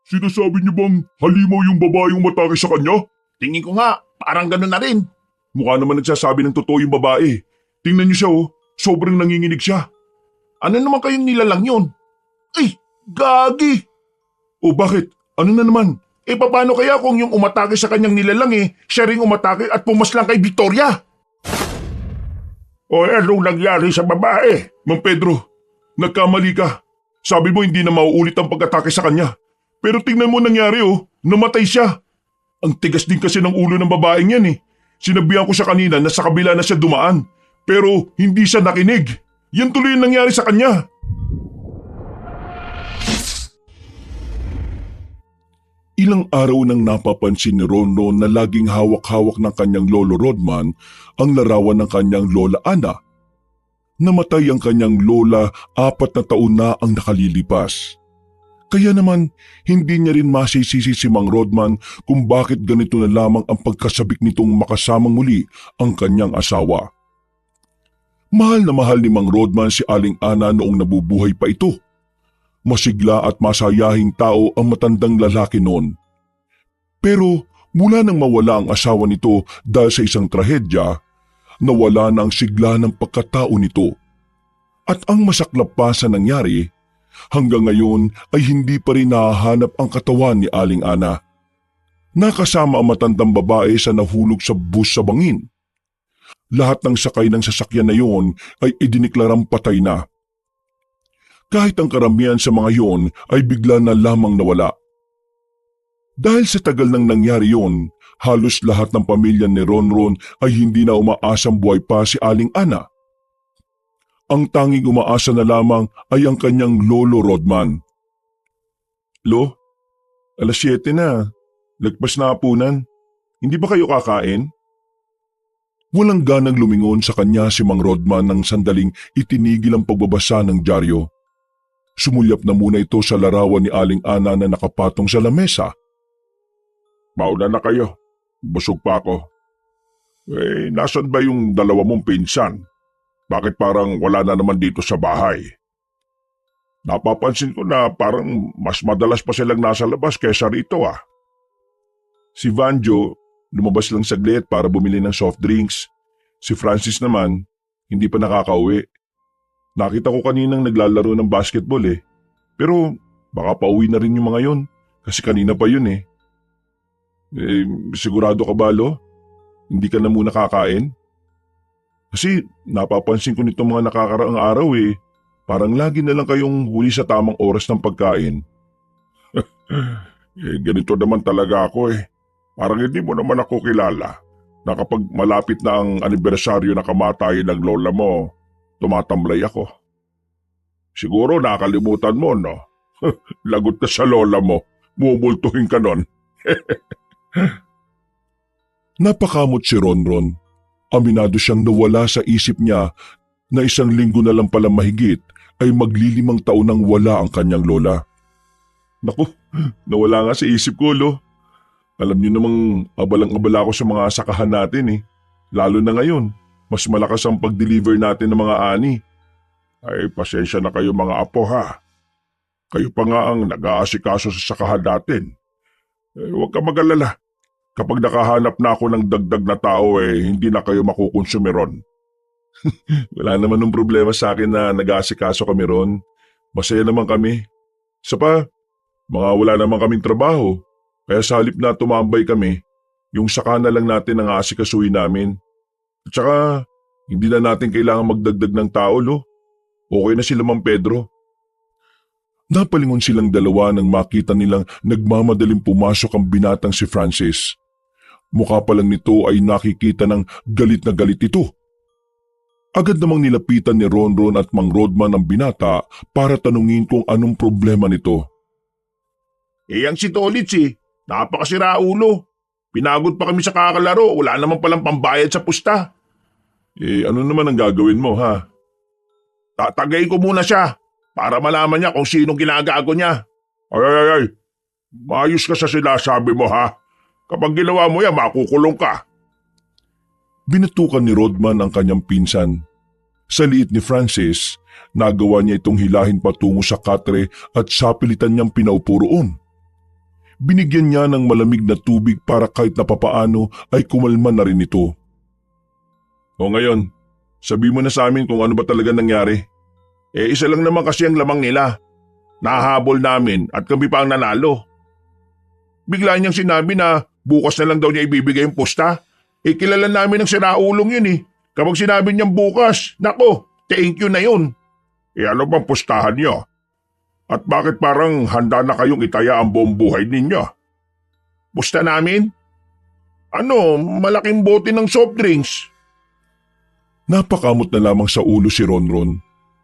Sinasabi niyo bang halimaw yung babaeng umatake sa kanya? Tingin ko nga, parang ganun na rin. Mukha naman nagsasabi ng totoo yung babae. Tingnan niyo siya oh, sobrang nanginginig siya. Ano naman kayong nilalang yun? Ay, gagi! O bakit? Ano na naman? Paano kaya kung yung umatake sa kanyang nilalang siya ring umatake at pumaslang kay Victoria? O anong nangyari sa babae? Mang Pedro, nagkamali ka. Sabi mo hindi na mauulit ang pag-atake sa kanya. Pero tingnan mo nangyari oh, namatay siya. Ang tigas din kasi ng ulo ng babaeng yan eh. Sinabihan ko siya kanina na sa kabila na siya dumaan. Pero hindi siya nakinig. Yan tuloy yung nangyari sa kanya. Ilang araw nang napapansin ni Ronron na laging hawak-hawak ng kanyang lolo Rodman ang larawan ng kanyang lola Ana. Namatay ang kanyang lola 4 na taon na ang nakalilipas. Kaya naman, hindi niya rin masisisi si Mang Rodman kung bakit ganito na lamang ang pagkasabik nitong makasamang muli ang kanyang asawa. Mahal na mahal ni Mang Rodman si Aling Ana noong nabubuhay pa ito. Masigla at masayahing tao ang matandang lalaki noon. Pero mula nang mawala ang asawa nito dahil sa isang trahedya, nawala na ang sigla ng pagkatao nito. At ang masaklap pa sa nangyari, hanggang ngayon ay hindi pa rin nahahanap ang katawan ni Aling Ana. Nakasama ang matandang babae sa nahulog sa bus sa bangin. Lahat ng sakay ng sasakyan na yon ay idiniklarang patay na. Kahit ang karamihan sa mga yon ay bigla na lamang nawala. Dahil sa tagal nang nangyari yon, halos lahat ng pamilya ni Ronron ay hindi na umaasang buhay pa si Aling Ana. Ang tanging umaasa na lamang ay ang kanyang lolo Rodman. Lo, alas 7 na. Lagpas na hapunan. Hindi ba kayo kakain? Walang ganang lumingon sa kanya si Mang Rodman nang sandaling itinigil ang pagbabasa ng dyaryo. Sumulyap na muna ito sa larawan ni Aling Ana na nakapatong sa lamesa. Mauna na kayo. Busog pa ako. Nasan ba yung dalawa mong pinsan? Bakit parang wala na naman dito sa bahay? Napapansin ko na parang mas madalas pa silang nasa labas kaysa rito ah. Si Vanjo, lumabas lang saglit para bumili ng soft drinks. Si Francis naman, hindi pa nakakauwi. Nakita ko kaninang naglalaro ng basketball eh. Pero baka pauwi na rin yung mga yon kasi kanina pa yun eh. Sigurado ka ba Lo? Hindi ka na muna kakain? Kasi napapansin ko nitong mga nakakaraang araw eh. Parang lagi na lang kayong huli sa tamang oras ng pagkain. Ganito naman talaga ako eh. Parang hindi mo naman ako kilala na kapag malapit na ang anibersaryo na kamatayan ng lola mo, tumatamlay ako. Siguro nakalimutan mo, no? Lagot ka sa lola mo. Bubultuhin ka nun. Napakamot si Ronron. Aminado siyang nawala sa isip niya na 1 linggo na lang pala mahigit ay maglilimang taon nang wala ang kanyang lola. Naku, nawala nga sa isip ko, Lo. Alam niyo namang abalang-abala ako sa mga sakahan natin eh. Lalo na ngayon, mas malakas ang pag-deliver natin ng mga ani. Ay pasensya na kayo mga apo ha. Kayo pa nga ang nag-aasikaso sa sakahan natin. Huwag ka mag-alala. Kapag nakahanap na ako ng dagdag na tao hindi na kayo makukonsumi ron. Wala naman ng problema sa akin na nag-aasikaso kami ron. Masaya naman kami. Isa pa, mga wala naman kaming trabaho. Kaya sa halip na tumambay kami, yung saka na lang natin ang aasikasuhin namin. At saka, hindi na natin kailangan magdagdag ng tao, Lo. Okay na sila Mang Pedro. Napalingon silang dalawa nang makita nilang nagmamadaling pumasok ang binatang si Francis. Mukha pa lang nito ay nakikita ng galit na galit ito. Agad namang nilapitan ni Ronron at Mang Rodman ang binata para tanungin kung anong problema nito. Ang si Tolits napakasira ulo. Pinagod pa kami sa kakalaro, wala naman palang pambayad sa pusta. Ano naman ang gagawin mo ha? Tatagay ko muna siya para malaman niya kung sinong ginagago niya. Ay. Maayos ka sa sinasabi mo ha? Kapag ginawa mo yan, makukulong ka. Binatukan ni Rodman ang kanyang pinsan. Sa liit ni Francis, nagawa niya itong hilahin patungo sa katre at sapilitan niyang pinaupuroon. Binigyan niya ng malamig na tubig para kahit napapaano ay kumalma na rin ito. O ngayon, sabi mo na sa amin kung ano ba talaga nangyari. Isa lang naman kasi ang lamang nila. Nahabol namin at kami pa ang nanalo. Bigla niyang sinabi na bukas na lang daw niya ibibigay yung pusta. Kilala namin ng siraulong yun eh. Kapag sinabi niyang bukas, nako, thank you na yun. Ano bang pustahan niyo? At bakit parang handa na kayong itaya ang buong buhay ninyo? Pusta namin? Malaking bote ng soft drinks. Napakamot na lamang sa ulo si Ronron.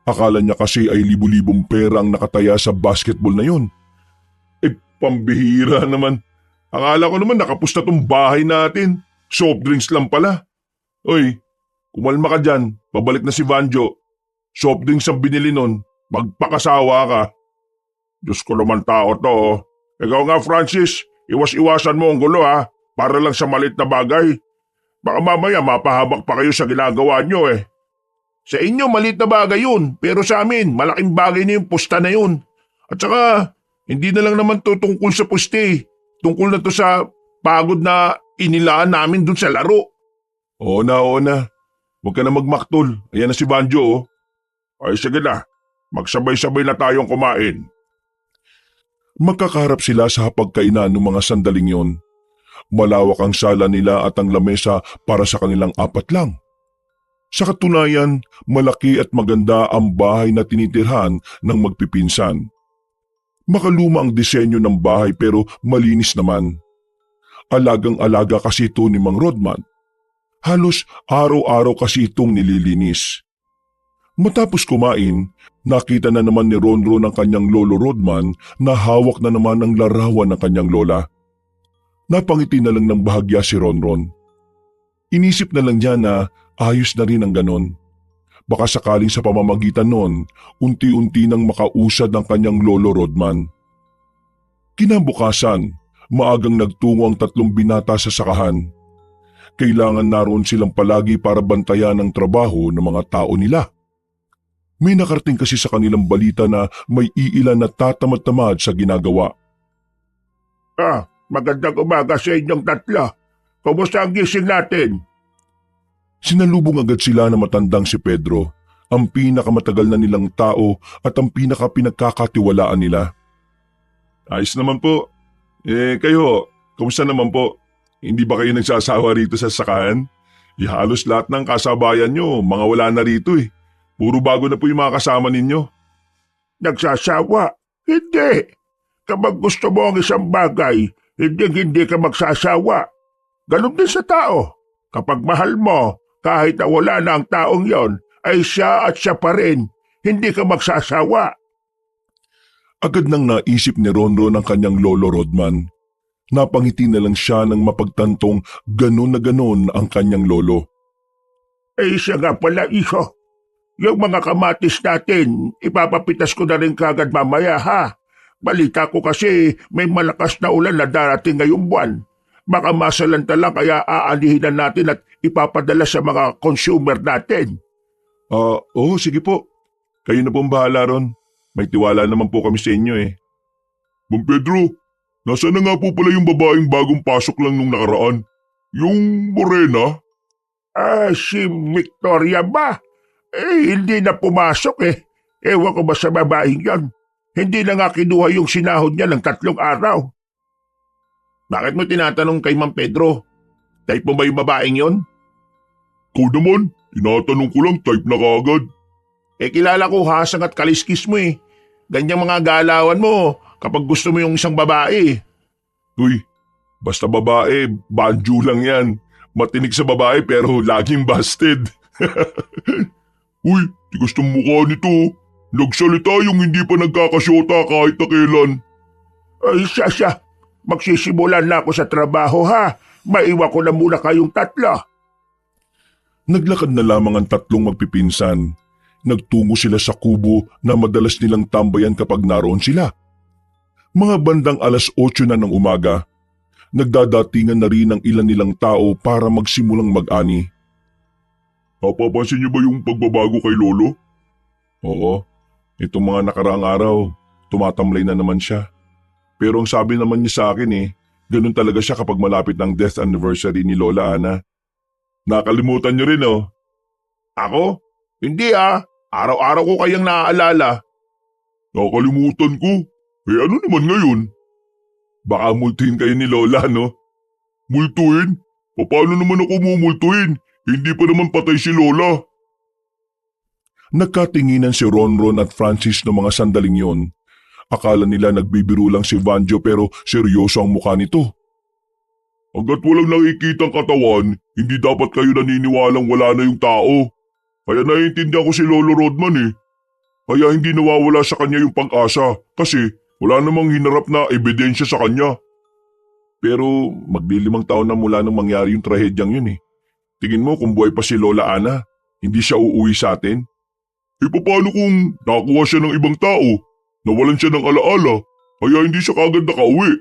Akala niya kasi ay libu-libong pera ang nakataya sa basketball na yun. Pambihira naman. Akala ko naman nakapusta tong bahay natin. Soft drinks lang pala. Oy, kumalma ka dyan. Pabalik na si Vanjo. Soft drinks ang binili nun. Magpakasawa ka. Diyos ko naman tao to. Ikaw nga Francis, iwas-iwasan mo ang gulo ha. Para lang sa malit na bagay. Baka mamaya mapahabak pa kayo sa ginagawa nyo eh. Sa inyo malit na bagay yun, pero sa amin malaking bagay na yung pusta na yun. At saka, hindi na lang naman to tungkol sa puste. Tungkol na to sa pagod na inilaan namin dun sa laro. Oo na. Huwag ka na magmaktol. Ayan na si Banjo oh. Ay sige na, magsabay-sabay na tayong kumain. Magkakaharap sila sa hapagkainan ng mga sandaling yon. Malawak ang sala nila at ang lamesa para sa kanilang apat lang. Sa katunayan, malaki at maganda ang bahay na tinitirhan ng magpipinsan. Makaluma ang disenyo ng bahay pero malinis naman. Alagang-alaga kasi ito ni Mang Rodman. Halos araw-araw kasi itong nililinis. Matapos kumain, nakita na naman ni Ronron ang kanyang lolo Rodman na hawak na naman ang larawan ng kanyang lola. Napangiti na lang ng bahagya si Ronron. Inisip na lang niya na ayos na rin ang ganon. Baka sakaling sa pamamagitan nun, unti-unti nang makausad ang kanyang lolo Rodman. Kinabukasan, maagang nagtungo ang tatlong binata sa sakahan. Kailangan naroon silang palagi para bantayan ang trabaho ng mga tao nila. May nakarating kasi sa kanilang balita na may iilan na tatamad-tamad sa ginagawa. Magandang umaga sa inyong tatlo. Kumusta ang gising natin? Sinalubong agad sila na matandang si Pedro, ang pinakamatagal na nilang tao at ang pinakapinagkakatiwalaan nila. Ayos naman po. Kayo, kumusta naman po? Hindi ba kayo nagsasawa rito sa sakahan? Halos lahat ng kasabayan nyo, mga wala na rito eh. Puro bago na po yung mga kasama ninyo. Nagsasawa? Hindi. Kapag gusto mo ang isang bagay, hindi ka magsasawa. Ganun din sa tao. Kapag mahal mo, kahit na wala na ang taong yon, ay siya at siya pa rin. Hindi ka magsasawa. Agad nang naisip ni Ronron ang kanyang lolo Rodman. Napangiti na lang siya nang mapagtantong ganon na ganon ang kanyang lolo. Siya nga pala iho. Yung mga kamatis natin, ipapapitas ko na rin kagad mamaya ha. Balita ko kasi may malakas na ulan na darating ngayong buwan. Baka masalanta lang kaya aanihin na natin at ipapadala sa mga consumer natin. Oo, sige po. Kayo na pong bahala ron. May tiwala naman po kami sa inyo eh. Mang Pedro, nasaan na nga po pala yung babaeng bagong pasok lang nung nakaraan? Yung morena? Si Victoria ba? Hindi na pumasok eh. Ewan ko ba sa babaeng yan? Hindi na nga kinuha yung sinahod niya ng 3 araw. Bakit mo tinatanong kay Mang Pedro? Type mo ba yung babaeng yon? Ikaw naman, tinatanong ko lang, type na kaagad. Kilala ko hasang at kaliskis mo eh. Ganyang mga galawan mo kapag gusto mo yung isang babae. Uy, basta babae, banjo lang yan. Matinig sa babae pero laging busted. Uy, tigas ng mukha nito. Nagsalita yung hindi pa nagkakasyota kahit na kailan. Siya. Magsisimulan na ako sa trabaho ha. Maiwan ko na muna kayong tatlo. Naglakad na lamang ang tatlong magpipinsan. Nagtungo sila sa kubo na madalas nilang tambayan kapag naroon sila. Mga bandang 8:00 na ng umaga, nagdadatingan na rin ang ilan nilang tao para magsimulang mag-ani. Napapansin niyo ba yung pagbabago kay Lolo? Oo, itong mga nakaraang araw, tumatamlay na naman siya. Pero ang sabi naman niya sa akin ganun talaga siya kapag malapit ng death anniversary ni Lola Ana. Nakalimutan niyo rin Ako? Hindi Araw-araw ko kayang naaalala. Nakalimutan ko. Ano naman ngayon? Baka multuhin kayo ni Lola, no? Multuhin? Paano naman ako mumultuhin? Hindi pa naman patay si Lola. Nagkatinginan si Ronron at Francis ng mga sandaling yon. Akala nila nagbibiro lang si Vanjo pero seryoso ang mukha nito. Hanggat walang nakikitang katawan, hindi dapat kayo naniniwalang wala na yung tao. Kaya naiintindihan ko si Lolo Rodman Kaya hindi nawawala sa kanya yung pag-asa kasi wala namang hinarap na ebidensya sa kanya. Pero magli-5 taon na mula nang mangyari yung trahedyang yun Tingin mo kung buhay pa si Lola Ana, hindi siya uuwi sa atin? Paano kung nakakuha siya ng ibang tao? Nawalan siya ng alaala, kaya hindi siya kagad nakauwi.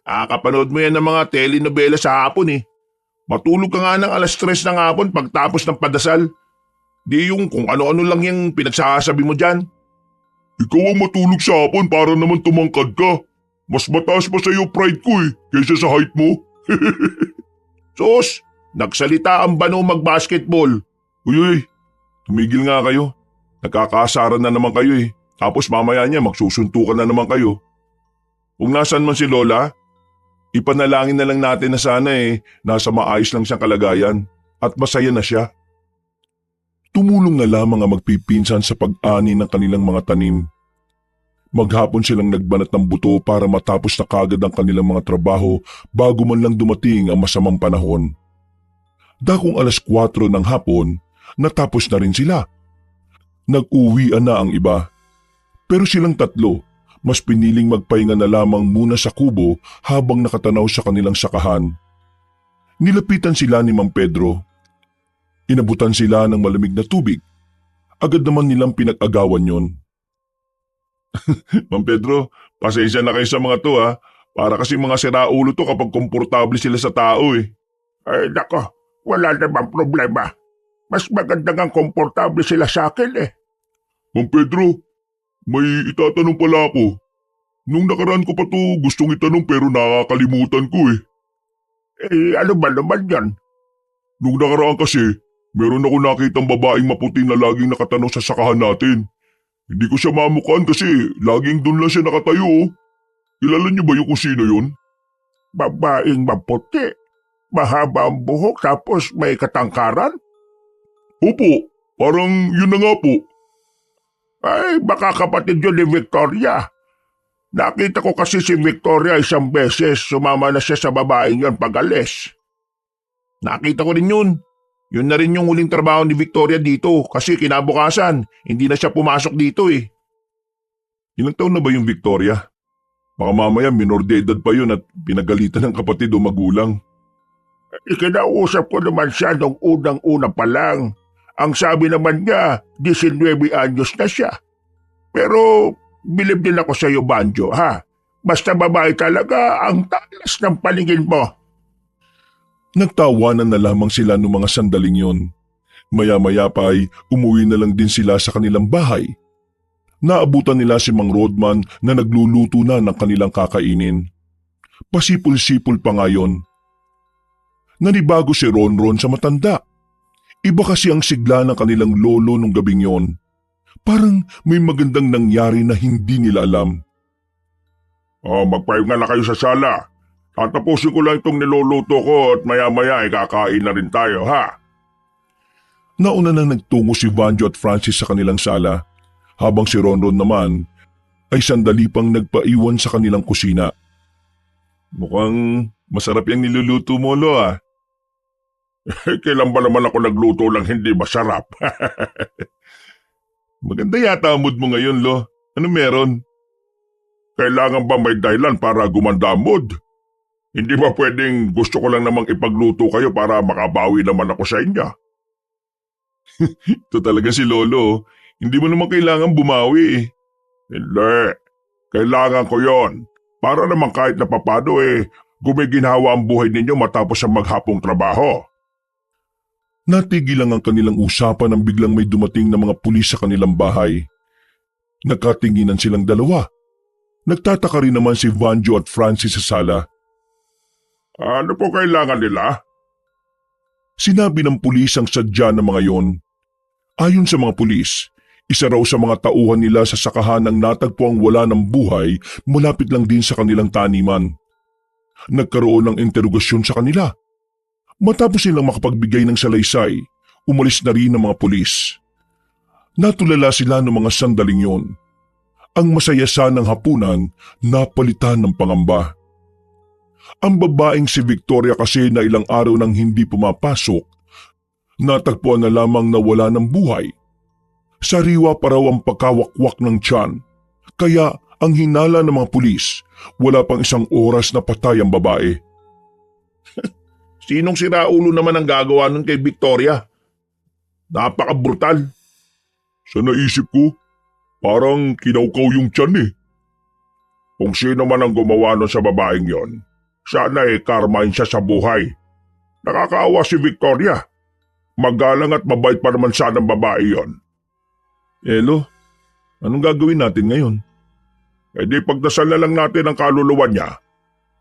Kapanood mo yan ng mga telenovela sa hapon Matulog ka nga ng 3:00 ng hapon pagtapos ng padasal. Di yung kung ano-ano lang yung pinagsasabi mo dyan. Ikaw ang matulog sa hapon para naman tumangkad ka. Mas mataas pa sa iyo pride ko kaysa sa height mo. Sus, nagsalita ang bano mag-basketball. Uy, tumigil nga kayo. Nagkakasaran na naman kayo Tapos mamaya niya magsusuntukan na naman kayo. Kung nasan man si Lola, ipanalangin na lang natin na sana nasa maayos lang siyang kalagayan at masaya na siya. Tumulong na lamang ang magpipinsan sa pag-ani ng kanilang mga tanim. Maghapon silang nagbanat ng buto para matapos na kagad ang kanilang mga trabaho bago man lang dumating ang masamang panahon. Dakong 4:00 ng hapon, natapos na rin sila. Nag-uwian na ang iba. Pero silang tatlo, mas piniling magpahinga na lamang muna sa kubo habang nakatanaw sa kanilang sakahan. Nilapitan sila ni Mang Pedro. Inabutan sila ng malamig na tubig. Agad naman nilang pinag-agawan yon. Mang Pedro, pasensya na kayo sa mga to Para kasi mga siraulo to kapag komportable sila sa tao Ay nako, wala namang problema. Mas maganda ngang komportable sila sa akin Mang Pedro, may itatanong pala ako. Nung nakaraan ko pa to gustong itanong pero nakakalimutan ko ano ba naman yan? Nung nakaraan kasi, meron ako nakitang babaeng maputi na laging nakatanaw sa sakahan natin. Hindi ko siya mamukhaan kasi laging doon lang siya nakatayo Kilala niyo ba yung kung sino yun? Babaeng maputi. Mahaba ang buhok tapos may katangkaran? Opo, parang yun na nga po. Ay, baka kapatid yun ni Victoria. Nakita ko kasi si Victoria isang beses, sumama na siya sa babaeng yun pag-alis. Nakita ko rin yun. Yun na rin yung huling trabaho ni Victoria dito kasi kinabukasan, hindi na siya pumasok dito Ilang taon na ba yung Victoria? Baka mamaya minor de edad pa yun at pinagalitan ng kapatid o magulang. Ikinausap ko naman siya nung unang-una pa lang. Ang sabi naman niya, 19 anyos na siya. Pero bilib din ako sa iyo, Banjo, ha? Basta babae talaga ang talas ng paningin mo. Nagtawanan na lamang sila noong mga sandaling yon. Maya-maya pa ay umuwi na lang din sila sa kanilang bahay. Naabutan nila si Mang Rodman na nagluluto na ng kanilang kakainin. Pasipul-sipul pa ngayon. Nanibago si Ronron sa matanda. Iba kasi ang sigla ng kanilang lolo nung gabing yon. Parang may magandang nangyari na hindi nila alam. Magpahinga na kayo sa sala. Tatapusin ko lang itong niluluto ko at maya-maya kakain na rin tayo, ha? Nauna na nagtungo si Vanjo at Francis sa kanilang sala, habang si Ronron naman ay sandali pang nagpaiwan sa kanilang kusina. Mukhang masarap yung niluluto mo, Lo, Kailan ba naman ako nagluto lang hindi masarap? Maganda yata ang mood mo ngayon, Lo. Ano meron? Kailangan ba may dahilan para gumanda ang mood? Hindi ba pwedeng gusto ko lang namang ipagluto kayo para makabawi naman ako sa inyo? Ito talaga si Lolo. Hindi mo naman kailangan bumawi Hindi. Kailangan ko yon. Para naman kahit napapado gumiginhawa ang buhay ninyo matapos ang maghapong trabaho. Natigil lang ang kanilang usapan nang biglang may dumating na mga pulis sa kanilang bahay. Nagkatinginan silang dalawa. Nagtataka rin naman si Vanjo at Francis sa sala. Ano po kailangan nila? Sinabi ng pulis ang sadya ng mga yon. Ayon sa mga pulis, isa raw sa mga tauhan nila sa sakahan ang natagpuang wala ng buhay malapit lang din sa kanilang taniman. Nagkaroon ng interogasyon sa kanila. Matapos silang makapagbigay ng salaysay, umalis na rin ang mga pulis. Natulala sila ng mga sandaling yon. Ang masaya sanang hapunan, napalitan ng pangamba. Ang babaeng si Victoria kasi na ilang araw nang hindi pumapasok, natagpuan na lamang na wala ng buhay. Sariwa pa raw ang pagkawakwak ng tiyan, kaya ang hinala ng mga pulis, wala pang isang oras na patay ang babae. Sinong siraulo naman ang gagawa nun kay Victoria? Napaka-brutal. Sa naisip ko, parang kinaukaw yung tiyan eh. Kung sino man ang gumawa nun sa babaeng yon, sana karmahin siya sa buhay. Nakakaawa si Victoria. Magalang at mabait pa naman sana ang babae yon. Elo, anong gagawin natin ngayon? E di pagdasal na lang natin ang kaluluwa niya.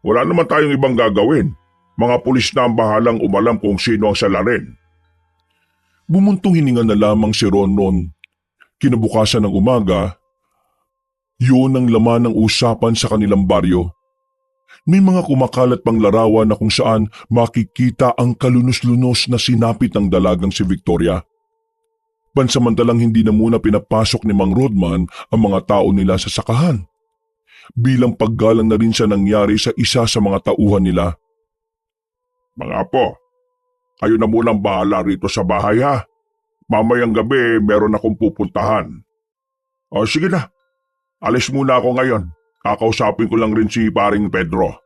Wala naman tayong ibang gagawin. Mga pulis na ang bahalang umalam kung sino ang salarin. Bumuntong hininga na lamang si Ronron. Kinabukasan ng umaga, yun ang laman ng usapan sa kanilang baryo. May mga kumakalat pang larawan na kung saan makikita ang kalunos-lunos na sinapit ng dalagang si Victoria. Pansamantalang hindi na muna pinapasok ni Mang Rodman ang mga tao nila sa sakahan. Bilang paggalang na rin siya nangyari sa isa sa mga tauhan nila. Mga apo, kayo na munang bahala rito sa bahay ha. Mamayang gabi meron akong pupuntahan. O sige na, alis muna ako ngayon. Kakausapin ko lang rin si paring Pedro.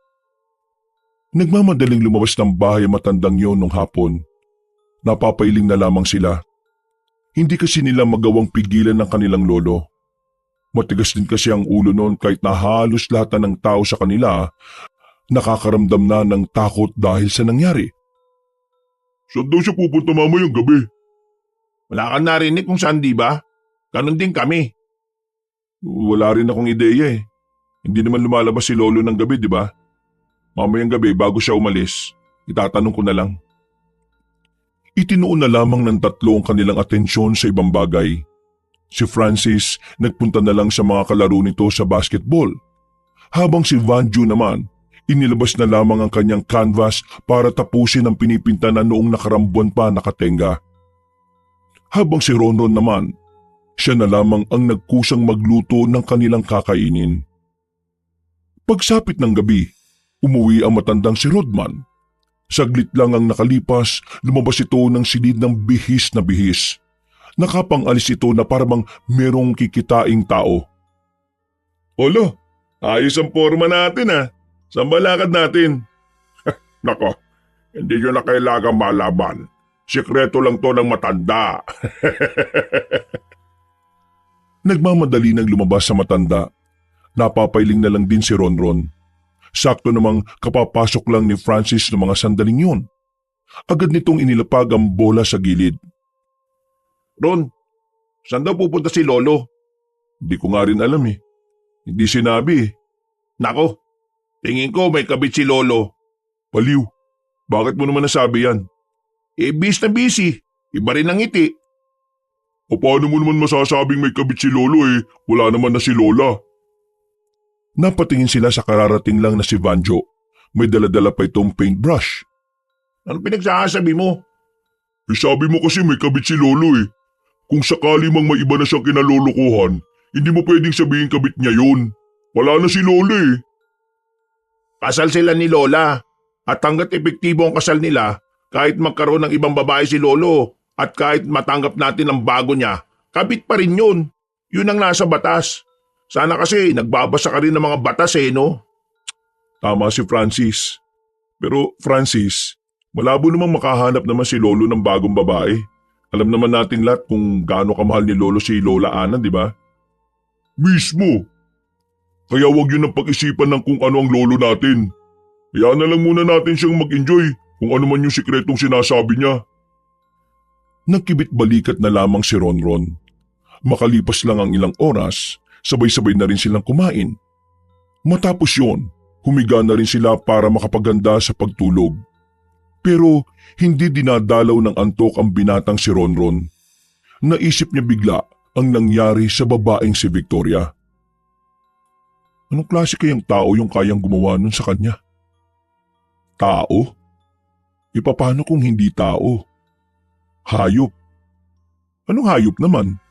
Nagmamadaling lumabas ng bahay ang matandang yon nung hapon. Napapailing na lamang sila. Hindi kasi nila magawang pigilan ng kanilang lolo. Matigas din kasi ang ulo noon kahit na halos lahat ng tao sa kanila nakakaramdam na ng takot dahil sa nangyari. Saan daw siya pupunta mamayang gabi? Wala kang narinig kung saan, di ba? Ganon din kami. Wala rin akong ideya eh. Hindi naman lumalabas si lolo ng gabi, di ba? Mamayang gabi bago siya umalis, itatanong ko na lang. Itinuon na lamang ng tatlo ang kanilang atensyon sa ibang bagay. Si Francis nagpunta na lang sa mga kalaro nito sa basketball. Habang si Vanju naman, inilabas na lamang ang kanyang canvas para tapusin ang pinipinta na noong nakarambuan pa nakatenga. Habang si Ronron naman, siya na lamang ang nagkusang magluto ng kanilang kakainin. Pagsapit ng gabi, umuwi ang matandang si Rodman. Saglit lang ang nakalipas, lumabas ito ng silid ng bihis na bihis. Nakapangalis ito na parang merong kikitaing tao. Olo, ayos ang forma natin ha. Saan ba lakad natin? Nako, hindi nyo na kailangan malaban. Sikreto lang to ng matanda. Nagmamadali nang lumabas sa matanda. Napapailing na lang din si Ronron. Sakto namang kapapasok lang ni Francis ng mga sandaling yun. Agad nitong inilapag ang bola sa gilid. Ron, saan daw pupunta si Lolo? Hindi ko nga rin alam eh. Hindi sinabi eh. Nako, tingin ko may kabit si Lolo. Baliw, bakit mo naman nasabi yan? Bis na busy, iba rin ang ngiti. O paano mo naman masasabing may kabit si Lolo eh? Wala naman na si Lola. Napatingin sila sa kararating lang na si Vanjo. May daladala pa itong paintbrush. Ano pinagsasabi mo? Sabi mo kasi may kabit si Lolo eh. Kung sakali mang may iba na siyang kinalolokohan, hindi mo pwedeng sabihin kabit niya yun. Wala na si Lola eh. Kasal sila ni Lola at hanggat epektibo ang kasal nila, kahit magkaroon ng ibang babae si Lolo at kahit matanggap natin ang bago niya, kabit pa rin yun. Yun ang nasa batas. Sana kasi nagbabasa ka rin ng mga batas eh, no? Tama si Francis. Pero Francis, malabo namang makahanap naman si Lolo ng bagong babae. Alam naman natin lahat kung gaano kamahal ni Lolo si Lola Ana, di ba? Mismo. Kaya wag yun ang pag-isipan ng kung ano ang lolo natin. Hayaan na lang muna natin siyang mag-enjoy kung ano man yung sikretong sinasabi niya. Nagkibit balikat na lamang si Ronron. Makalipas lang ang ilang oras, sabay-sabay na rin silang kumain. Matapos yon, humiga na rin sila para makapaganda sa pagtulog. Pero hindi dinadalaw ng antok ang binatang si Ronron. Naisip niya bigla ang nangyari sa babaeng si Victoria. Anong klase kayang tao yung kayang gumawa nun sa kanya? Tao? Paano kung hindi tao? Hayop? Anong hayop naman?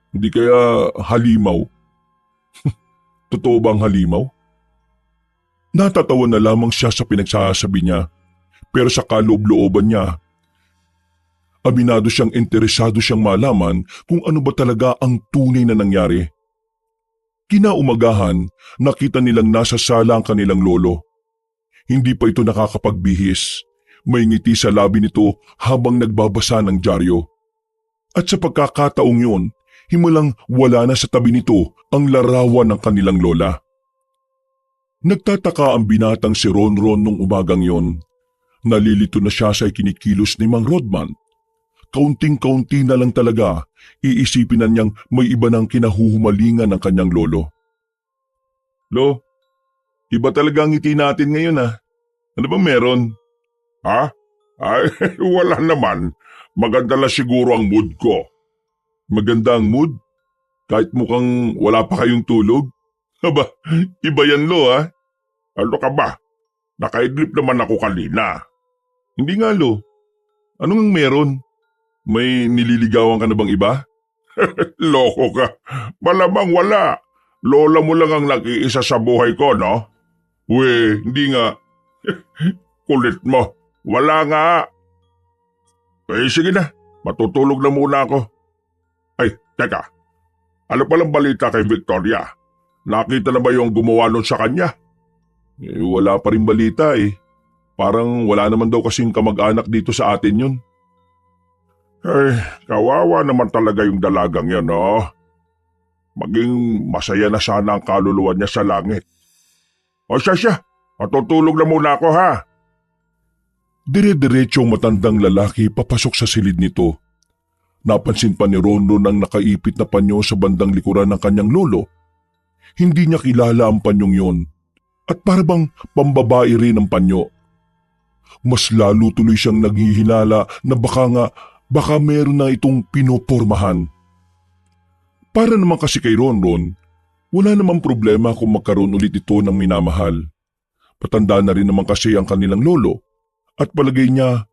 Hindi kaya halimaw? Totoo bang halimaw? Natatawa na lamang siya sa pinagsasabi niya, pero sa kaloob-looban niya, aminado siyang interesado siyang malaman kung ano ba talaga ang tunay na nangyari. Kinaumagahan, nakita nilang nasa sala ang kanilang lolo. Hindi pa ito nakakapagbihis. May ngiti sa labi nito habang nagbabasa ng dyaryo. At sa pagkakataong yun, himulang wala na sa tabi nito ang larawan ng kanilang lola. Nagtataka ang binatang si Ronron nung umagang yon. Nalilito na siya sa ikinikilos ni Mang Rodman. Kaunting-kaunti na lang talaga, iisipin na niyang may iba ng kinahuhumalingan ng kanyang lolo. Lo, iba talaga ang ngiti natin ngayon ah. Ano ba meron? Ha? Ay, wala naman. Maganda lang siguro ang mood ko. Maganda ang mood? Kahit mukhang wala pa kayong tulog? Aba, iba yan lo ah. Ano ka ba? Nakaidlip naman ako kanina. Hindi nga lo. Anong meron? May nililigawan ka na bang iba? Loko ka. Malamang wala. Lola mo lang ang nag-iisa sa buhay ko, no? We, hindi nga. Kulit mo. Wala nga. Eh, sige na. Matutulog na muna ako. Ay, teka. Ano palang balita kay Victoria? Nakita na ba yung gumawa nun sa kanya? Wala pa rin balita eh. Parang wala naman daw kasing kamag-anak dito sa atin yun. Ay, kawawa naman talaga yung dalagang yan, no? Maging masaya na sana ang kaluluwa niya sa langit. O siya, matutulog na muna ako ha. Dire-diretso ang matandang lalaki papasok sa silid nito. Napansin pa ni Rondo nang nakaipit na panyo sa bandang likuran ng kanyang lolo. Hindi niya kilala ang panyong yon at parabang pambabae rin ang panyo. Mas lalo tuloy siyang naghihinala na baka meron na itong pinopormahan. Para naman kasi kay Ronron, wala namang problema kung magkaroon ulit ito ng minamahal. Patanda na rin naman kasi ang kanilang lolo at palagay niya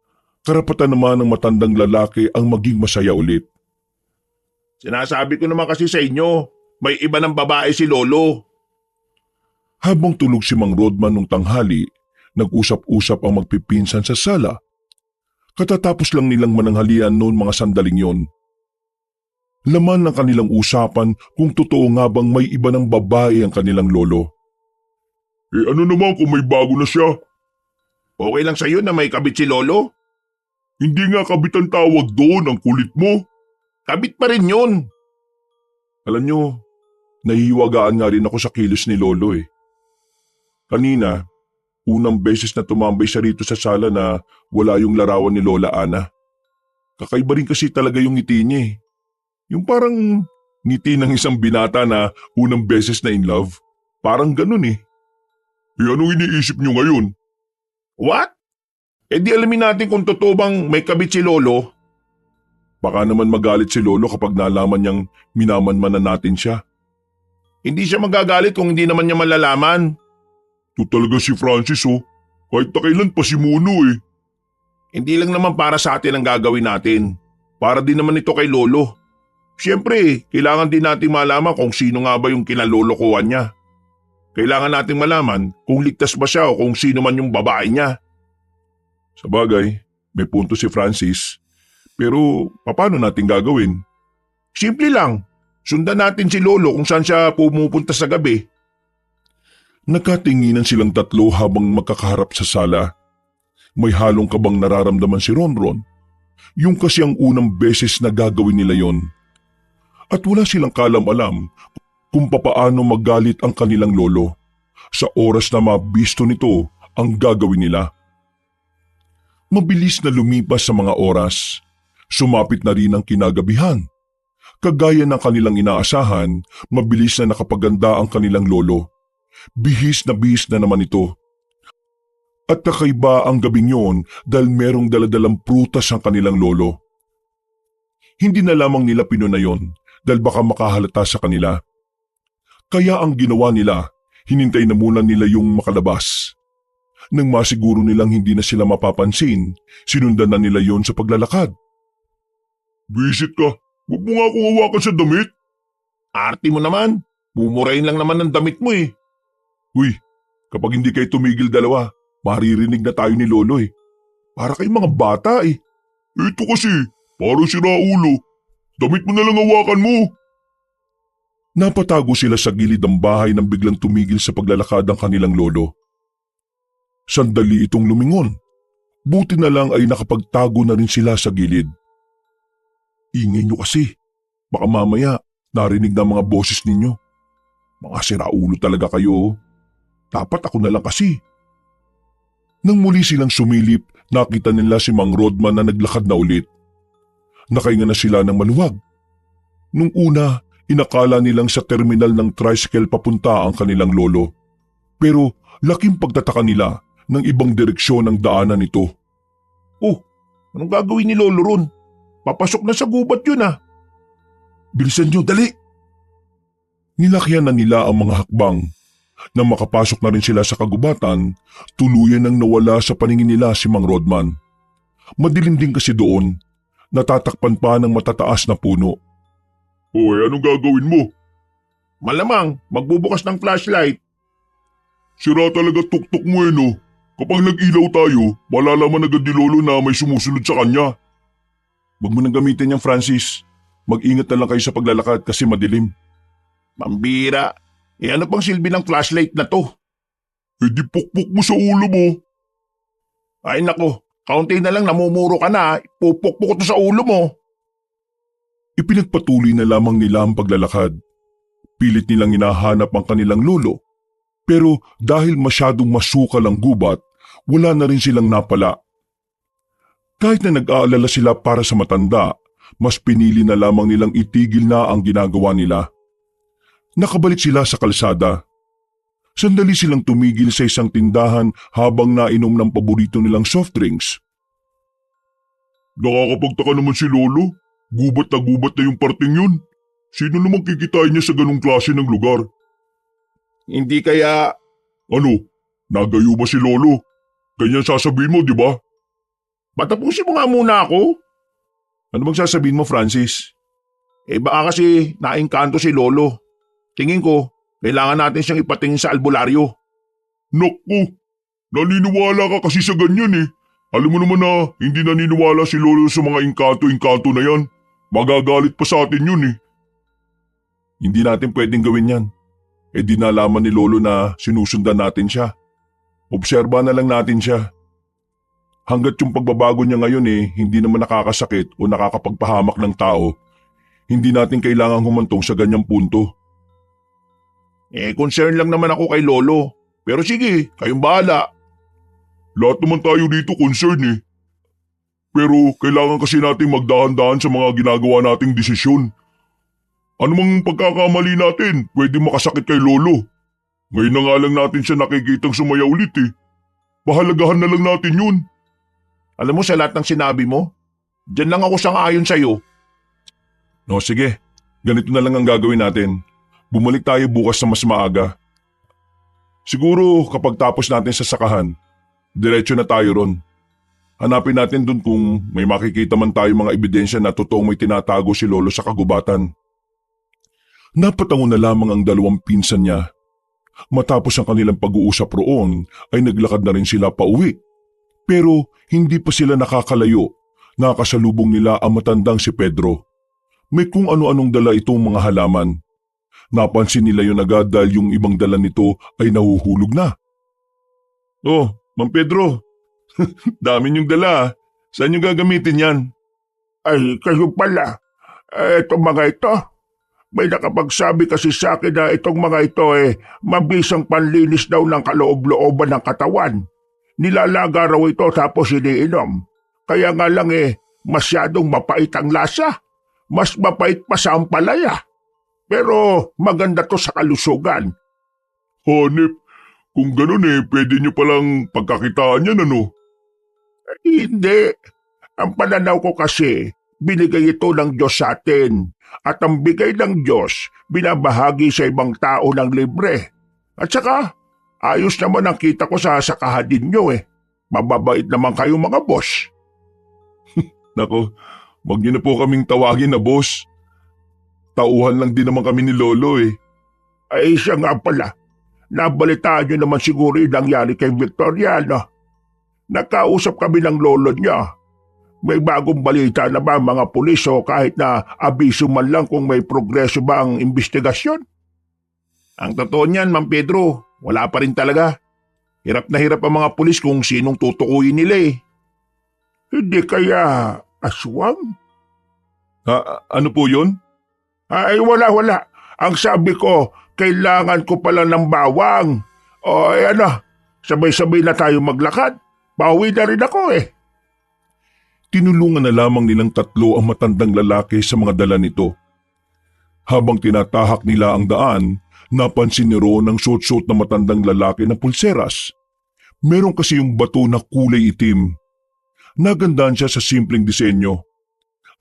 karapatan naman ng matandang lalaki ang maging masaya ulit. Sinasabi ko naman kasi sa inyo, may iba ng babae si Lolo. Habang tulog si Mang Rodman nung tanghali, nag-usap-usap ang magpipinsan sa sala. Katatapos lang nilang mananghalian noon mga sandaling yon. Laman ng kanilang usapan kung totoo nga bang may iba ng babae ang kanilang lolo. Eh ano naman kung may bago na siya? Okay lang sa'yo na may kabit si Lolo? Hindi nga kabit ang tawag doon, ang kulit mo. Kabit pa rin yun. Alam nyo, nahihiwagaan nga rin ako sa kilos ni Lolo eh. Kanina, unang beses na tumambay siya rito sa sala na wala yung larawan ni Lola Ana. Kakaiba rin kasi talaga yung ngiti niya eh. Yung parang ngiti ng isang binata na unang beses na in love. Parang ganun eh. Eh anong iniisip niyo ngayon? What? Eh di alamin natin kung totoo bang may kabit si Lolo. Baka naman magalit si Lolo kapag nalaman niyang minamanmanan natin siya. Hindi siya magagalit kung hindi naman niya malalaman. Ito talaga si Francis oh. Kahit na kailan pa si Muno eh. Hindi lang naman para sa atin ang gagawin natin. Para din naman ito kay Lolo. Siyempre, kailangan din natin malaman kung sino nga ba yung kinalolokohan niya. Kailangan nating malaman kung ligtas ba siya o kung sino man yung babae niya. Sabagay, may punto si Francis. Pero paano natin gagawin? Simple lang. Sundan natin si Lolo kung saan siya pumupunta sa gabi. Nagkatinginan silang tatlo habang magkakaharap sa sala. May halong kabang nararamdaman si Ronron. Yung kasi ang unang beses na gagawin nila yon. At wala silang kalam-alam kung papaano magalit ang kanilang lolo sa oras na mabisto nito ang gagawin nila. Mabilis na lumipas sa mga oras. Sumapit na rin ang kinagabihan. Kagaya ng kanilang inaasahan, mabilis na nakapaganda ang kanilang lolo. Bihis na naman ito. At kakaiba ang gabing yon dahil merong daladalang prutas ang kanilang lolo. Hindi na lamang nila pinuna yon dahil baka makahalata sa kanila. Kaya ang ginawa nila, hinintay na muna nila yung makalabas. Nang masiguro nilang hindi na sila mapapansin, sinundan na nila yon sa paglalakad. Visit ka, huwag mo nga akong hawakan sa damit. Arte mo naman, mumurahin lang naman ng damit mo eh. Uy, kapag hindi kayo tumigil dalawa, maririnig na tayo ni Lolo eh. Para kayong mga bata eh. Ito kasi, parang si Raulo. Damit mo na lang hawakan mo. Napatago sila sa gilid ng bahay nang biglang tumigil sa paglalakad ang kanilang lolo. Sandali itong lumingon. Buti na lang ay nakapagtago na rin sila sa gilid. Ingay nyo kasi. Baka mamaya narinig na mga boses ninyo. Mga siraulo talaga kayo. Dapat ako na lang kasi. Nang muli silang sumilip, nakita nila si Mang Rodman na naglakad na ulit. Nakahinga na sila ng maluwag. Nung una, inakala nilang sa terminal ng tricycle papunta ang kanilang lolo. Pero laking pagtataka nila ng ibang direksyon ang daanan nito. Oh, anong gagawin ni Lolo ron? Papasok na sa gubat yun ah. Bilisan nyo, dali! Nilakyan na nila ang mga hakbang. Nang makapasok na rin sila sa kagubatan, tuluyan nang nawala sa paningin nila si Mang Rodman. Madilim din kasi doon, natatakpan pa ng matataas na puno. Hoy, anong gagawin mo? Malamang, magbubukas ng flashlight. Sira talaga tuktok mo no. Kapag nag-ilaw tayo, malalaman agad ni Lolo na may sumusunod sa kanya. Huwag mo nang gamitin yan, Francis. Mag-ingat na lang kayo sa paglalakad kasi madilim. Pambira, ano pang silbi ng flashlight na to? Di pukpuk mo sa ulo mo. Ay nako, kaunti na lang namumuro ka na, pupukpuk ko to sa ulo mo. Ipinagpatuloy na lamang nila ang paglalakad. Pilit nilang hinahanap ang kanilang lolo. Pero dahil masyadong masukal ang gubat, wala na rin silang napala. Kahit na nag-aalala sila para sa matanda, mas pinili na lamang nilang itigil na ang ginagawa nila. Nakabalik sila sa kalsada. Sandali silang tumigil sa isang tindahan habang nainom ng paborito nilang soft drinks. Nakakapagtaka naman si Lolo. Gubat na yung parting yun. Sino namang kikitain niya sa ganong klase ng lugar? Hindi kaya... Ano? Nagayo ba si Lolo? Ganyan sasabihin mo, di ba? Patapusin mo nga muna ako. Ano bang sasabihin mo, Francis? Baka kasi naengkanto si Lolo. Tingin ko, kailangan natin siyang ipatingin sa albularyo. Naku, naniniwala ka kasi sa ganyan eh. Alam mo naman na hindi naniniwala si Lolo sa mga engkanto na yan. Magagalit pa sa atin yun eh. Hindi natin pwedeng gawin yan. Di nalaman ni Lolo na sinusundan natin siya. Obserba na lang natin siya. Hanggat yung pagbabago niya ngayon hindi naman nakakasakit o nakakapagpahamak ng tao, hindi natin kailangang humantong sa ganyang punto. Concern lang naman ako kay Lolo. Pero sige, kayong bahala. Lahat naman tayo dito concern eh. Pero kailangan kasi nating magdahan-dahan sa mga ginagawa nating desisyon. Ano mang pagkakamali natin, pwede makasakit kay Lolo. Ngayon na nga lang natin siya nakikitang sumaya ulit eh. Pahalagahan na lang natin yun. Alam mo sa lahat ng sinabi mo, dyan lang ako sang-ayon sa'yo. No sige, ganito na lang ang gagawin natin. Bumalik tayo bukas na mas maaga. Siguro kapag tapos natin sa sakahan, diretso na tayo ron. Hanapin natin dun kung may makikita man tayo mga ebidensya na totoong may tinatago si Lolo sa kagubatan. Napatango na lamang ang dalawang pinsan niya. Matapos ang kanilang pag-uusap roon ay naglakad na rin sila pauwi. Pero hindi pa sila nakakalayo. Nakasalubong nila ang matandang si Pedro. May kung ano-anong dala itong mga halaman. Napansin nila yun agad dahil yung ibang dala nito ay nahuhulog na. Oh, Mang Pedro, dami niyong dala. Saan niyo gagamitin yan? Ay, kayo pala. Itong mga ito. May nakapagsabi kasi sa akin na itong mga ito mabisang panlinis daw ng kaloob-looban ng katawan. Nilalaga raw ito tapos iniinom. Kaya nga lang masyadong mapait ang lasa. Mas mapait pa sa ampalaya. Pero maganda to sa kalusugan. Hanep, kung ganun pwede nyo palang pagkakitaan yan ano? Hindi. Ang pananaw ko kasi, binigay ito ng Diyos sa atin. At ang bigay ng Diyos, binabahagi sa ibang tao ng libre. At saka, ayos naman ang kita ko sa sakahadin nyo Mababait naman kayo mga boss. Nako, wag niyo na po kaming tawagin na boss. Tauhan lang din naman kami ni Lolo Ay siya nga pala, nabalitaan nyo naman siguro yung nangyari kay Victoria, no? Nakausap kami ng lolo niya. May bagong balita na ba mga pulis o kahit na abiso man lang kung may progreso ba ang investigasyon? Ang totoo niyan, Ma'am Pedro, wala pa rin talaga. Hirap na hirap ang mga pulis kung sinong tutukuyin nila Hindi kaya aswang? Ano po yun? Ay wala. Ang sabi ko, kailangan ko pala ng bawang. O sabay-sabay na tayo maglakad. Pauwi na rin ako Tinulungan na lamang nilang tatlo ang matandang lalaki sa mga dala nito. Habang tinatahak nila ang daan, napansin ni Ron ang suot-suot na matandang lalaki na pulseras. Meron kasi yung bato na kulay itim. Nagandahan siya sa simpleng disenyo.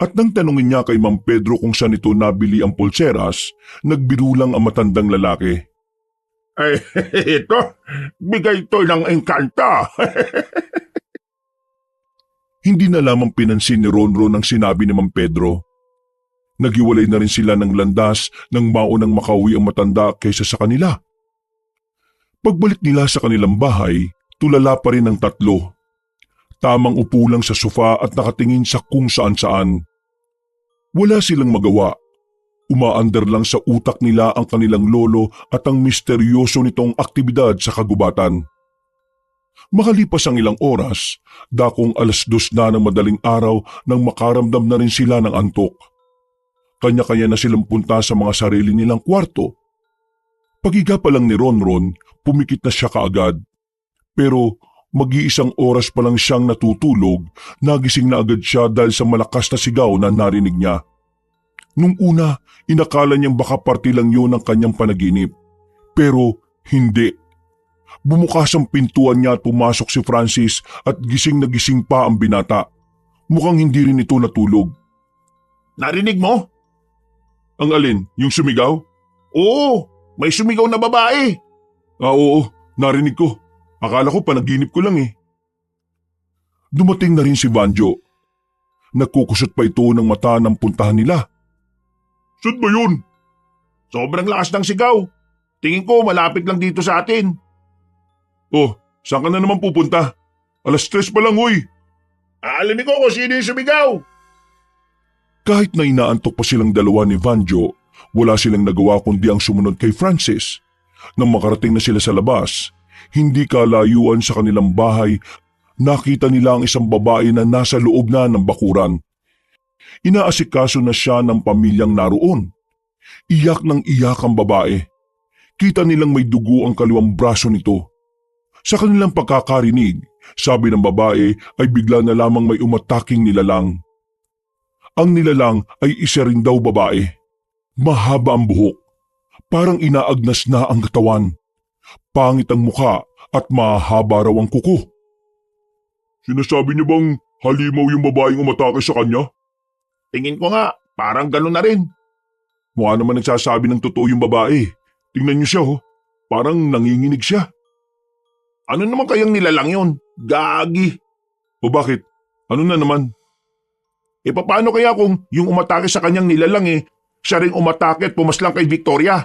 At nang tanungin niya kay Mang Pedro kung saan ito nabili ang pulseras, nagbirulang ang matandang lalaki. Ay, ito, bigay ito ng engkanta. Hindi na lamang pinansin ni Ronron ang sinabi ni Mang Pedro. Naghiwalay na rin sila ng landas nang maunang makauwi ang matanda kaysa sa kanila. Pagbalik nila sa kanilang bahay, tulala pa rin ang tatlo. Tamang upo lang sa sofa at nakatingin sa kung saan-saan. Wala silang magawa. Umaandar lang sa utak nila ang kanilang lolo at ang misteryoso nitong aktibidad sa kagubatan. Makalipas ang ilang oras, dakong 2:00 na ng madaling araw nang makaramdam na rin sila ng antok. Kanya-kanya na silang punta sa mga sarili nilang kwarto. Pagiga pa lang ni Ronron, pumikit na siya kaagad. Pero mag-iisang oras pa lang siyang natutulog, nagising na agad siya dahil sa malakas na sigaw na narinig niya. Nung una, inakala niyang baka parte lang yun ang kanyang panaginip. Pero hindi. Bumukas ang pintuan niya at pumasok si Francis at gising na gising pa ang binata. Mukhang hindi rin ito natulog. Narinig mo? Ang alin? Yung sumigaw? Oo, may sumigaw na babae. Oo, narinig ko. Akala ko panaginip ko lang Dumating na rin si Banjo. Nagkukusot pa ito ng mata ng puntahan nila. Saan ba yun? Sobrang lakas ng sigaw. Tingin ko malapit lang dito sa atin. Oh, saan ka na naman pupunta? 3:00 pa lang, uy. Alamin ko kung sino yung sumigaw. Kahit na inaantok pa silang dalawa ni Vanjo, wala silang nagawa kundi ang sumunod kay Francis. Nang makarating na sila sa labas, hindi kalayuan sa kanilang bahay, nakita nila ang isang babae na nasa loob na ng bakuran. Inaasikaso na siya ng pamilyang naroon. Iyak ng iyak ang babae. Kita nilang may dugo ang kaliwang braso nito. Sa kanilang pagkakarinig, sabi ng babae ay bigla na lamang may umataking nilalang. Ang nilalang ay isa rin daw babae. Mahaba ang buhok. Parang inaagnas na ang katawan. Pangit ang mukha at mahaba raw ang kuko. Sinasabi niyo bang halimaw yung babaeng umatake sa kanya? Tingin ko nga, parang gano'n na rin. Mukha naman nagsasabi ng totoo yung babae. Tingnan niyo siya parang nanginginig siya. Ano naman kayang nilalang yun? Gagi. O bakit? Ano na naman? Paano kaya kung yung umatake sa kanyang nilalang siya ring umatake at pumaslang kay Victoria?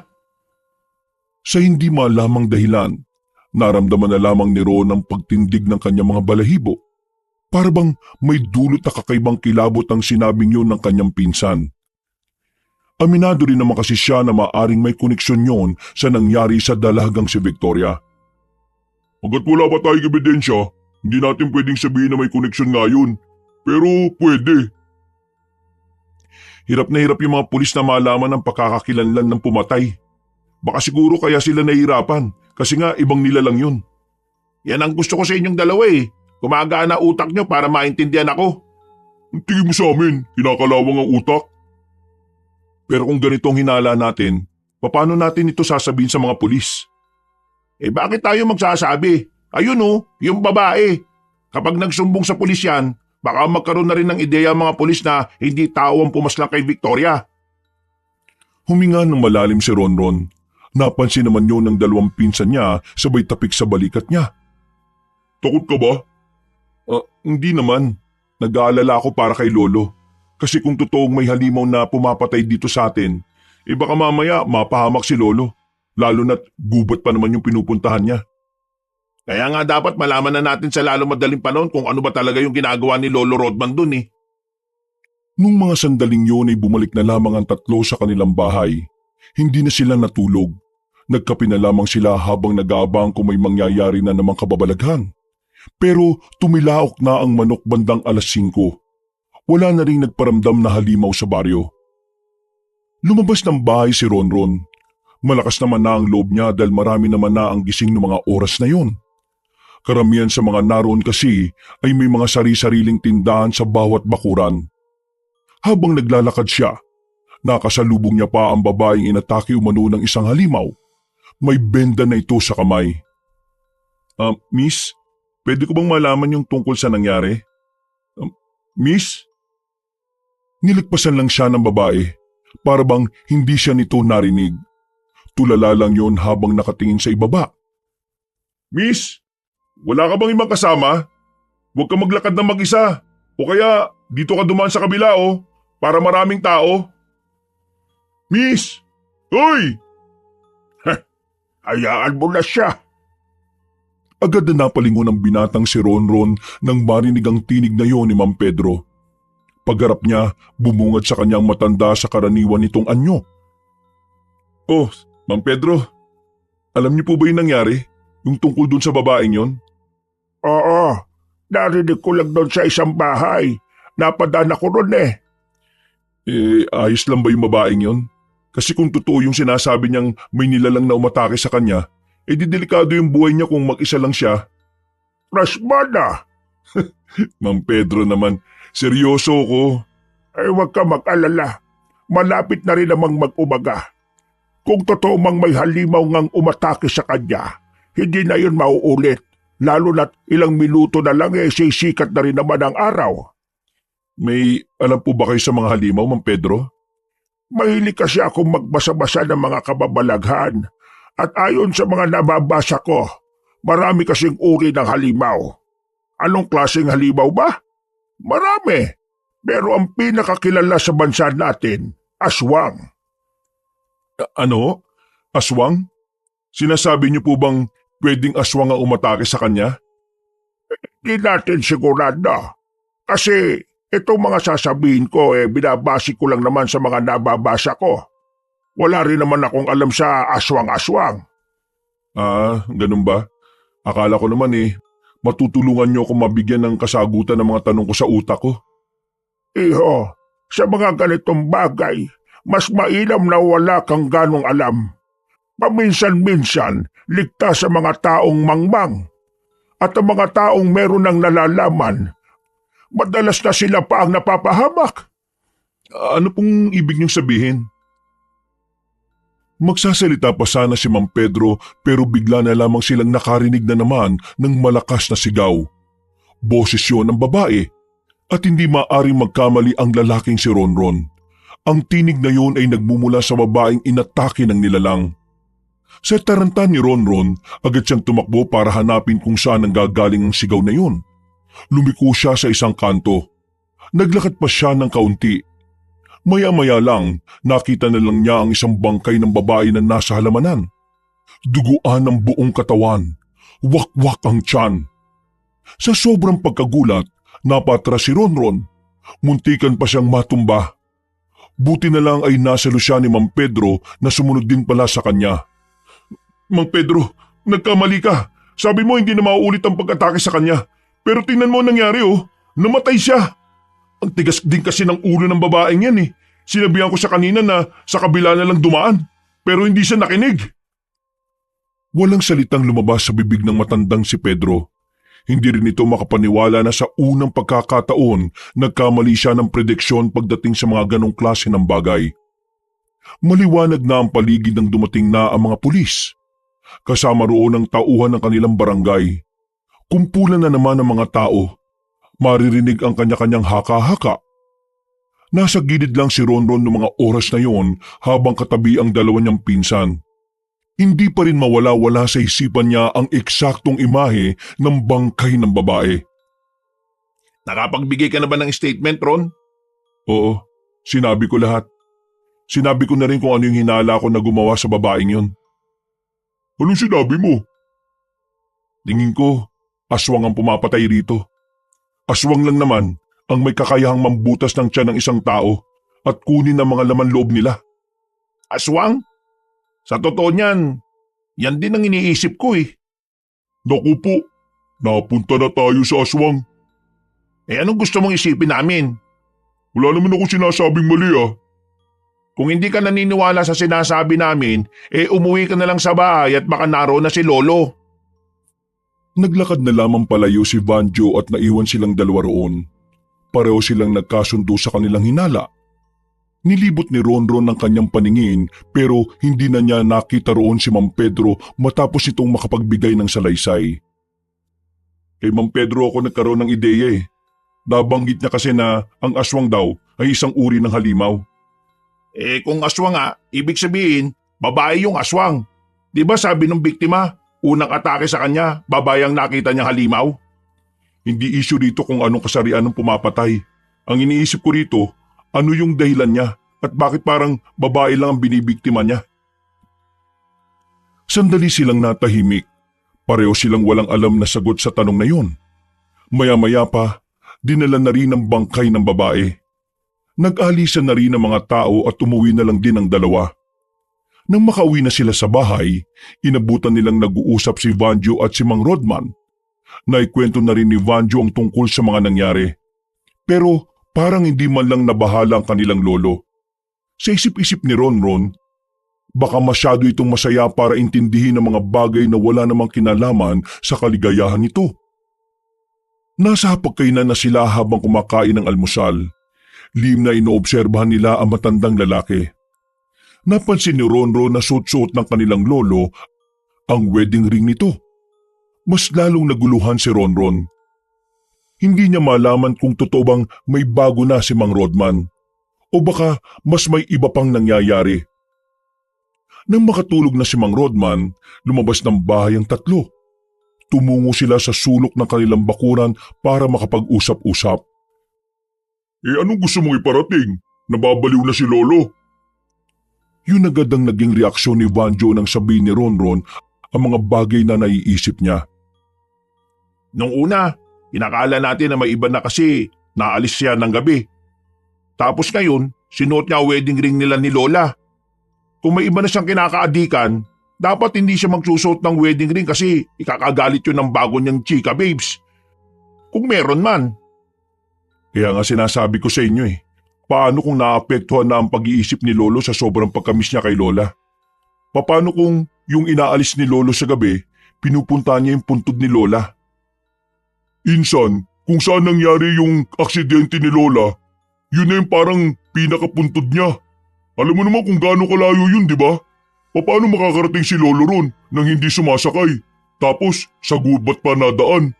Sa hindi malamang dahilan, naramdaman na lamang ni Ron ang pagtindig ng kanyang mga balahibo. Para bang may dulot na kakaibang kilabot ang sinabing yun ng kanyang pinsan. Aminado rin naman kasi siya na maaring may koneksyon yon sa nangyari sa dalagang si Victoria. Hanggat wala pa tayong ebidensya, hindi natin pwedeng sabihin na may koneksyon nga yun. Pero pwede. Hirap na hirap yung mga pulis na malaman ang pagkakakilanlan ng pumatay. Baka siguro kaya sila nahihirapan kasi nga ibang nila lang yun. Yan ang gusto ko sa inyong dalawa Kumagaan na utak nyo para maintindihan ako. Ang tingin mo sa amin, kinakalawang ang utak. Pero kung ganito ang hinala natin, paano natin ito sasabihin sa mga pulis? Bakit tayo magsasabi? Ayun yung babae. Kapag nagsumbong sa pulis yan, baka magkaroon na rin ng ideya ang mga pulis na hindi tao ang pumaslang kay Victoria. Huminga ng malalim si Ronron. Napansin naman yun ng dalawang pinsan niya sabay tapik sa balikat niya. Takot ka ba? Hindi naman. Nag-aalala ako para kay Lolo. Kasi kung totoong may halimaw na pumapatay dito sa atin, baka mamaya mapahamak si Lolo. Lalo na't gubat pa naman yung pinupuntahan niya. Kaya nga dapat malaman na natin sa lalo madaling panahon kung ano ba talaga yung ginagawa ni Lolo Rodman dun eh. Nung mga sandaling yun ay bumalik na lamang ang tatlo sa kanilang bahay. Hindi na sila natulog. Nagkape na lamang sila habang nag-aabang kung may mangyayari na namang kababalaghan. Pero tumilaok na ang manok bandang 5:00. Wala na ring nagparamdam na halimaw sa baryo. Lumabas ng bahay si Ronron. Malakas naman na ang loob niya dahil marami naman na ang gising ng mga oras na yon. Karamihan sa mga naroon kasi ay may mga sari-sariling tindahan sa bawat bakuran. Habang naglalakad siya, nakasalubong niya pa ang babaeng inatake umano ng isang halimaw. May benda na ito sa kamay. Miss, pwede ko bang malaman yung tungkol sa nangyari? Miss? Nilagpasan lang siya ng babae para bang hindi siya nito narinig. Tulala lang yon habang nakatingin sa ibaba. Miss, wala ka bang ibang kasama? Huwag ka maglakad na mag-isa o kaya dito ka dumaan sa kabila para maraming tao. Miss! Hoy! Hayaan mo na siya. Agad na napalingon ng binatang si Ronron nang marinig ang tinig na yon ni Ma'am Pedro. Pagharap niya, bumungad sa kanyang matanda sa karaniwan nitong anyo. Oh, Ma'am Pedro, alam niyo po ba yung nangyari? Yung tungkol dun sa babaeng yon? Oo, narinig ko lang doon sa isang bahay. Napadaan ako ron eh. Ayos lang ba yung babaeng yon? Kasi kung totoo yung sinasabi niyang may nilalang na umatake sa kanya, di delikado yung buhay niya kung mag-isa lang siya. Rasmana! Ma'am Pedro naman, seryoso ko. Huwag ka mag-alala. Malapit na rin namang mag-umaga. Kung totoo mang may halimaw ngang umatake sa kanya, hindi na yun mauulit. Lalo na't ilang minuto na lang sisikat na rin naman ang araw. May alam po ba kayo sa mga halimaw, Ma'am Pedro? Mahilig kasi akong magbasa-basa ng mga kababalaghan. At ayon sa mga nababasa ko, marami kasing uri ng halimaw. Anong klaseng halimaw ba? Marami. Pero ang pinakakilala sa bansa natin, aswang. Ano? Aswang? Sinasabi niyo po bang pwedeng aswang ang umatake sa kanya? Di natin sigurado. Kasi itong mga sasabihin ko binabase ko lang naman sa mga nababasa ko. Wala rin naman akong alam sa aswang-aswang. Ganun ba? Akala ko naman matutulungan niyo akong mabigyan ng kasagutan ng mga tanong ko sa utak ko. Iho, sa mga ganitong bagay, mas mainam na wala kang ganong alam. Paminsan-minsan, ligtas sa mga taong mangmang. At ang mga taong meron ng nalalaman, madalas na sila pa ang napapahamak. Ano pong ibig niyong sabihin? Magsasalita pa sana si Ma'am Pedro pero bigla na lamang silang nakarinig na naman ng malakas na sigaw. Boses yun ng babae at hindi maaring magkamali ang lalaking si Ronron. Ang tinig na yun ay nagmumula sa babaeng inatake ng nilalang. Sa taranta ni Ronron, agad siyang tumakbo para hanapin kung saan ang gagaling ang sigaw na yun. Lumiko siya sa isang kanto. Naglakad pa siya ng kaunti. Maya-maya lang, nakita na lang niya ang isang bangkay ng babae na nasa halamanan. Duguan ang buong katawan. Wak-wak ang tiyan. Sa sobrang pagkagulat, napatras si Ronron. Muntikan pa siyang matumba. Buti na lang ay nasalo siya ni Ma'am Pedro na sumunod din pala sa kanya. Mang Pedro, nagkamali ka. Sabi mo hindi na mauulit ang pag-atake sa kanya. Pero tingnan mo ang nangyari namatay siya. Ang tigas din kasi ng ulo ng babaeng yan Sinabihan ko sa kanina na sa kabila na lang dumaan. Pero hindi siya nakinig. Walang salitang lumabas sa bibig ng matandang si Pedro. Hindi rin ito makapaniwala na sa unang pagkakataon nagkamali siya ng prediksyon pagdating sa mga ganong klase ng bagay. Maliwanag na ang paligid nang dumating na ang mga pulis. kasama roon ang tauhan ng kanilang barangay. Kumpulan na naman ng mga tao. Maririnig ang kanya-kanyang haka-haka. Nasa gilid lang si Ronron noong mga oras na yon habang katabi ang dalawa niyang pinsan. Hindi pa rin mawala-wala sa isipan niya ang eksaktong imahe ng bangkay ng babae. Nakapagbigay ka na ba ng statement, Ron? Oo, sinabi ko lahat. Sinabi ko na rin kung ano yung hinala ko na gumawa sa babaeng yon. Anong sinabi mo? Tingin ko, aswang ang pumapatay rito. Aswang lang naman ang may kakayahang mambutas ng tiyan ng isang tao at kunin ang mga laman loob nila. Aswang? Sa totoo niyan, yan din ang iniisip ko eh. Naku po, napunta na tayo sa aswang. Anong gusto mong isipin namin? Wala naman ako sinasabing mali ah. Kung hindi ka naniniwala sa sinasabi namin, umuwi ka na lang sa bahay at baka naroon na si Lolo. Naglakad na lamang palayo si Vanjo at naiwan silang dalawa roon. Pareho silang nagkasundo sa kanilang hinala. Nilibot ni Ronron ang kanyang paningin pero hindi na niya nakita roon si Mang Pedro matapos itong makapagbigay ng salaysay. Kay Mang Pedro ako nagkaroon ng ideya eh. Nabanggit niya kasi na ang aswang daw ay isang uri ng halimaw. Kung aswang nga, ibig sabihin, babae yung aswang. Di ba sabi ng biktima, unang atake sa kanya, babae ang nakita niyang halimaw? Hindi issue rito kung anong kasarian ng pumapatay. Ang iniisip ko rito, ano yung dahilan niya at bakit parang babae lang ang binibiktima niya? Sandali silang natahimik. Pareho silang walang alam na sagot sa tanong na yun. Maya-maya pa, dinala na rin ang bangkay ng babae. Nag-alisan na rin ang mga tao at umuwi na lang din ang dalawa. Nang makauwi na sila sa bahay, inabutan nilang nag-uusap si Vanjo at si Mang Rodman. Naikwento na rin ni Vanjo ang tungkol sa mga nangyari. Pero parang hindi man lang nabahala ang kanilang lolo. Sa isip-isip ni Ronron, baka masyado itong masaya para intindihin ang mga bagay na wala namang kinalaman sa kaligayahan nito. Nasa hapagkainan na sila habang kumakain ng almusal. Lim na inoobserbahan nila ang matandang lalaki. Napansin ni Ronron na suot-suot ng kanilang lolo ang wedding ring nito. Mas lalong naguluhan si Ronron. Hindi niya malaman kung totoo bang may bago na si Mang Rodman o baka mas may iba pang nangyayari. Nang makatulog na si Mang Rodman, lumabas ng bahay ang tatlo. Tumungo sila sa sulok ng kanilang bakuran para makapag-usap-usap. Anong gusto mong iparating? Nababaliw na si Lolo. Yun agad ang naging reaksyon ni Vanjo nang sabihin ni Ronron ang mga bagay na naiisip niya. Nung una, inakala natin na may iba na kasi naalis siya ng gabi. Tapos ngayon, sinuot niya ang wedding ring nila ni Lola. Kung may iba na siyang kinakaadikan, dapat hindi siya magsusuot ng wedding ring kasi ikakagalit yun ng bago niyang chika babes. Kung meron man. Kaya nga sinasabi ko sa inyo paano kung naapektuhan na ang pag-iisip ni Lolo sa sobrang pagkamis niya kay Lola? Paano kung yung inaalis ni Lolo sa gabi, pinupunta niya yung puntod ni Lola? Insan, kung saan nangyari yung aksidente ni Lola, yun na yung parang pinakapuntod niya. Alam mo naman kung gaano kalayo yun, di ba? Paano makakarating si Lolo ron nang hindi sumasakay? Tapos sa gubat pa nadaan.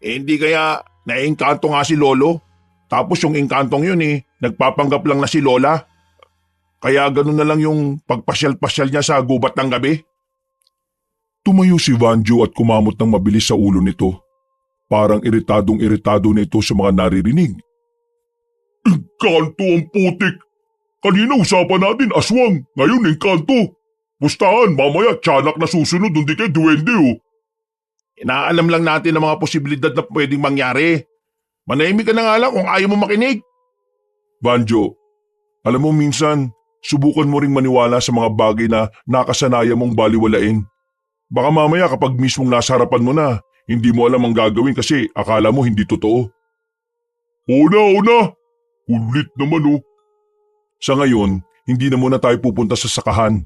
Hindi kaya naiengkanto nga si Lolo? Tapos yung engkantong yun nagpapanggap lang na si Lola. Kaya ganun na lang yung pagpasyal-pasyal niya sa gubat ng gabi. Tumayo si Vanjo at kumamot ng mabilis sa ulo nito. Parang iritadong-iritado na ito sa mga naririnig. Engkanto ang putik! Kanina usapan natin aswang, ngayon engkanto. Pustahan, mamaya tiyanak na susunod, hindi kay duwende Inaalam lang natin ang mga posibilidad na pwedeng mangyari. Manahimik ka na nga lang kung ayaw mo makinig. Vanjo, alam mo minsan, subukan mo ring maniwala sa mga bagay na nakasanaya mong baliwalain. Baka mamaya kapag mismong nasa harapan mo na, hindi mo alam ang gagawin kasi akala mo hindi totoo. Oo na. Kulit naman Sa ngayon, hindi na muna tayo pupunta sa sakahan.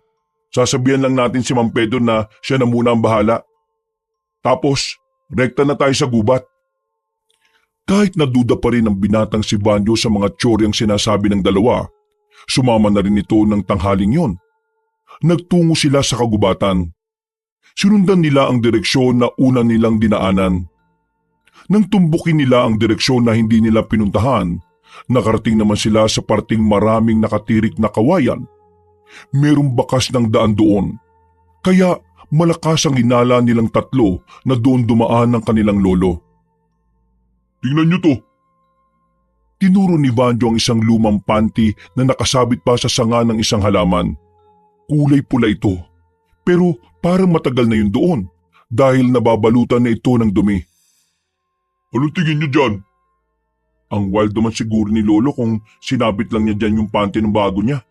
Sasabihan lang natin si Mang Pedro na siya na muna ang bahala. Tapos, rekta na tayo sa gubat. Kahit naduda pa rin ang binatang si Vanjo sa mga tsoryang sinasabi ng dalawa, sumama na rin ito ng tanghaling yon. Nagtungo sila sa kagubatan. Sinundan nila ang direksyon na una nilang dinaanan. Nang tumbukin nila ang direksyon na hindi nila pinuntahan, nakarating naman sila sa parting maraming nakatirik na kawayan. Merong bakas ng daan doon, kaya malakas ang hinala nilang tatlo na doon dumaan ng kanilang lolo. Tingnan niyo to. Tinuro ni Vanjo ang isang lumang panty na nakasabit pa sa sanga ng isang halaman. Kulay pula ito, pero parang matagal na yun doon dahil nababalutan na ito ng dumi. Anong tingin niyo dyan? Ang wild naman siguro ni Lolo kung sinabit lang niya dyan yung panty ng bago niya.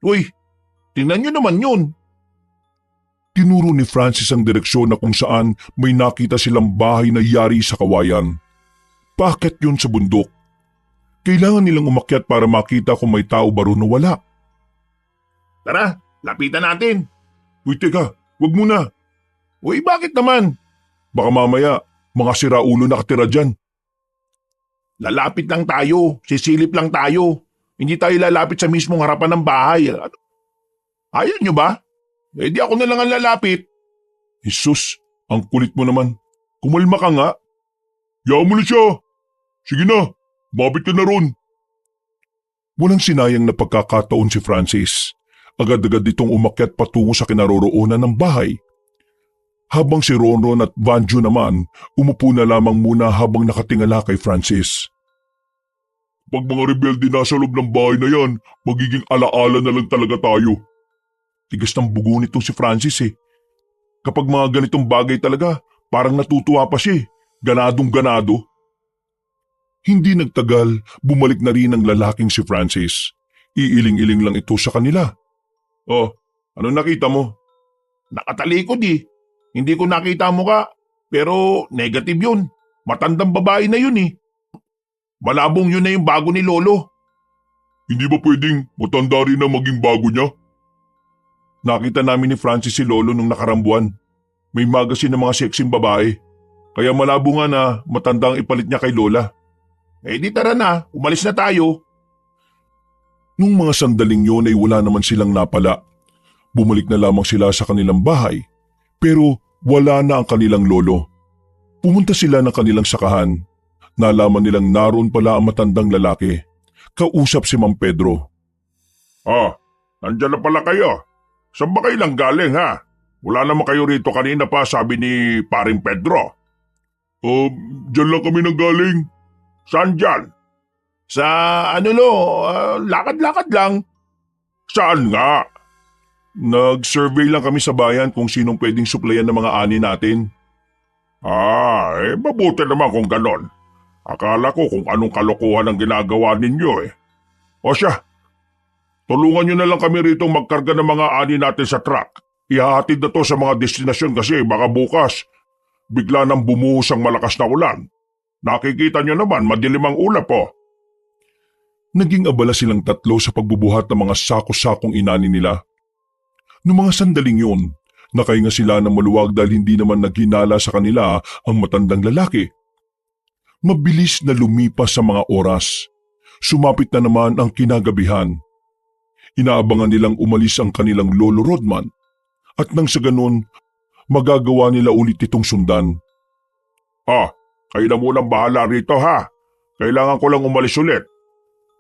Uy, tingnan nyo naman yun. Tinuro ni Francis ang direksyon na kung saan may nakita silang bahay na yari sa kawayan. Paakyat yun sa bundok. Kailangan nilang umakyat para makita kung may tao ba roon o wala. Tara, lapitan natin. Uy teka, wag muna. Uy, bakit naman? Baka mamaya mga siraulo nakatira dyan. Lalapit lang tayo, sisilip lang tayo. Hindi tayo lalapit sa mismong harapan ng bahay. Ayaw nyo ba? Eh di ako na lang ang lalapit. Jesus, ang kulit mo naman. Kumalma ka nga. Yaman mo na siya. Sige na, mabit ka na ron. Walang sinayang na pagkakataon si Francis. Agad-agad itong umakyat patungo sa kinaroroonan ng bahay. Habang si Ronron at Vanjo naman, umupo na lamang muna habang nakatingala kay Francis. Pag mga rebelde nasa loob ng bahay na yan, magiging alaala na lang talaga tayo. Tigas ng bugo nitong si Francis eh. Kapag mga ganitong bagay talaga, parang natutuwa pa siya eh. Ganadong ganado. Hindi nagtagal, bumalik na rin ang lalaking si Francis. Iiling-iling lang ito sa kanila. Oh, ano nakita mo? Nakatalikod eh. Hindi ko nakita ang mukha, pero negative yun. Matandang babae na yun eh. Malabong yun na yung bago ni Lolo. Hindi ba pwedeng matanda rin na maging bago niya? Nakita namin ni Francis si Lolo nung nakarambuan. May magazine ng mga sexing babae. Kaya malabo nga na matandang ipalit niya kay Lola. Eh di tara na, umalis na tayo. Nung mga sandaling yun ay wala naman silang napala. Bumalik na lamang sila sa kanilang bahay. Pero wala na ang kanilang lolo. Pumunta sila ng kanilang sakahan. Nalaman nilang naroon pala ang matandang lalaki. Kausap si Mang Pedro. Nandyan na pala kayo. Saan ba kayo lang galing ha? Wala naman kayo rito kanina pa, sabi ni paring Pedro. Diyan lang kami nanggaling. Saan dyan? Sa lakad-lakad lang. Saan nga? Nag-survey lang kami sa bayan kung sinong pwedeng suplayan ng mga ani natin. Mabuti naman kung ganon. Akala ko kung anong kalokohan ang ginagawa ninyo eh. O siya, tulungan nyo na lang kami rito magkarga ng mga ani natin sa truck. Ihahatid na to sa mga destinasyon kasi baka bukas bigla nang bumuhos ang malakas na ulan. Nakikita nyo naman madilim ang ulap po. Naging abala silang tatlo sa pagbubuhat ng mga sako-sakong inani nila. Noong mga sandaling yun, nakahinga sila ng maluwag dahil hindi naman naghinala sa kanila ang matandang lalaki. Mabilis na lumipas sa mga oras. Sumapit na naman ang kinagabihan. Inaabangan nilang umalis ang kanilang lolo Rodman at nang sa ganun, magagawa nila ulit itong sundan. Kayo na munang bahala rito ha. Kailangan ko lang umalis ulit.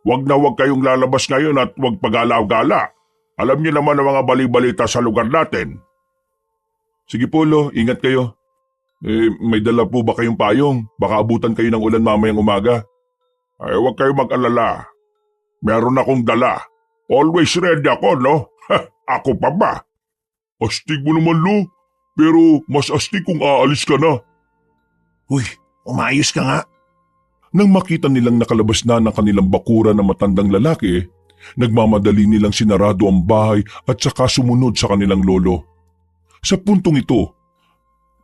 Huwag kayong lalabas ngayon at huwag pagalaw-gala. Alam niyo naman ang mga bali-balita sa lugar natin. Sige po, Lo, ingat kayo. May dala po ba kayong payong? Baka abutan kayo ng ulan mamayang umaga. Huwag kayong mag-alala. Meron akong dala. Always ready ako, no? Ako pa ba? Astig mo naman, Lo. Pero mas astig kung aalis ka na. Uy, umayos ka nga. Nang makita nilang nakalabas na ng kanilang bakura na matandang lalaki, nagmamadali nilang sinarado ang bahay at saka sumunod sa kanilang lolo. Sa puntong ito,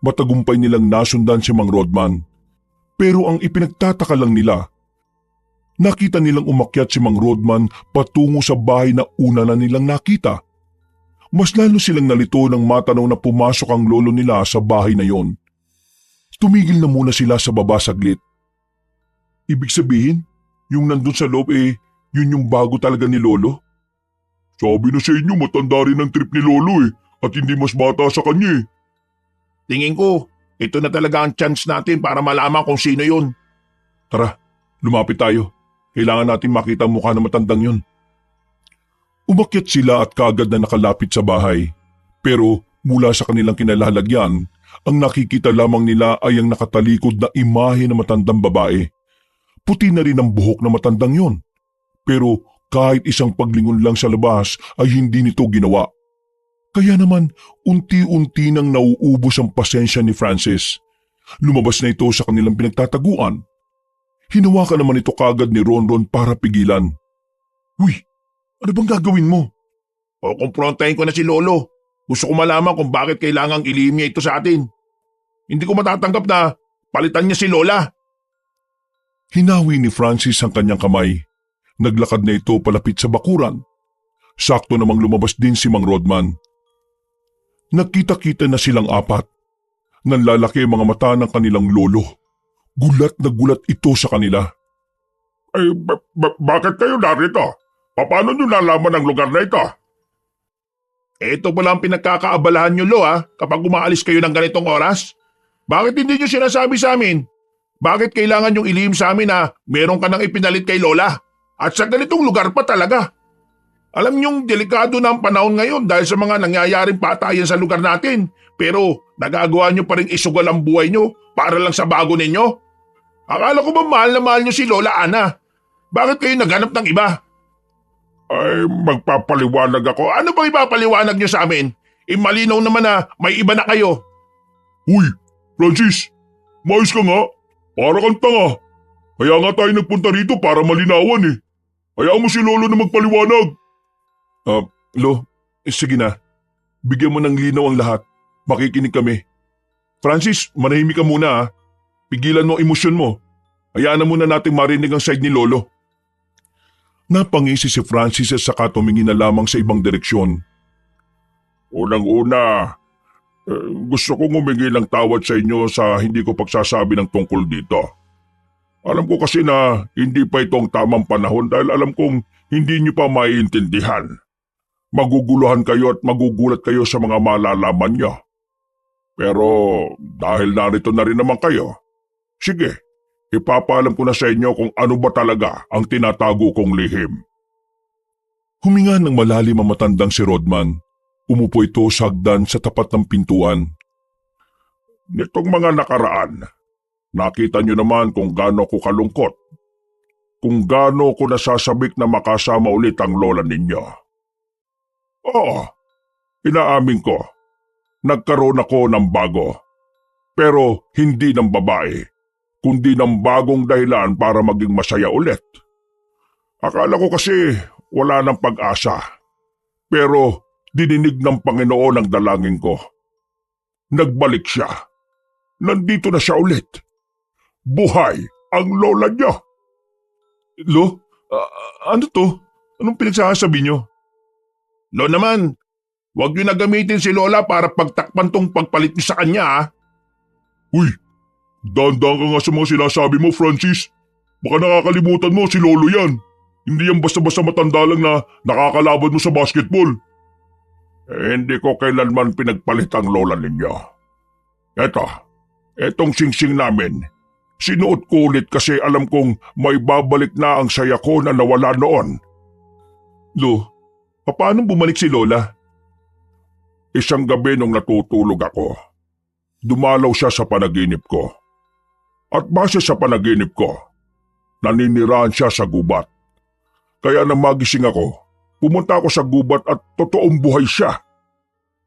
matagumpay nilang nasundan si Mang Rodman. Pero ang ipinagtataka lang nila, nakita nilang umakyat si Mang Rodman patungo sa bahay na una na nilang nakita. Mas lalo silang nalito nang matanaw na pumasok ang lolo nila sa bahay na yon. Tumigil na muna sila sa baba saglit. Ibig sabihin, yung nandun sa loob yun yung bago talaga ni Lolo? Sabi na sa inyo matanda rin ang trip ni Lolo at hindi mas bata sa kanya Tingin ko, ito na talaga ang chance natin para malaman kung sino yun. Tara, lumapit tayo. Kailangan natin makita ang mukha ng matandang yun. Umakyat sila at kaagad na nakalapit sa bahay. Pero mula sa kanilang kinalalagyan, ang nakikita lamang nila ay ang nakatalikod na imahe ng matandang babae. Puti na rin ang buhok ng matandang yon. Pero kahit isang paglingon lang sa labas ay hindi nito ginawa. Kaya naman, unti-unti nang nauubos ang pasensya ni Francis. Lumabas na ito sa kanilang pinagtataguan. Hinawakan naman ito kagad ni Ronron para pigilan. Uy, ano bang gagawin mo? O kumprontahin ko na si Lolo. Gusto ko malaman kung bakit kailangang ilihim niya ito sa atin. Hindi ko matatanggap na palitan niya si Lola. Hinawi ni Francis ang kanyang kamay. Naglakad na ito palapit sa bakuran. Sakto namang lumabas din si Mang Rodman. Nagkita-kita na silang apat. Nanlalaki ang mga mata ng kanilang lolo. Gulat na gulat ito sa kanila. Ay, bakit kayo narito? Paano nyo nalaman ang lugar na ito? Ito pala ang pinagkakaabalahan niyo, Lo, kapag umaalis kayo ng ganitong oras. Bakit hindi niyo sinasabi sa amin? Bakit kailangan yung ilihim sa amin na meron ka nang ipinalit kay Lola? At sa ganitong lugar pa talaga. Alam niyong delikado na ang panahon ngayon dahil sa mga nangyayaring patayan sa lugar natin. Pero nagagawa niyo pa rin isugal ang buhay niyo para lang sa bago ninyo? Akala ko ba mahal na mahal niyo si Lola Ana? Bakit kayo naghanap ng iba? Ay, magpapaliwanag ako. Ano bang ipapaliwanag niyo sa amin? Malinaw naman na may iba na kayo. Uy, Francis, maayos ka nga. Para kang tanga. Kaya nga tayo nagpunta rito para malinawan eh. Hayaan mo si Lolo na magpaliwanag. Lo, sige na. Bigyan mo ng linaw ang lahat. Makikinig kami. Francis, manahimik ka muna. Pigilan mo ang emosyon mo. Hayaan na muna natin marinig ang side ni Lolo. Napangisi si Francis at saka tumingin na lamang sa ibang direksyon. Unang-una, gusto kong humingi ng tawad sa inyo sa hindi ko pagsasabi ng tungkol dito. Alam ko kasi na hindi pa itong tamang panahon dahil alam kong hindi niyo pa maiintindihan. Maguguluhan kayo at magugulat kayo sa mga malalaman niyo. Pero dahil narito na rin naman kayo, sige, ipapaalam ko na sa inyo kung ano ba talaga ang tinatago kong lihim. Huminga ng malalim ang matandang si Rodman. Umupo ito sa hagdan sa tapat ng pintuan. Nitong mga nakaraan, nakita niyo naman kung gaano ko kalungkot. Kung gaano ko nasasabik na makasama ulit ang lola ninyo. Oo, inaamin ko, nagkaroon ako ng bago. Pero hindi ng babae, kundi ng bagong dahilan para maging masaya ulit. Akala ko kasi wala ng pag-asa. Pero dininig ng Panginoon ang dalangin ko. Nagbalik siya. Nandito na siya ulit. Buhay ang lola niya. Lo, ano to? Anong pinagsasabi niyo? Lo naman, huwag niyo na gamitin si Lola para pagtakpan tong pagpalit niyo sa kanya. Uy, dahan-dahan ka nga sa mga sinasabi mo, Francis. Baka nakakalimutan mo si Lolo yan. Hindi yan basta-basta matanda lang na nakakalaban mo sa basketball. Hindi ko kailanman pinagpalit ang lola ninyo. Etong singsing namin, sinuot ko ulit kasi alam kong may babalik na ang saya ko na nawala noon. Lo, paano bumalik si Lola? Isang gabi nung natutulog ako, dumalaw siya sa panaginip ko. At base sa panaginip ko, naninirahan siya sa gubat. Kaya nang magising ako, pumunta ako sa gubat at totoong buhay siya.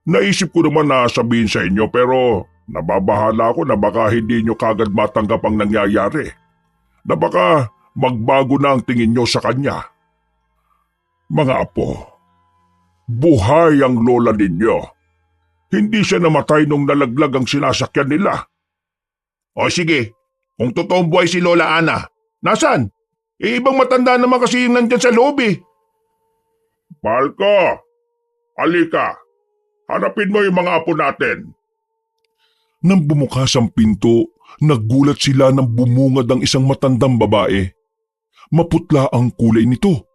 Naisip ko naman na sabihin sa inyo pero nababahala ako na baka hindi nyo kagad matanggap ang nangyayari. Na baka magbago na ang tingin nyo sa kanya. Mga apo, buhay ang lola ninyo. Hindi siya namatay nung nalaglag ang sinasakyan nila. O sige, kung totoong buhay si Lola Ana, nasan? Ibang matanda naman kasi yung nandyan sa loob eh. Mahal ko, halika. Hanapin mo yung mga apo natin. Nang bumukas ang pinto, nagulat sila nang bumungad ang isang matandang babae. Maputla ang kulay nito.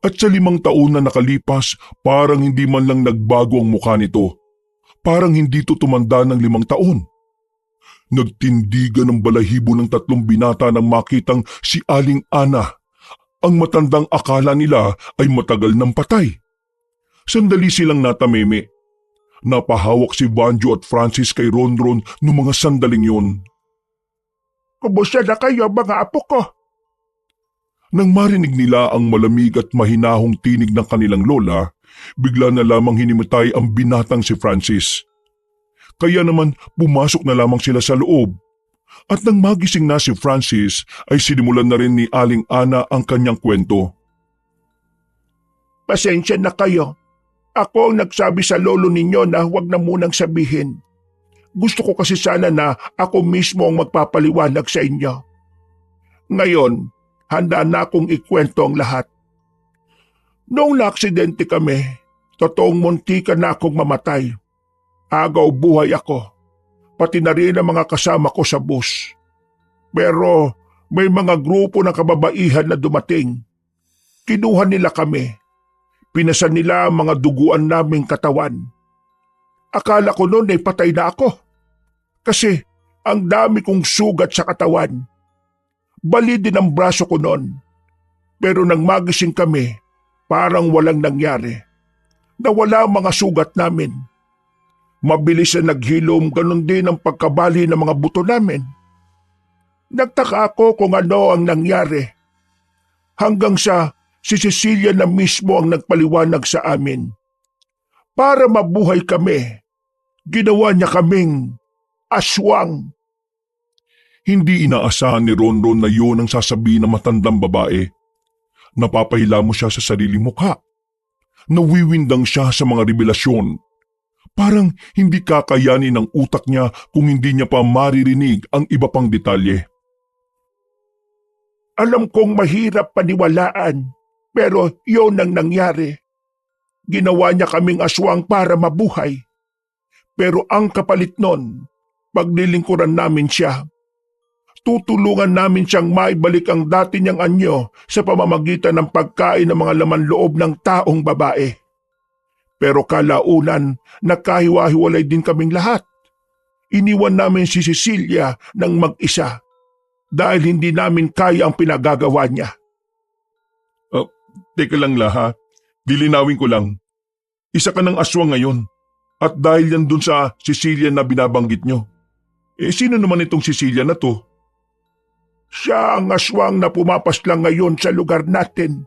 At sa 5 taon na nakalipas, parang hindi man lang nagbago ang mukha nito. parang hindi to tumanda ng 5 taon. Nagtindigan ng balahibo ng 3 binata nang makitang si Aling Ana. Ang matandang akala nila ay matagal ng patay. Sandali silang natameme. Napahawak si Banjo at Francis kay Ronron noong mga sandaling yun. Kumusta na kayo mga apo ko? Nang marinig nila ang malamig at mahinahong tinig ng kanilang lola, bigla na lamang hinimatay ang binatang si Francis. Kaya naman pumasok na lamang sila sa loob. At nang magising na si Francis ay sinimulan na rin ni Aling Ana ang kanyang kwento. Pasensya na kayo. Ako ang nagsabi sa lolo ninyo na huwag na munang sabihin. Gusto ko kasi sana na ako mismo ang magpapaliwanag sa inyo. Ngayon, handa na akong ikwento ang lahat. Noong naaksidente kami, totoong muntikan na akong mamatay. Agaw buhay ako, pati na rin ang mga kasama ko sa bus. Pero may mga grupo ng kababaihan na dumating. Kinuha nila kami. Pinasan nila ang mga duguan naming katawan. Akala ko noon ay patay na ako. Kasi ang dami kong sugat sa katawan. Bali din ang braso ko noon. Pero nang magising kami, parang walang nangyari. Nawala ang mga sugat namin. Mabilis na naghilom, ganun din ang pagkabali ng mga buto namin. Nagtaka ako kung ano ang nangyari. Hanggang sa si Cecilia na mismo ang nagpaliwanag sa amin. Para mabuhay kami, ginawa niya kaming aswang. Hindi inaasahan ni Ronron na yun ang sasabihin ng matandang babae. Napapahila mo siya sa sariling mukha. Nawiwindang siya sa mga revelasyon. Parang hindi kakayanin ng utak niya kung hindi niya pa maririnig ang iba pang detalye. Alam kong mahirap paniwalaan, pero yun ang nangyari. Ginawa niya kaming aswang para mabuhay. Pero ang kapalit nun, paglilingkuran namin siya. Tutulungan namin siyang maibalik ang dati niyang anyo sa pamamagitan ng pagkain ng mga laman loob ng taong babae. Pero kalaunan, nagkahiwa-hiwalay din kaming lahat. Iniwan namin si Cecilia ng mag-isa dahil hindi namin kaya ang pinagagawa niya. Teka lang lahat, dilinawin ko lang. Isa ka ng aswang ngayon at dahil yan dun sa Cecilia na binabanggit nyo. Sino naman itong Cecilia na to? Siya ang aswang na pumapaslang ngayon sa lugar natin.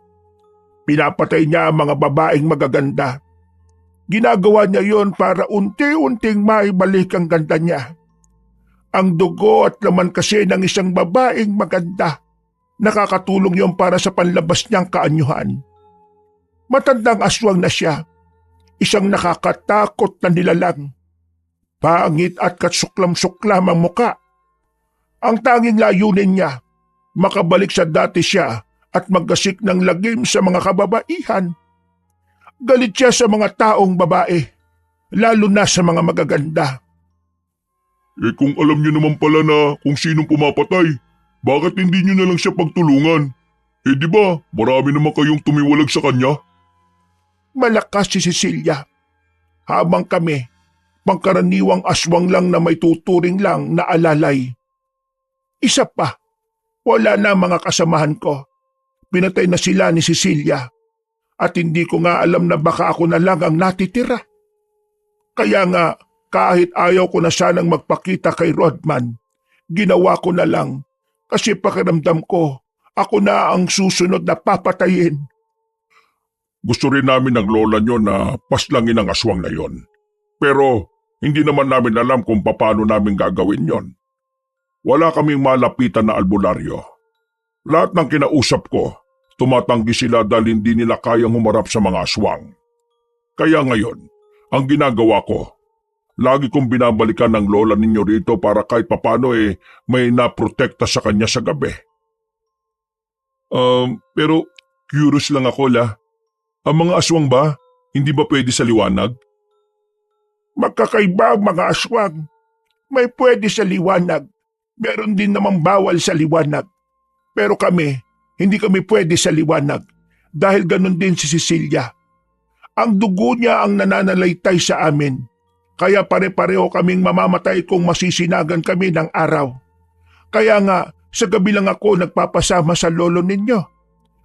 Pinapatay niya ang mga babaeng magaganda. Ginagawa niya yon para unti-unting maibalik ang ganda niya. Ang dugo at laman kasi ng isang babaeng maganda. Nakakatulong yon para sa panlabas niyang kaanyuhan. Matandang aswang na siya. Isang nakakatakot na nilalang. Pangit at katsuklam-suklam ang muka. Ang tanging layunin niya, makabalik sa dati siya at magkasik ng lagim sa mga kababaihan. Galit siya sa mga taong babae, lalo na sa mga magaganda. Kung alam niyo naman pala na kung sinong pumapatay, bakit hindi niyo na lang siya pagtulungan? Di ba, marami naman kayong tumiwalag sa kanya? Malakas si Cecilia. Habang kami, pangkaraniwang aswang lang na may tuturing lang na alalay. Isa pa, wala na mga kasamahan ko. Pinatay na sila ni Cecilia. At hindi ko nga alam na baka ako na lang ang natitira. Kaya nga, kahit ayaw ko na sanang magpakita kay Rodman, ginawa ko na lang. Kasi pakiramdam ko, ako na ang susunod na papatayin. Gusto rin namin ng lola nyo na paslangin ang aswang na yon. Pero hindi naman namin alam kung paano namin gagawin yon. Wala kaming malapitan na albularyo. Lahat ng kinausap ko, tumatanggi sila dahil hindi nila kayang humarap sa mga aswang. Kaya ngayon, ang ginagawa ko, lagi kong binabalikan ng lola ninyo rito para kahit papano may naprotekta sa kanya sa gabi. Pero curious lang ako ang mga aswang ba, hindi ba pwede sa liwanag? Magkakaiba ang mga aswang. May pwede sa liwanag, meron din namang bawal sa liwanag. Pero kami, hindi kami pwede sa liwanag dahil ganun din si Cecilia. Ang dugo niya ang nananalaytay sa amin. Kaya pare-pareho kaming mamamatay kung masisinagan kami ng araw. Kaya nga, sa gabi lang ako nagpapasama sa lolo ninyo.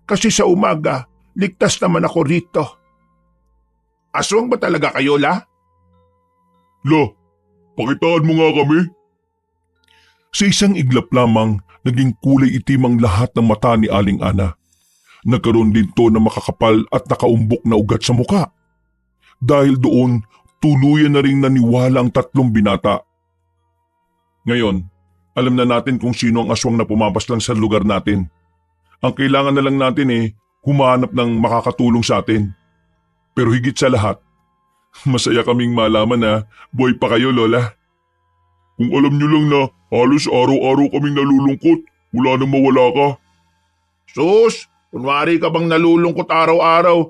Kasi sa umaga, ligtas naman ako rito. Aswang ba talaga kayo, La? La, pakitaan mo nga kami. Sa isang iglap lamang, naging kulay itim ang lahat ng mata ni Aling Ana. Nagkaroon din to na makakapal at nakaumbok na ugat sa muka. Dahil doon, tuluyan na ring naniwala ang tatlong binata. Ngayon, alam na natin kung sino ang aswang na pumapaslang sa lugar natin. Ang kailangan na lang natin humanap ng makakatulong sa atin. Pero higit sa lahat, masaya kaming malaman na buhay pa kayo, Lola. Kung alam nyo lang na halos araw-araw kaming nalulungkot, wala nang mawala ka. Sus, kunwari ka bang nalulungkot araw-araw?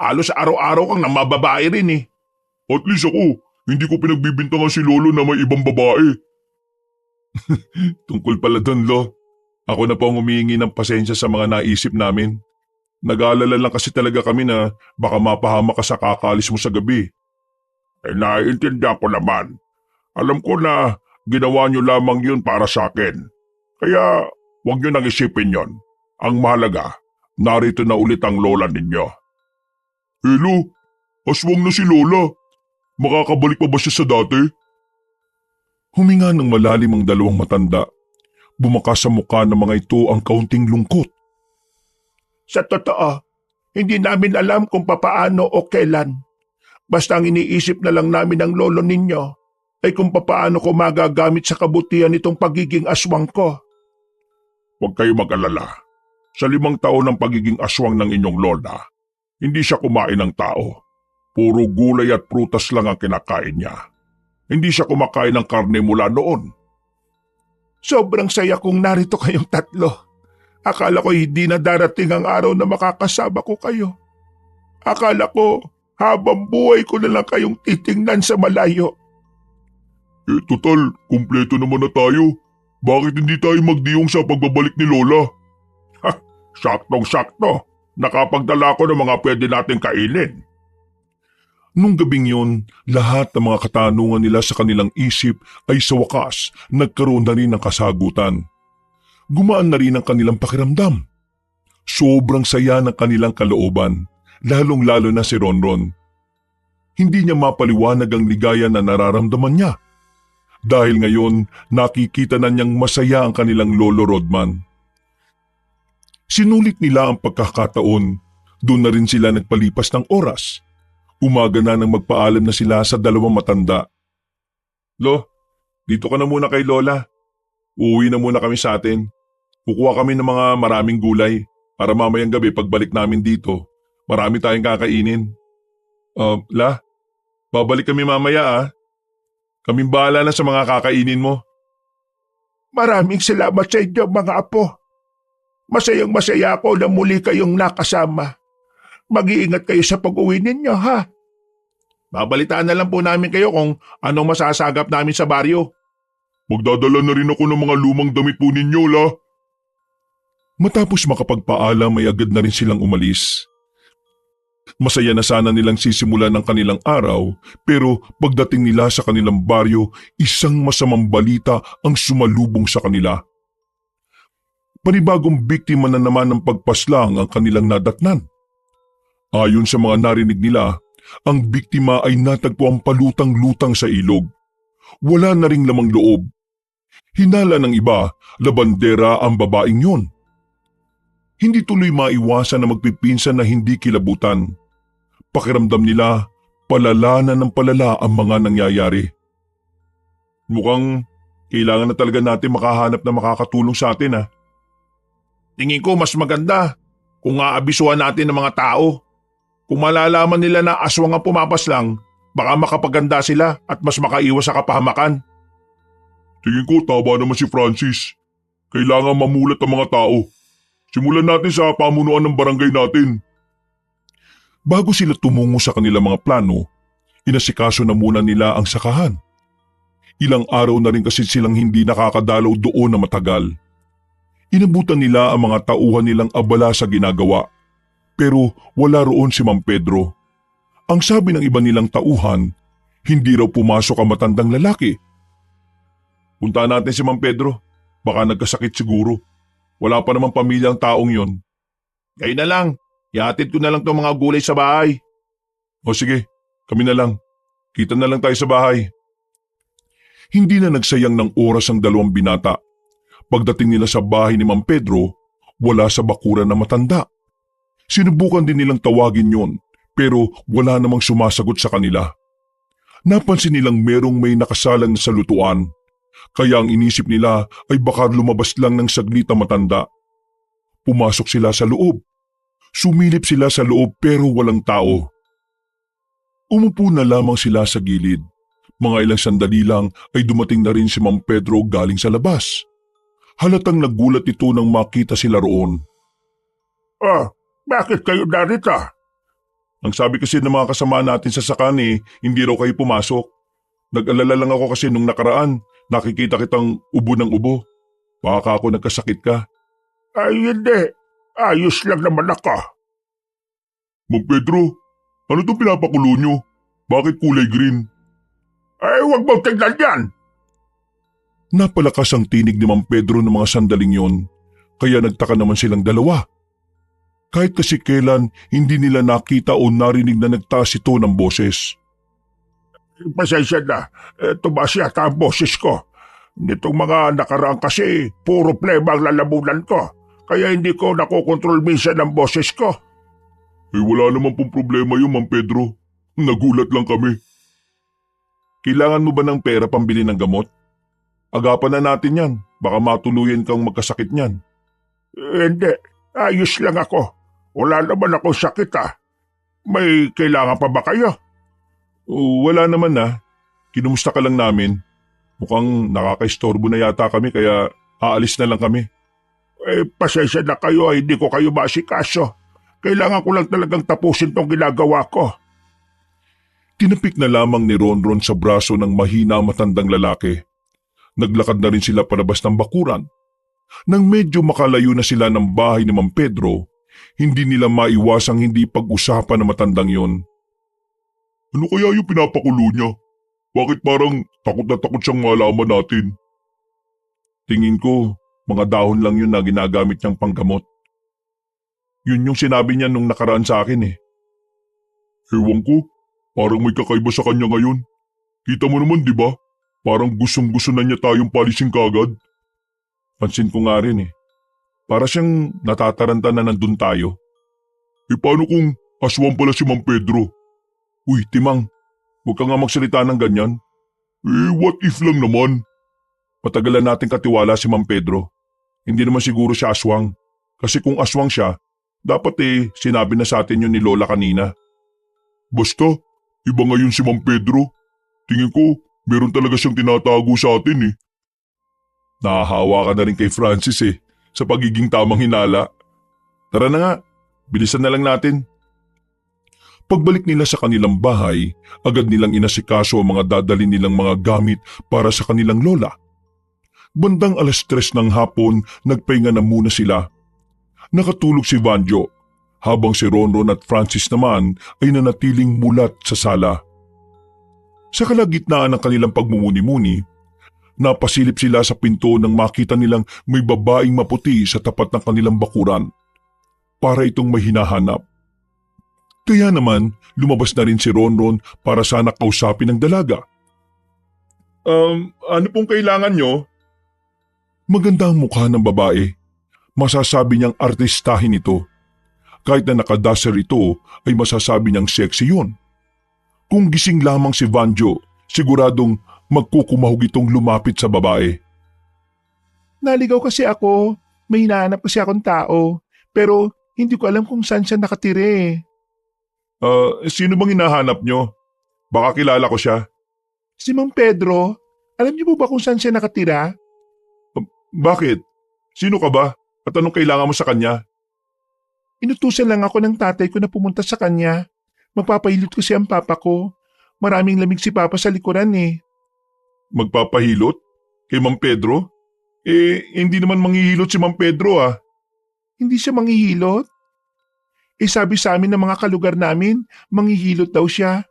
Halos araw-araw kang namababae rin . At least ako, hindi ko pinagbibintangan si Lolo na may ibang babae. Tungkol pala doon, Lo. Ako na po ang humihingi ng pasensya sa mga naisip namin. Nag-aalala lang kasi talaga kami na baka mapahama ka sa kakaalis mo sa gabi. Naiintindihan ko naman. Alam ko na ginawa nyo lamang yun para sa akin. Kaya huwag nyo nang isipin yon. Ang mahalaga, narito na ulit ang lola ninyo. Lo, aswang na si Lola. Makakabalik pa ba siya sa dati? Huminga ng malalim ang dalawang matanda. Bumakas sa mukha ng mga ito ang kaunting lungkot. Sa totoo, hindi namin alam kung papaano o kailan. Basta ang iniisip na lang namin ng lolo ninyo ay kung papaano ko magagamit sa kabutihan itong pagiging aswang ko. Huwag kayo mag-alala. Sa 5 taon ng pagiging aswang ng inyong lola, hindi siya kumain ng tao. Puro gulay at prutas lang ang kinakain niya. Hindi siya kumakain ng karne mula noon. Sobrang saya kung narito kayong tatlo. Akala ko hindi na darating ang araw na makakasama ko kayo. Akala ko habang buhay ko na lang kayong titingnan sa malayo. Total, kumpleto naman na tayo. Bakit hindi tayo magdiyong sa pagbabalik ni Lola? Saktong-sakto. Nakapagdala ko ng mga pwede nating kainin. Nung gabing yun, lahat ng mga katanungan nila sa kanilang isip ay sa wakas nagkaroon na rin ng kasagutan. Gumaan na rin ang kanilang pakiramdam. Sobrang saya ng kanilang kalooban, lalong-lalo na si Ronron. Hindi niya mapaliwanag ang ligaya na nararamdaman niya. Dahil ngayon, nakikita na niyang masaya ang kanilang lolo Rodman. Sinulit nila ang pagkakataon, doon na rin sila nagpalipas ng oras. Umaga na nang magpaalam na sila sa dalawang matanda. Lo, dito ka na muna kay Lola. Uuwi na muna kami sa atin. Kukuha kami ng mga maraming gulay para mamayang gabi pagbalik namin dito. Marami tayong kakainin. La, babalik kami mamaya . Kaming bahala na sa mga kakainin mo. Maraming salamat sa inyo mga apo. Masayang masaya ako na muli kayong nakasama. Mag-iingat kayo sa pag-uwi ninyo, ha? Babalitaan na lang po namin kayo kung anong masasagap namin sa baryo. Magdadala na rin ako ng mga lumang damit po ninyo, La. Matapos makapagpaalam ay agad na rin silang umalis. Masaya na sana nilang sisimulan ang kanilang araw, pero pagdating nila sa kanilang baryo, isang masamang balita ang sumalubong sa kanila. Panibagong biktima na naman ng pagpaslang ang kanilang nadatnan. Ayon sa mga narinig nila, ang biktima ay natagpuang palutang-lutang sa ilog. Wala na ring lamang loob. Hinala ng iba, labandera ang babaeng yun. Hindi tuloy maiwasan na magpipinsan na hindi kilabutan. Pakiramdam nila, palala na ng palala ang mga nangyayari. Mukhang kailangan na talaga natin makahanap na makakatulong sa atin, ha? Tingin ko mas maganda kung aabisuhan natin ng mga tao. Kung malalaman nila na aswang ang pumapaslang, baka makapaganda sila at mas makaiwas sa kapahamakan. Tingin ko tama naman si Francis. Kailangan mamulat ang mga tao. Simulan natin sa pamunuan ng barangay natin. Bago sila tumungo sa kanilang mga plano, inasikaso na muna nila ang sakahan. Ilang araw na rin kasi silang hindi nakakadalaw doon na matagal. Inabutan nila ang mga tauhan nilang abala sa ginagawa. Pero wala roon si Mang Pedro. Ang sabi ng iba nilang tauhan, hindi raw pumasok ang matandang lalaki. Puntaan natin si Mang Pedro. Baka nagkasakit siguro. Wala pa namang pamilya ang taong yon. Kayo na lang. Ihatid ko na lang itong mga gulay sa bahay. O sige, kami na lang. Kita na lang tayo sa bahay. Hindi na nagsayang ng oras ang dalawang binata. Pagdating nila sa bahay ni Mang Pedro, wala sa bakuran na matanda. Sinubukan din nilang tawagin yon, pero wala namang sumasagot sa kanila. Napansin nilang merong may nakasalang sa lutuan, kaya ang inisip nila ay baka lumabas lang ng saglit na matanda. Pumasok sila sa loob. Sumilip sila sa loob pero walang tao. Umupo na lamang sila sa gilid. Mga ilang sandali lang ay dumating na rin si Mang Pedro galing sa labas. Halatang nagulat ito nang makita sila roon. Bakit kayo narito? Ang sabi kasi ng mga kasama natin sa sakani, hindi raw kayo pumasok. Nag-alala lang ako kasi nung nakaraan, nakikita kitang ubo ng ubo. Baka ako nagkasakit ka. Ay hindi, ayos lang naman ako. Mang Pedro, ano itong pinapakulo nyo? Bakit kulay green? Ay huwag mong tignan yan. Napalakas ang tinig ni Mang Pedro ng mga sandaling yon, kaya nagtaka naman silang dalawa. Kahit kasi kailan hindi nila nakita o narinig na nagtaas ito ng boses. Pasensya na, tumaas yata ang boses ko. Nitong mga nakaraan kasi, puro pleba ang lalamunan ko. Kaya hindi ko nakokontrol minsan ang boses ko. Wala naman pong problema yun, Mang Pedro. Nagulat lang kami. Kailangan mo ba ng pera pambili ng gamot? Agapan na natin yan. Baka matuluyan kang magkasakit niyan. Hindi, ayos lang ako. Wala naman akong sakit May kailangan pa ba kayo? Wala naman na. Kinumusta ka lang namin. Mukhang nakakaistorbo na yata kami kaya aalis na lang kami. Pasensya na kayo hindi ko kayo masikaso. Kailangan ko lang talagang tapusin tong ginagawa ko. Tinapik na lamang ni Ronron sa braso ng mahina matandang lalaki. Naglakad na rin sila palabas ng bakuran. Nang medyo makalayo na sila ng bahay ni Mang Pedro, hindi nila maiwasang hindi pag-usapan ng matandang yon. Ano kaya yung pinapakulo niya? Bakit parang takot na takot siyang malaman natin? Tingin ko, mga dahon lang yun na ginagamit niyang panggamot. Yun yung sinabi niya nung nakaraan sa akin Ewan ko, parang may kakaiba sa kanya ngayon. Kita mo naman di ba? Parang gustong-gusto na niya tayong palisin kagad. Pansin ko nga rin Para siyang natataranta na nandun tayo. Paano kung aswang pala si Mang Pedro? Uy, Timang, huwag ka nga magsalita ng ganyan. What if lang naman? Patagalan natin katiwala si Mang Pedro. Hindi naman siguro siya aswang. Kasi kung aswang siya, dapat sinabi na sa atin yun ni Lola kanina. Basta, iba ngayon si Mang Pedro. Tingin ko, meron talaga siyang tinatago sa atin Nahahawa ka na rin kay Francis sa pagiging tamang hinala. Tara na nga, bilisan na lang natin. Pagbalik nila sa kanilang bahay, agad nilang inasikaso ang mga dadalhin nilang mga gamit para sa kanilang lola. Bandang 3:00 ng hapon, nagpahinga na muna sila. Nakatulog si Vanjo, habang si Ronron at Francis naman ay nanatiling mulat sa sala. Sa kalagitnaan ng kanilang pagmumuni-muni, napasilip sila sa pinto nang makita nilang may babaeng maputi sa tapat ng kanilang bakuran. Para itong may hinahanap. Kaya naman, lumabas na rin si Ronron para sana kausapin ang dalaga. Ano pong kailangan nyo? Maganda ang mukha ng babae. Masasabi niyang artistahin ito. Kahit na nakadaser ito, ay masasabi niyang sexy yun. Kung gising lamang si Vanjo, siguradong magkukumahog itong lumapit sa babae. Naligaw kasi ako. May hinahanap kasi akong tao. Pero hindi ko alam kung saan siya nakatira Sino bang hinahanap nyo? Baka kilala ko siya. Si Mang Pedro, alam niyo po ba kung saan siya nakatira? Bakit? Sino ka ba? At anong kailangan mo sa kanya? Inutusan lang ako ng tatay ko na pumunta sa kanya. Magpapahilot kasi ang papa ko. Maraming lamig si papa sa likuran Magpapahilot? Kay Mang Pedro? Hindi naman manghihilot si Mang Pedro Hindi siya manghihilot? Sabi sa amin ng mga kalugar namin, manghihilot daw siya.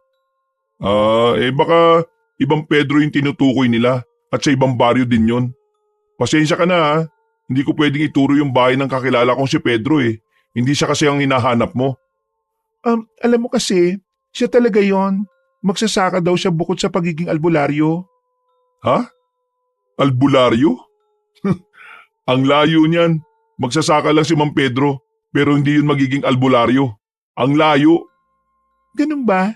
Baka ibang Pedro yung tinutukoy nila at sa ibang baryo din yon. Pasensya ka na ha. Hindi ko pwedeng ituro yung bahay ng kakilala kong si Pedro eh. Hindi siya kasi ang hinahanap mo. Alam mo kasi, siya talaga yon. Magsasaka daw siya bukod sa pagiging albularyo. Ha? Albularyo? Ang layo niyan. Magsasaka lang si Mang Pedro pero hindi yun magiging albularyo. Ang layo. Ganun ba?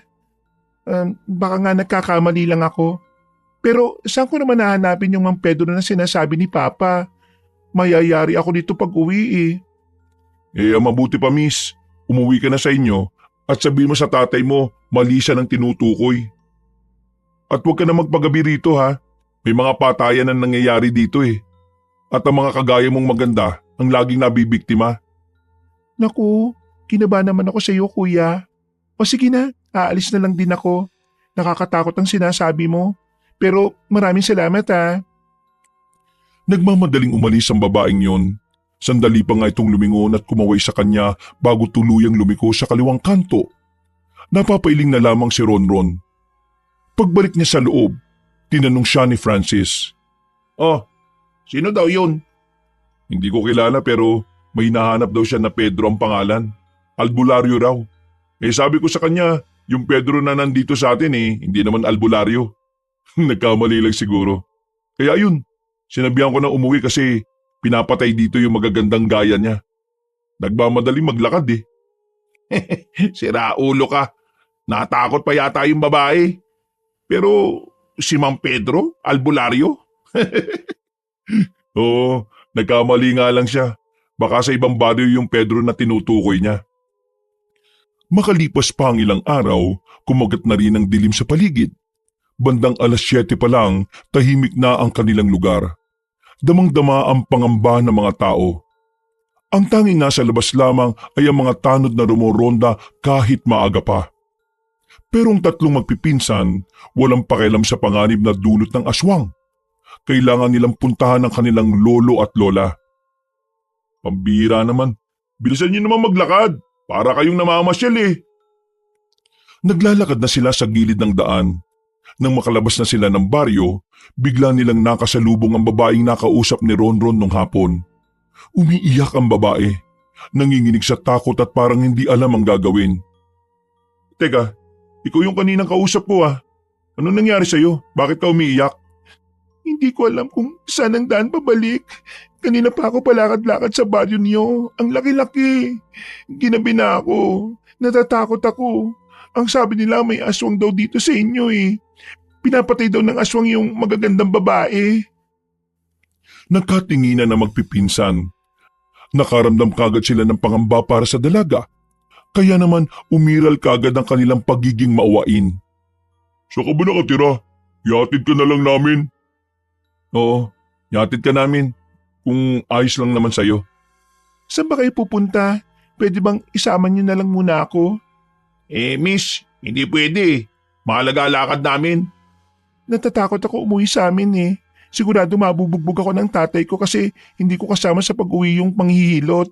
Baka nga nagkakamali lang ako. Pero saan ko naman nahanapin yung Mang Pedro na sinasabi ni Papa? Mayayari ako dito pag uwi eh. Mabuti pa miss. Umuwi ka na sa inyo at sabihin mo sa tatay mo mali siya ng tinutukoy. At huwag ka na magpagabi rito ha. May mga patayan na nangyayari dito eh. At ang mga kagaya mong maganda ang laging nabibiktima. Naku, kinaba naman ako sa iyo kuya. O sige na, aalis na lang din ako. Nakakatakot ang sinasabi mo. Pero maraming salamat ha. Nagmamadaling umalis ang babaeng yon. Sandali pa nga itong lumingon at kumaway sa kanya bago tuluyang lumiko sa kaliwang kanto. Napapailing na lamang si Ronron. Pagbalik niya sa loob, tinanong siya ni Francis. Oh, sino daw yun? Hindi ko kilala pero may hinahanap daw siya na Pedro ang pangalan. Albularyo raw. Sabi ko sa kanya, yung Pedro na nandito sa atin hindi naman albularyo. Nagkamali lang siguro. Kaya yun, sinabihan ko na umuwi kasi pinapatay dito yung magagandang gaya niya. Nagmamadaling maglakad eh. Sira ulo ka. Natakot pa yata yung babae. Pero si Mang Pedro, albularyo? Oo, nagkamali nga lang siya. Baka sa ibang baryo yung Pedro na tinutukoy niya. Makalipas pa ang ilang araw, kumagat na rin ang dilim sa paligid. Bandang 7:00 pa lang, tahimik na ang kanilang lugar. Damang-dama ang pangamba ng mga tao. Ang tanging nasa labas lamang ay ang mga tanod na rumoronda kahit maaga pa. Pero ang tatlong magpipinsan, walang pakialam sa panganib na dulot ng aswang. Kailangan nilang puntahan ang kanilang lolo at lola. Pambira naman, bilisan niyo naman maglakad, para kayong namamasyal eh. Naglalakad na sila sa gilid ng daan. Nang makalabas na sila ng baryo, bigla nilang nakasalubong ang babaeng nakausap ni Ronron nung hapon. Umiiyak ang babae, nanginginig sa takot at parang hindi alam ang gagawin. Teka, ikaw yung kaninang kausap ko ah. Ano nangyari sa'yo? Bakit ka umiiyak? Hindi ko alam kung saan ang daan pabalik. Kanina pa ako palakad-lakad sa baryo niyo. Ang laki-laki. Ginabi na ako. Natatakot ako. Ang sabi nila may aswang daw dito sa inyo eh. Pinapatay daw ng aswang yung magagandang babae. Nagkatinginan na magpipinsan. Nakaramdam kagad sila ng pangamba para sa dalaga. Kaya naman umiral kagad ang kanilang pagiging maawain. Saan ka ba nakatira? Yatid ka na lang namin. Oo, yatid ka namin. Kung ayos lang naman sa'yo. Saan ba kayo pupunta? Pwede bang isama niyo na lang muna ako? Miss, hindi pwede eh. Mahalaga lakad namin. Natatakot ako umuwi sa amin eh. Sigurado mabubugbog ako ng tatay ko kasi hindi ko kasama sa pag-uwi yung panghihilot.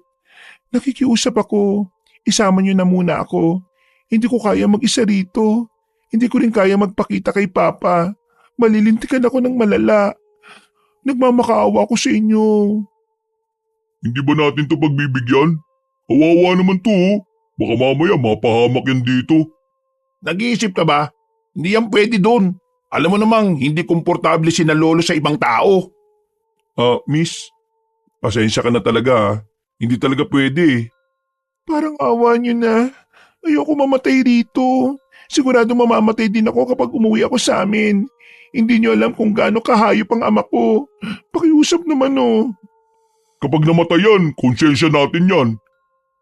Nakikiusap ako. Isama niyo na muna ako. Hindi ko kaya mag-isa rito. Hindi ko rin kaya magpakita kay Papa. Malilintikan ako ng malala. Nagmamakaawa ako sa inyo. Hindi ba natin to pagbibigyan? Kawawa naman to oh. Baka mamaya mapahamak yan dito. Nag-iisip ka ba? Hindi yan pwede doon. Alam mo namang hindi komportable si na lolo sa ibang tao. Miss, pasensya ka na talaga ah. Hindi talaga pwede eh. Parang awa niyo na. Ayoko mamatay rito. Sigurado mamamatay din ako kapag umuwi ako sa amin. Hindi niyo alam kung gaano kahayop ang ama ko. Pakiusap naman oh. Kapag namatay yan, konsensya natin yan.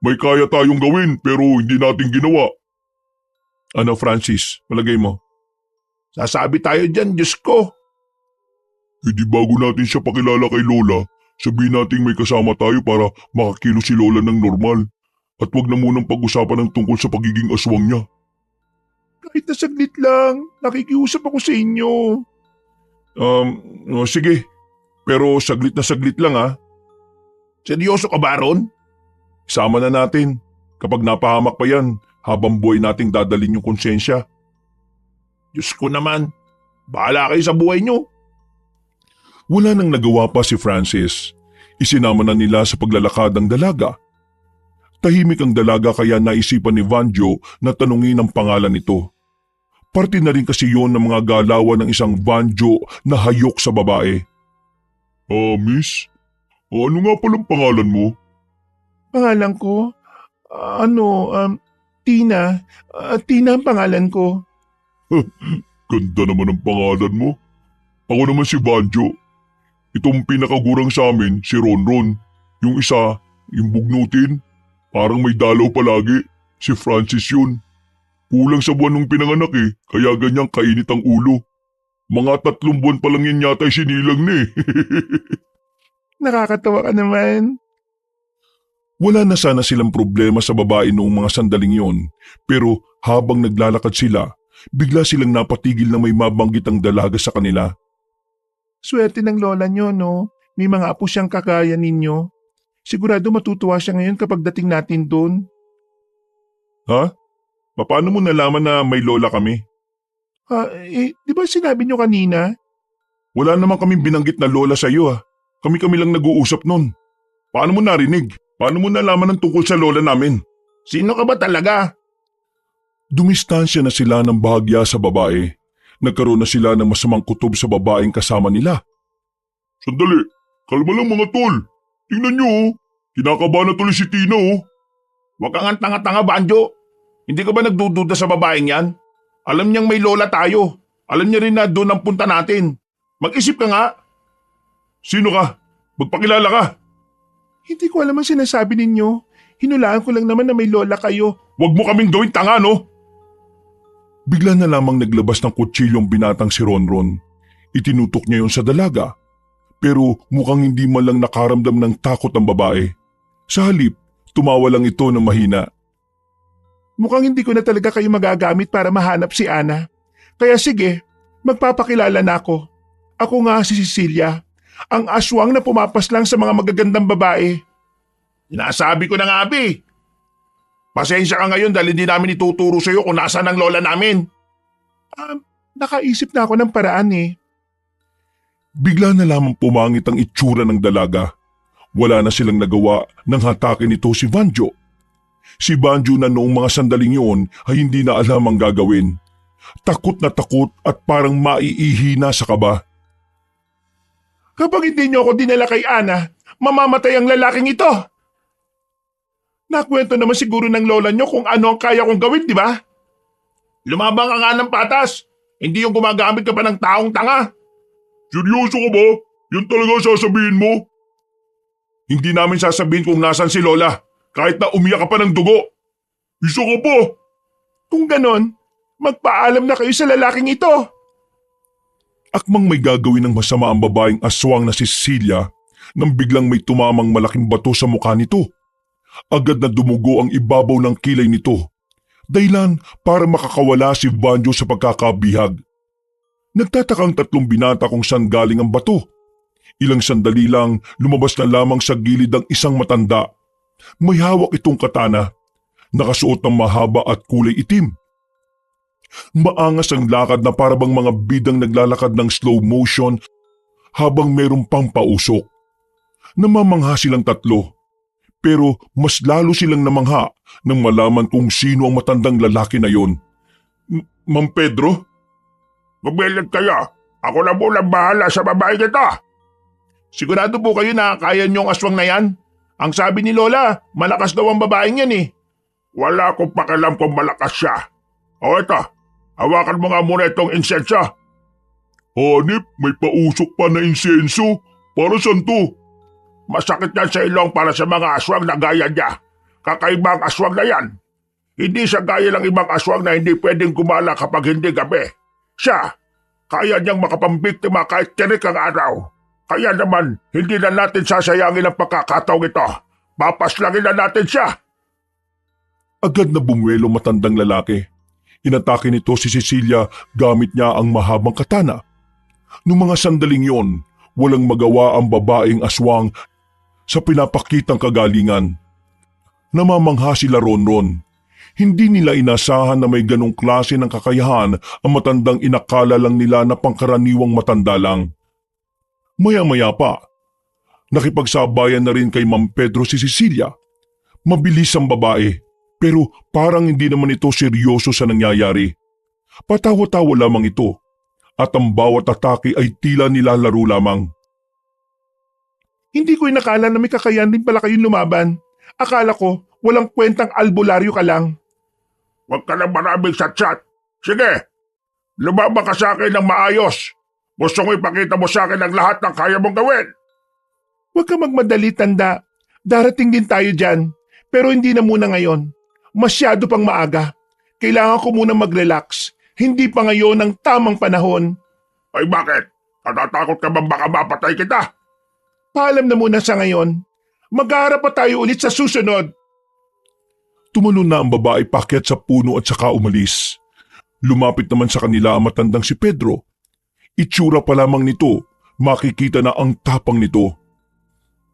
May kaya tayong gawin pero hindi natin ginawa. Ano Francis, malagay mo? Sasabi tayo dyan, Diyos ko. Hindi bago natin siya pakilala kay Lola, sabihin natin may kasama tayo para makakilo si Lola ng normal. At wag na munang pag-usapan ng tungkol sa pagiging aswang niya. Kahit na saglit lang, nakikiusap ako sa inyo. Sige. Pero saglit na saglit lang ha. Seryoso ka ba ron? Isama na natin. Kapag napahamak pa yan, habang buhay nating dadalhin yung konsensya. Diyos ko naman, bahala kayo sa buhay nyo. Wala nang nagawa pa si Francis. Isinama na nila sa paglalakad ang dalaga. Tahimik ang dalaga kaya naisipan ni Vanjo na tanungin ang pangalan nito. Parte na rin kasi yon ng mga galawan ng isang Vanjo na hayok sa babae. Miss, ano nga palang pangalan mo? Pangalan ko? Tina. Tina ang pangalan ko. Ganda naman ang pangalan mo. Ako naman si Vanjo. Itong pinakagurang sa amin, si Ronron. Yung isa, yung bugnutin. Parang may dalaw palagi. Si Francis yun. Kulang sa buwan nung pinanganak kaya ganyang kainit ang ulo. Mga 3 buwan pa lang yan yata sinilang na Nakakatawa ka naman. Wala na sana silang problema sa babae noong mga sandaling yon. Pero habang naglalakad sila, bigla silang napatigil na may mabanggit ang dalaga sa kanila. Swerte ng lola nyo, no? May mga apo siyang kakaya ninyo. Sigurado matutuwa siya ngayon kapag dating natin doon. Ha? Paano mo nalaman na may lola kami? Di ba sinabi nyo kanina? Wala naman kaming binanggit na lola sa iyo Kami-kami lang nag-uusap nun. Paano mo narinig? Paano mo nalaman ng tungkol sa lola namin? Sino ka ba talaga? Dumistansya na sila ng bahagya sa babae. Nagkaroon na sila ng masamang kutob sa babaeng kasama nila. Sandali, kalma lang mga tol. Tingnan nyo kinakabahan na tuloy si Tina Huwag kang tanga-tanga, Banjo. Hindi ka ba nagdududa sa babaeng yan? Alam niyang may lola tayo. Alam niya rin na doon ang punta natin. Mag-isip ka nga. Sino ka? Magpakilala ka. Hindi ko alam ang sinasabi ninyo. Hinulaan ko lang naman na may lola kayo. Huwag mo kaming gawing tanga, no? Bigla na lamang naglabas ng kutsilyong binatang si Ronron. Itinutok niya yon sa dalaga. Pero mukhang hindi man lang nakaramdam ng takot ang babae. Sa halip, tumawa lang ito ng mahina. Mukhang hindi ko na talaga kayo magagamit para mahanap si Ana. Kaya sige, magpapakilala na ako. Ako nga si Cecilia, ang aswang na pumapaslang sa mga magagandang babae. Sinasabi ko na nga, Abi. Pasensya ka ngayon dahil hindi namin ituturo sa iyo kung nasaan ang lola namin. Nakaisip na ako ng paraan Bigla na lamang pumangit ang itsura ng dalaga. Wala na silang nagawa nang hatakin nito si Vanjo. Si Vanjo na noong mga sandaling yun ay hindi na alam ang gagawin. Takot na takot at parang maiihina sa kaba. Kapag hindi niyo ako dinala kay Ana, mamamatay ang lalaking ito. Nakwento naman siguro ng lola niyo kung ano ang kaya kong gawin, di ba? Lumabang ka nga ng patas. Hindi yung gumagamit ka pa ng taong tanga. Seryoso ka ba? Yan talaga sasabihin mo? Hindi namin sasabihin kung nasan si Lola, kahit na umiyak ka pa ng dugo. Isa ka pa! Kung ganon, magpaalam na kayo sa lalaking ito. Akmang may gagawin ng masama ang babaeng aswang na si Cecilia nang biglang may tumamang malaking bato sa mukha nito. Agad na dumugo ang ibabaw ng kilay nito. Dahilan para makakawala si Vanjo sa pagkakabihag. Nagtatakang 3 binata kung saan galing ang bato. Ilang sandali lang lumabas na lamang sa gilid ang isang matanda. May hawak itong katana. Nakasuot ng mahaba at kulay itim. Maangas ang lakad na parabang mga bidang naglalakad ng slow motion habang mayroong pang pausok. Namamangha silang 3. Pero mas lalo silang namangha nang malaman kung sino ang matandang lalaki na yon. Ma'am Pedro? Magbelad kayo. Ako na po lang bahala sa babae kita. Sigurado po kayo na kaya niyo ang aswang na yan? Ang sabi ni Lola, malakas daw ang babaeng yan Wala akong pakialam kung malakas siya. O ito, hawakan mo nga muna itong insenso. Hanip, may pausok pa na insenso. Para saan to? Masakit yan sa ilong para sa mga aswang na gaya niya. Kakaibang aswang na yan. Hindi siya gaya ng ibang aswang na hindi pwedeng gumala kapag hindi gabi. Siya, kaya niyang makapambiktima kahit tirik ang araw. Kaya naman, hindi na natin sasayangin ang pagkakataong ito. Papaslangin na natin siya. Agad na bumuelo matandang lalaki. Inatake nito si Cecilia gamit niya ang mahabang katana. Noong mga sandaling yon, walang magawa ang babaeng aswang sa pinapakitang kagalingan. Namamangha sila Ronron. Hindi nila inasahan na may ganong klase ng kakayahan ang matandang inakala lang nila na pangkaraniwang matanda lang. Maya-maya pa, nakipagsabayan na rin kay Ma'am Pedro si Cecilia. Mabilis ang babae, pero parang hindi naman ito seryoso sa nangyayari. Patawa-tawa lamang ito, at ang bawat atake ay tila nilalaro lamang. Hindi ko inakala na may kakayahan din pala kayong lumaban. Akala ko walang kwentang albularyo ka lang. Huwag ka na maraming chat-chat. Sige, lumaba ka sa akin ng maayos. Gusto ko ipakita mo sa akin ang lahat ng kaya mong gawin. Huwag ka magmadali, tanda. Darating din tayo dyan. Pero hindi na muna ngayon. Masyado pang maaga. Kailangan ko muna mag-relax. Hindi pa ngayon ang tamang panahon. Ay bakit? Natatakot ka bang baka mapatay kita? Paalam na muna sa ngayon. Mag-aarap pa tayo ulit sa susunod. Tumalon na ang babae pakyat sa puno at saka umalis. Lumapit naman sa kanila ang matandang si Pedro. Itsura pa lamang nito, makikita na ang tapang nito.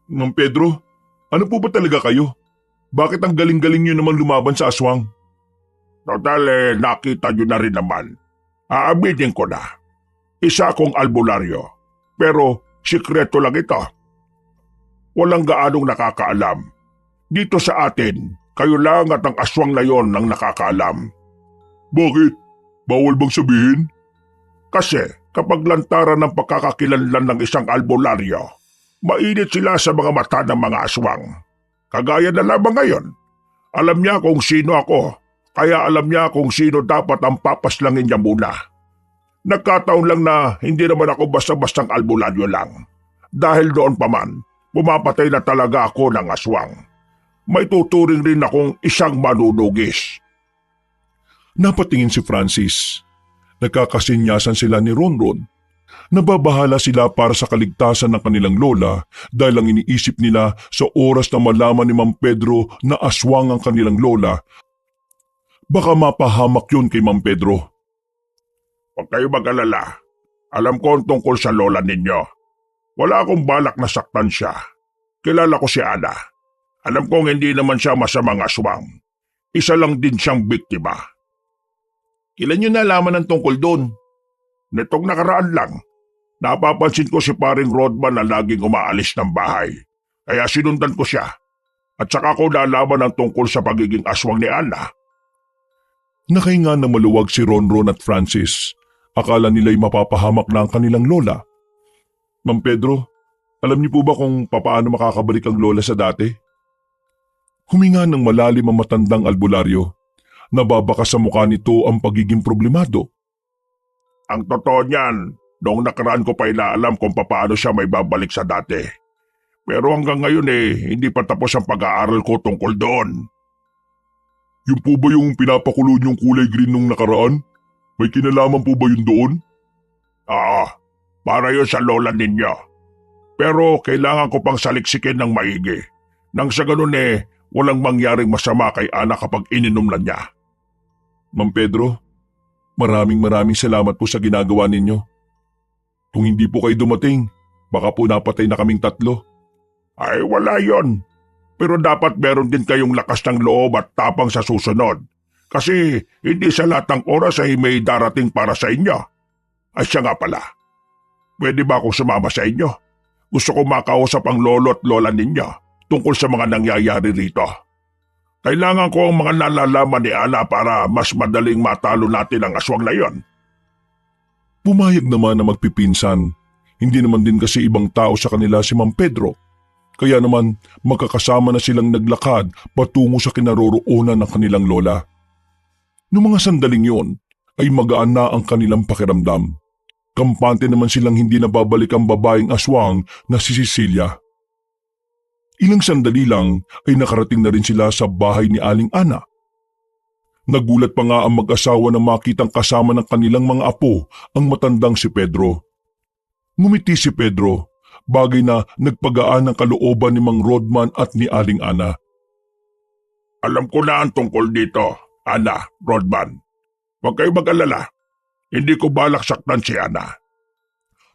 Mang Pedro, ano po ba talaga kayo? Bakit ang galing-galing niyo naman lumaban sa aswang? Total, nakita niyo na rin naman. Aaminin ko na. Isa akong albularyo. Pero sikreto lang ito. Walang gaanong nakakaalam. Dito sa atin, kayo lang at ang aswang na yon ang nakakaalam. Bakit? Bawal bang sabihin? Kasi kapag lantaran ng pagkakakilanlan ng isang albularyo, mainit sila sa mga mata ng mga aswang. Kagaya na lamang ngayon. Alam niya kung sino ako, kaya alam niya kung sino dapat ang papaslangin niya muna. Nagkataon lang na hindi naman ako basta-bastang albularyo lang. Dahil doon pa man, pumapatay na talaga ako ng aswang. May tuturing rin akong isang manunugis. Napatingin si Francis. Nagkakasinyasan sila ni Ronron. Nababahala sila para sa kaligtasan ng kanilang lola dahil ang iniisip nila sa oras na malaman ni Ma'am Pedro na aswang ang kanilang lola. Baka mapahamak yun kay Ma'am Pedro. Huwag kayo mag-alala. Alam ko ang tungkol sa lola ninyo. Wala akong balak na saktan siya. Kilala ko si Ana. Alam kong hindi naman siya masamang aswang. Isa lang din siyang biktima. Kailan nyo nalaman ang tungkol doon? Nitong nakaraan lang, napapansin ko si paring Rodman na laging umaalis ng bahay. Kaya sinundan ko siya. At saka ko nalaman ang tungkol sa pagiging aswang ni Ana. Nakahinga na maluwag si Ronron at Francis. Akala nila'y mapapahamak na ang kanilang lola. Ma'am Pedro, alam niyo po ba kung papaano makakabalik ang lola sa dati? Huminga ng malalim ang matandang albularyo. Nababaka sa mukha nito ang pagiging problemado. Ang totoo niyan, noong nakaraan ko pa inaalam kung paano siya may babalik sa dati. Pero hanggang ngayon hindi pa tapos ang pag-aaral ko tungkol doon. Yung po ba yung pinapakulo niyong kulay green nung nakaraan? May kinalaman po ba yun doon? Oo, para yun sa lola ninyo. Pero kailangan ko pang saliksikin ng maigi. Nang sa ganun walang mangyaring masama kay Ana kapag ininom na niya. Ma'am Pedro, maraming salamat po sa ginagawa ninyo. Kung hindi po kayo dumating, baka po napatay na kaming tatlo. Ay wala yon. Pero dapat meron din kayong lakas ng loob at tapang sa susunod. Kasi hindi sa lahat ng oras ay may darating para sa inyo. Ay siya nga pala. Pwede ba akong sumama sa inyo? Gusto ko makausap ang lolo at lola ninyo tungkol sa mga nangyayari rito. Kailangan ko ang mga nalalaman ni Ana para mas madaling matalo natin ang aswang na yon. Pumayag naman na magpipinsan. Hindi naman din kasi ibang tao sa kanila si Ma'am Pedro. Kaya naman magkakasama na silang naglakad patungo sa kinaroroonan ng kanilang lola. Noong mga sandaling yon ay magaan na ang kanilang pakiramdam. Kampante naman silang hindi nababalik ang babaeng aswang na si Cecilia. Ilang sandali lang ay nakarating na rin sila sa bahay ni Aling Ana. Nagulat pa nga ang mag-asawa na makitang kasama ng kanilang mga apo ang matandang si Pedro. Ngumiti si Pedro, bagay na nagpagaan ng kalooban ni Mang Rodman at ni Aling Ana. Alam ko na ang tungkol dito, Ana, Rodman. Huwag kayo mag-alala. Hindi ko balak saktan si Ana.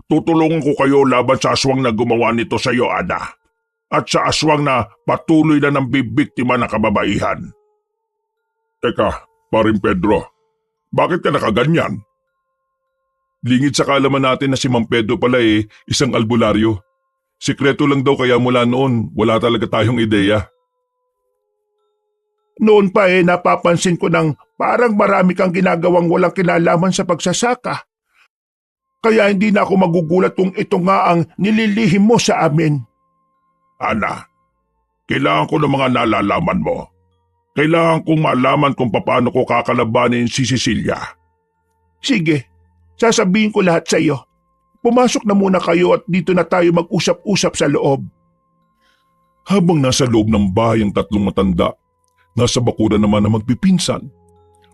Tutulungan ko kayo laban sa aswang na gumawa nito sa iyo, Ana. At sa aswang na patuloy na nang bibiktima ng kababaihan. Teka, paring Pedro, bakit ka nakaganyan? Lingid sa kaalaman natin na si Mang Pedro pala isang albularyo. Sikreto lang daw kaya mula noon wala talaga tayong ideya. Noon pa napapansin ko ng parang marami kang ginagawang walang kinalaman sa pagsasaka. Kaya hindi na ako magugulat kung ito nga ang nililihim mo sa amin. Ana, kailangan ko ng mga nalalaman mo. Kailangan kong malaman kung paano ko kakalabanin si Cecilia. Sige, sasabihin ko lahat sa iyo. Pumasok na muna kayo at dito na tayo mag-usap-usap sa loob. Habang nasa loob ng bahay ang tatlong matanda, nasa bakuran naman ang magpipinsan.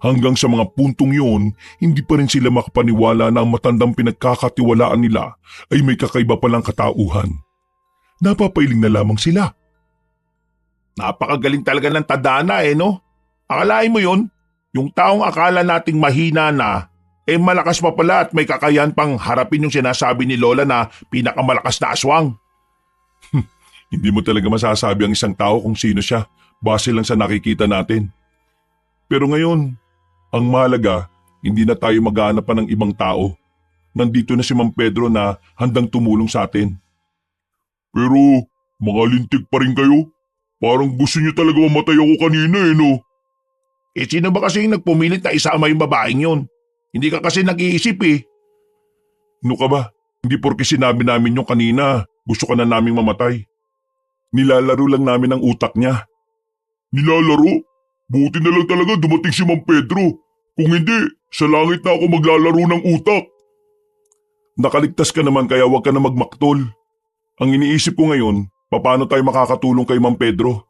Hanggang sa mga puntong yun, hindi pa rin sila makapaniwala na ang matandang pinagkakatiwalaan nila ay may kakaiba palang katauhan. Napapailing na lamang sila. Napakagaling talaga ng tadhana no? Akalain mo yun? Yung taong akala nating mahina na, malakas pa pala at may kakayahan pang harapin yung sinasabi ni Lola na pinakamalakas na aswang. Hindi mo talaga masasabi ang isang tao kung sino siya, base lang sa nakikita natin. Pero ngayon, ang mahalaga, hindi na tayo maghahanap pa ng ibang tao. Nandito na si Mang Pedro na handang tumulong sa atin. Pero mga lintik pa rin kayo. Parang gusto niyo talaga mamatay ako kanina no? Sino ba kasi yung nagpumilit na isama yung babaeng yun? Hindi ka kasi nag-iisip No ka ba? Hindi porke sinabi namin yung kanina, gusto ka na naming mamatay. Nilalaro lang namin ang utak niya. Nilalaro? Buti na lang talaga dumating si Mang Pedro. Kung hindi, sa langit na ako maglalaro ng utak. Nakaligtas ka naman kaya huwag ka na magmaktol. Ang iniisip ko ngayon, paano tayo makakatulong kay Mang Pedro?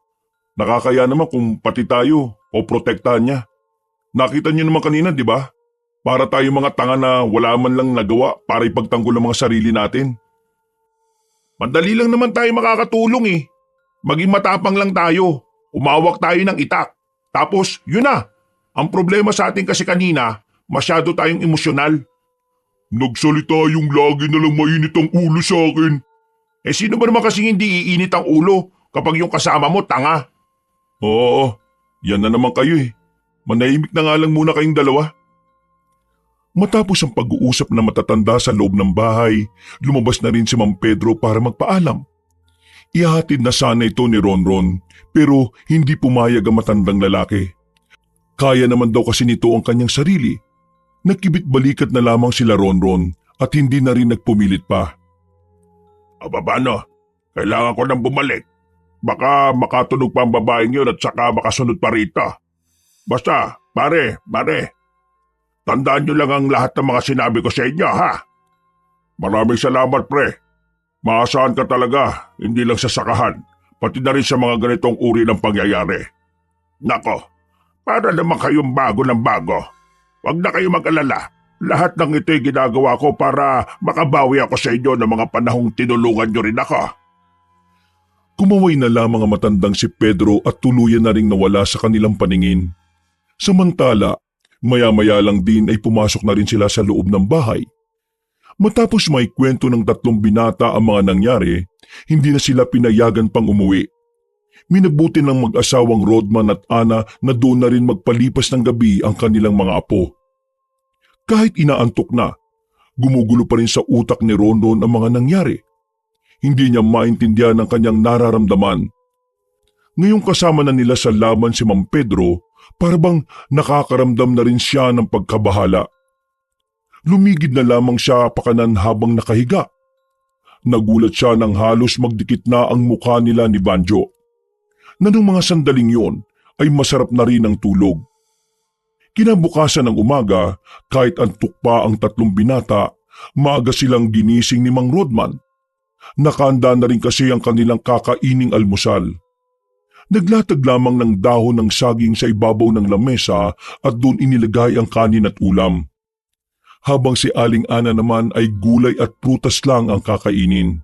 Nakakaya naman kung pati tayo o protektahan niya. Nakita niyo naman kanina, di ba? Para tayo mga tanga na wala man lang nagawa para ipagtanggol ang mga sarili natin. Madali lang naman tayo makakatulong Maging matapang lang tayo. Umawak tayo ng itak. Tapos, yun na. Ang problema sa atin kasi kanina, masyado tayong emosyonal. Nagsalita yung lagi na lang mainit ang ulo sa akin. Sino ba naman kasing hindi iinit ang ulo kapag yung kasama mo tanga? Oo, yan na naman kayo Manahimik na nga lang muna kayong dalawa. Matapos ang pag-uusap na matatanda sa loob ng bahay, lumabas na rin si Mang Pedro para magpaalam. Ihahatid na sana ito ni Ronron pero hindi pumayag ang matandang lalaki. Kaya naman daw kasi nito ang kanyang sarili. Nagkibit-balikat na lamang sila Ronron at hindi na rin nagpumilit pa. Paano? Kailangan ko nang bumalik. Baka makatunog pa ang babaeng yun at saka makasunod pa rito. Basta, pare. Tandaan nyo lang ang lahat ng mga sinabi ko sa inyo, ha? Maraming salamat, pre. Maasahan ka talaga, hindi lang sa sakahan, pati na rin sa mga ganitong uri ng pangyayari. Nako, para naman kayong bago ng bago. Huwag na kayong mag-alala. Lahat ng ito'y ginagawa ko para makabawi ako sa inyo ng mga panahong tinulungan nyo rin ako. Kumaway na lamang ang matandang si Pedro at tuluyan na ring nawala sa kanilang paningin. Samantala, maya-maya lang din ay pumasok na rin sila sa loob ng bahay. Matapos may kwento ng tatlong binata ang mga nangyari, hindi na sila pinayagan pang umuwi. Minabuti ng mag-asawang Rodman at Ana na doon na rin magpalipas ng gabi ang kanilang mga apo. Kahit inaantok na, gumugulo pa rin sa utak ni Rondon ang mga nangyari. Hindi niya maintindihan ang kanyang nararamdaman. Ngayong kasama na nila sa laban si Mang Pedro, parabang nakakaramdam na rin siya ng pagkabahala. Lumigid na lamang siya pakanan habang nakahiga. Nagulat siya nang halos magdikit na ang mukha nila ni Banjo. Na nung mga sandaling yon ay masarap na rin ang tulog. Kinabukasan ng umaga, kahit antok pa ang tatlong binata, maaga silang ginising ni Mang Rodman. Nakahanda na rin kasi ang kanilang kakaining almusal. Naglatag lamang ng dahon ng saging sa ibabaw ng lamesa at doon inilagay ang kanin at ulam. Habang si Aling Ana naman ay gulay at prutas lang ang kakainin.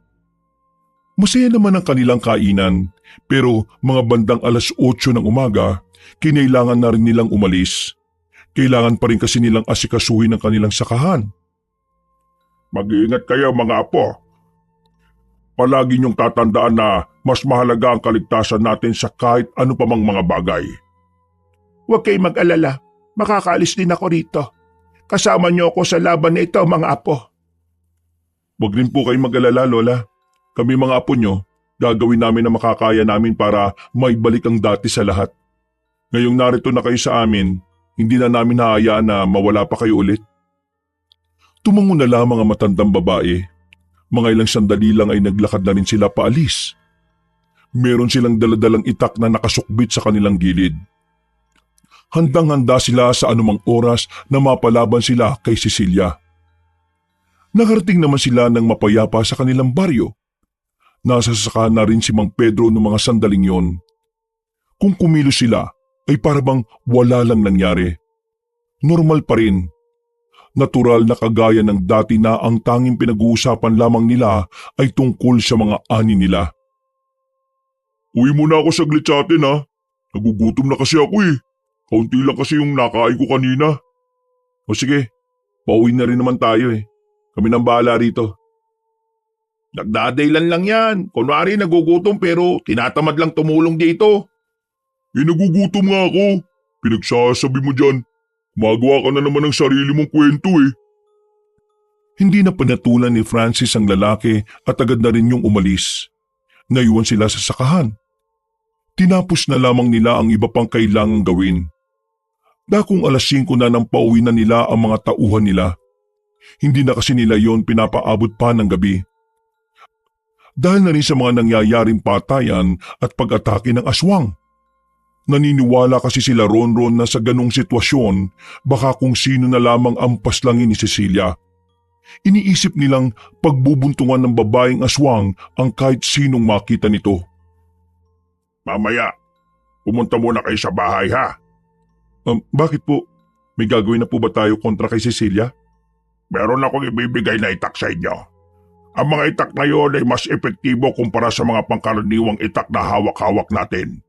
Masaya naman ang kanilang kainan, pero mga bandang 8:00 ng umaga, kinailangan na rin nilang umalis. Kailangan pa rin kasi nilang asikasuhin ang kanilang sakahan. Mag-iingat kayo mga apo. Palagi niyong tatandaan na mas mahalaga ang kaligtasan natin sa kahit ano pa mang mga bagay. Huwag kayong mag-alala. Makakaalis din ako rito. Kasama niyo ako sa laban na ito, mga apo. Huwag rin po kayong mag-alala, Lola. Kami mga apo nyo, gagawin namin na makakaya namin para maibalik ang dati sa lahat. Ngayong narito na kayo sa amin, hindi na namin hahayaan na mawala pa kayo ulit. Tumango na lamang ang matandang babae. Mga ilang sandali lang ay naglakad na rin sila paalis. Meron silang daladalang itak na nakasukbit sa kanilang gilid. Handang-handa sila sa anumang oras na mapalaban sila kay Cecilia. Nakarating naman sila ng mapayapa sa kanilang baryo. Nasasaka na rin si Mang Pedro noong mga sandaling yon. Kung kumilos sila ay parabang wala lang nangyari. Normal pa rin. Natural na kagaya ng dati na ang tanging pinag-uusapan lamang nila ay tungkol sa mga ani nila. Uwi muna ako saglit sa atin ha. Nagugutom na kasi ako eh. Kaunti lang kasi yung nakain ko kanina. O sige, pauwi na rin naman tayo eh. Kami nang bahala rito. Nagdadaylan lang yan. Kunwari nagugutom pero tinatamad lang tumulong dito. Nagugutom nga ako. Pinagsasabi mo dyan. Magawa ka na naman ng sarili mong kwento eh. Hindi na panatulan ni Francis ang lalaki at agad na rin yung umalis. Naiwan sila sa sakahan. Tinapos na lamang nila ang iba pang kailangang gawin. Dakong 5:00 na nang pauwi na nila ang mga tauhan nila. Hindi na kasi nila yon pinapaabot pa ng gabi. Dahil na rin sa mga nangyayaring patayan at pag-atake ng aswang. Naniniwala kasi sila Ronron na sa ganong sitwasyon baka kung sino na lamang ang paslangin ni Cecilia. Iniisip nilang pagbubuntungan ng babaeng aswang ang kahit sinong makita nito. Mamaya, pumunta muna kayo sa bahay ha. Bakit po? May gagawin na po ba tayo kontra kay Cecilia? Meron akong ibibigay na itak sa inyo. Ang mga itak na yon ay mas epektibo kumpara sa mga pangkaraniwang itak na hawak-hawak natin.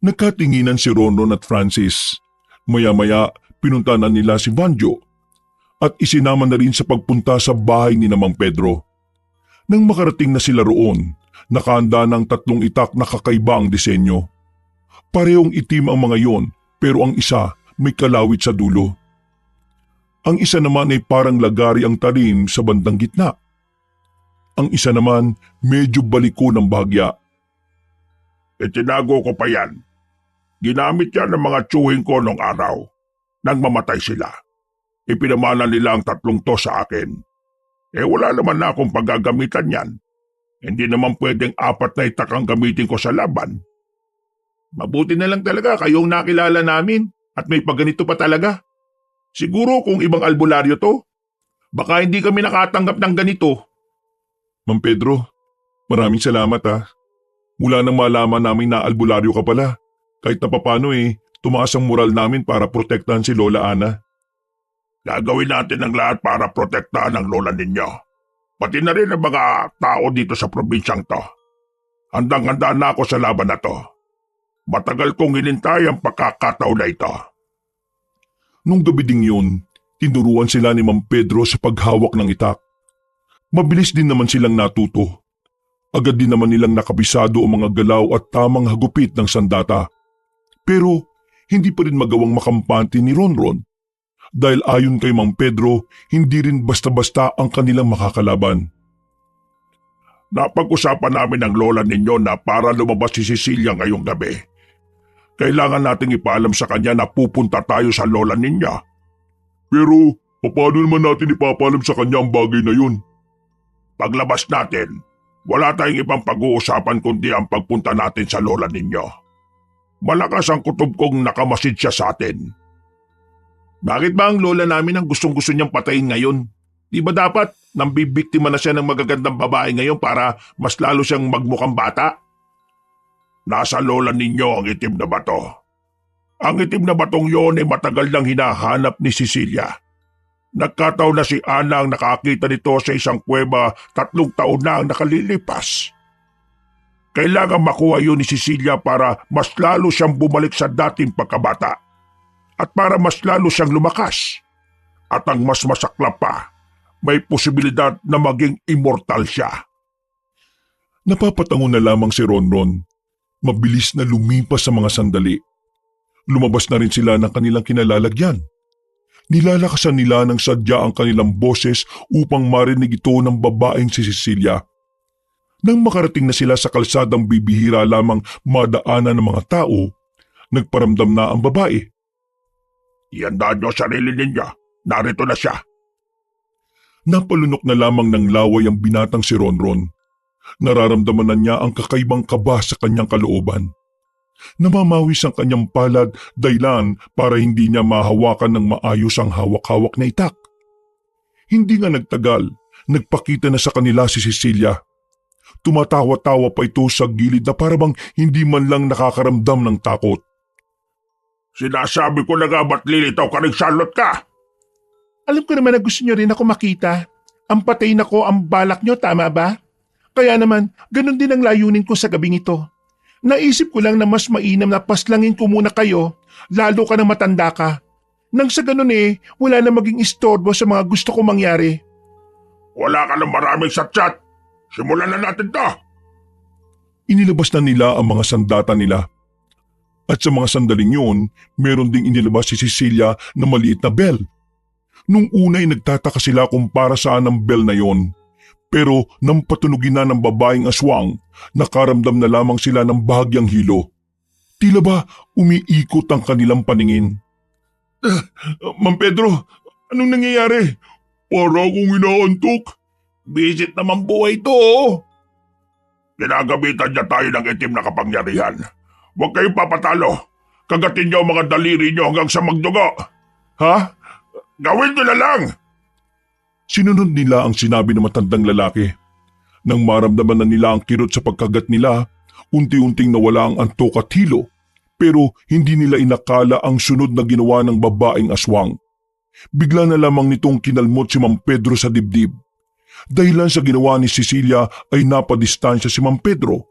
Nagkatinginan si Ronron at Francis. Maya-maya pinunta na nila si Banjo at isinama na rin sa pagpunta sa bahay ni Mang Pedro. Nang makarating na sila roon, nakahanda ng 3 itak na kakaiba ang disenyo. Parehong itim ang mga yon pero ang isa may kalawit sa dulo. Ang isa naman ay parang lagari ang talim sa bandang gitna. Ang isa naman medyo baliko ng bahagya. Itinago ko pa yan. Ginamit yan ng mga tsuhin ko nung araw. Nang mamatay sila. Ipinamana nila ang 3 to sa akin. Wala naman na akong paggagamitan yan. Hindi naman pwedeng 4 na itak ang gamitin ko sa laban. Mabuti na lang talaga kayong nakilala namin at may pagganito pa talaga. Siguro kung ibang albularyo to, baka hindi kami nakatanggap ng ganito. Mang Pedro, maraming salamat ha. Mula nang malaman namin na albularyo ka pala, kahit na papano tumaas ang moral namin para protektahan si Lola Ana. Gagawin natin ang lahat para protektahan ang lola ninyo. Pati na rin ang mga tao dito sa probinsyang to. Handang-handa na ako sa laban na to. Matagal kong hinintay ang pagkakataon na ito. Nung gabi ding yun, tinuruan sila ni Mang Pedro sa paghawak ng itak. Mabilis din naman silang natuto. Agad din naman nilang nakabisado ang mga galaw at tamang hagupit ng sandata. Pero hindi pa rin magawang makampante ni Ronron. Dahil ayon kay Mang Pedro, hindi rin basta-basta ang kanilang makakalaban. Napag-usapan namin ng lola ninyo na para lumabas si Cecilia ngayong gabi. Kailangan nating ipaalam sa kanya na pupunta tayo sa lola ninya. Pero paano naman natin ipapaalam sa kanya ang bagay na yun? Paglabas natin, wala tayong ibang pag-uusapan kundi ang pagpunta natin sa lola ninyo. Malakas ang kutob kong nakamasid siya sa atin. Bakit ba ang lola namin ang gustong-gusto niyang patayin ngayon? Di ba dapat nambibiktima na siya ng magagandang babae ngayon para mas lalo siyang magmukhang bata? Nasa lola ninyo ang itim na bato. Ang itim na batong yon ay matagal nang hinahanap ni Cecilia. Nagkataon na si Ana ang nakakita nito sa isang kuweba 3 taon na ang nakalilipas. Kailangan makuha yun ni Cecilia para mas lalo siyang bumalik sa dating pagkabata. At para mas lalo siyang lumakas. At ang mas masaklap pa, may posibilidad na maging immortal siya. Napapatango na lamang si Ronron. Mabilis na lumipas sa mga sandali. Lumabas na rin sila ng kanilang kinalalagyan. Nilalakasan nila ng sadya ang kanilang boses upang marinig ito ng babaeng si Cecilia. Nang makarating na sila sa kalsadang bibihira lamang madaanan ng mga tao, nagparamdam na ang babae. Iandaan niyo ang sarili ninyo. Narito na siya. Napalunok na lamang ng laway ang binatang si Ronron. Nararamdaman na niya ang kakaibang kaba sa kanyang kalooban. Namamawis ang kanyang palad dahilan para hindi niya mahawakan ng maayos ang hawak-hawak na itak. Hindi nga nagtagal, nagpakita na sa kanila si Cecilia. Tumatawa-tawa pa ito sa gilid na parabang hindi man lang nakakaramdam ng takot. Sinasabi ko na nga ba't lilitaw ka rin Charlotte ka? Alam ko naman na gusto niyo rin ako makita. Ang patayin ako ang balak niyo, tama ba? Kaya naman, ganun din ang layunin ko sa gabing ito. Naisip ko lang na mas mainam na paslangin ko muna kayo, lalo ka na matanda ka. Nang sa ganun wala na maging istorbo sa mga gusto ko mangyari. Wala ka ng maraming satsyat. Simulan na natin to. Inilabas na nila ang mga sandata nila. At sa mga sandaling yun, meron ding inilabas si Cecilia na maliit na bell. Nung una'y nagtataka sila kung para saan ang bell na yon. Pero nang patunugin na ng babaeng aswang, nakaramdam na lamang sila ng bahagyang hilo. Tila ba umiikot ang kanilang paningin? Mang Pedro, anong nangyayari? Para akong inaantok. Visit naman buhay to, oh. Ginagamitan niya tayo ng itim na kapangyarihan. Huwag kayong papatalo. Kagatin niyo ang mga daliri niyo hanggang sa magdugo. Ha? Gawin niyo na lang. Sinunod nila ang sinabi ng matandang lalaki. Nang maramdaman na nila ang kirot sa pagkagat nila, unti-unting nawala ang antok at hilo. Pero hindi nila inakala ang sunod na ginawa ng babaeng aswang. Bigla na lamang nitong kinalmot si Mang Pedro sa dibdib. Dahilan sa ginawa ni Cecilia ay napadistansya si Mang Pedro.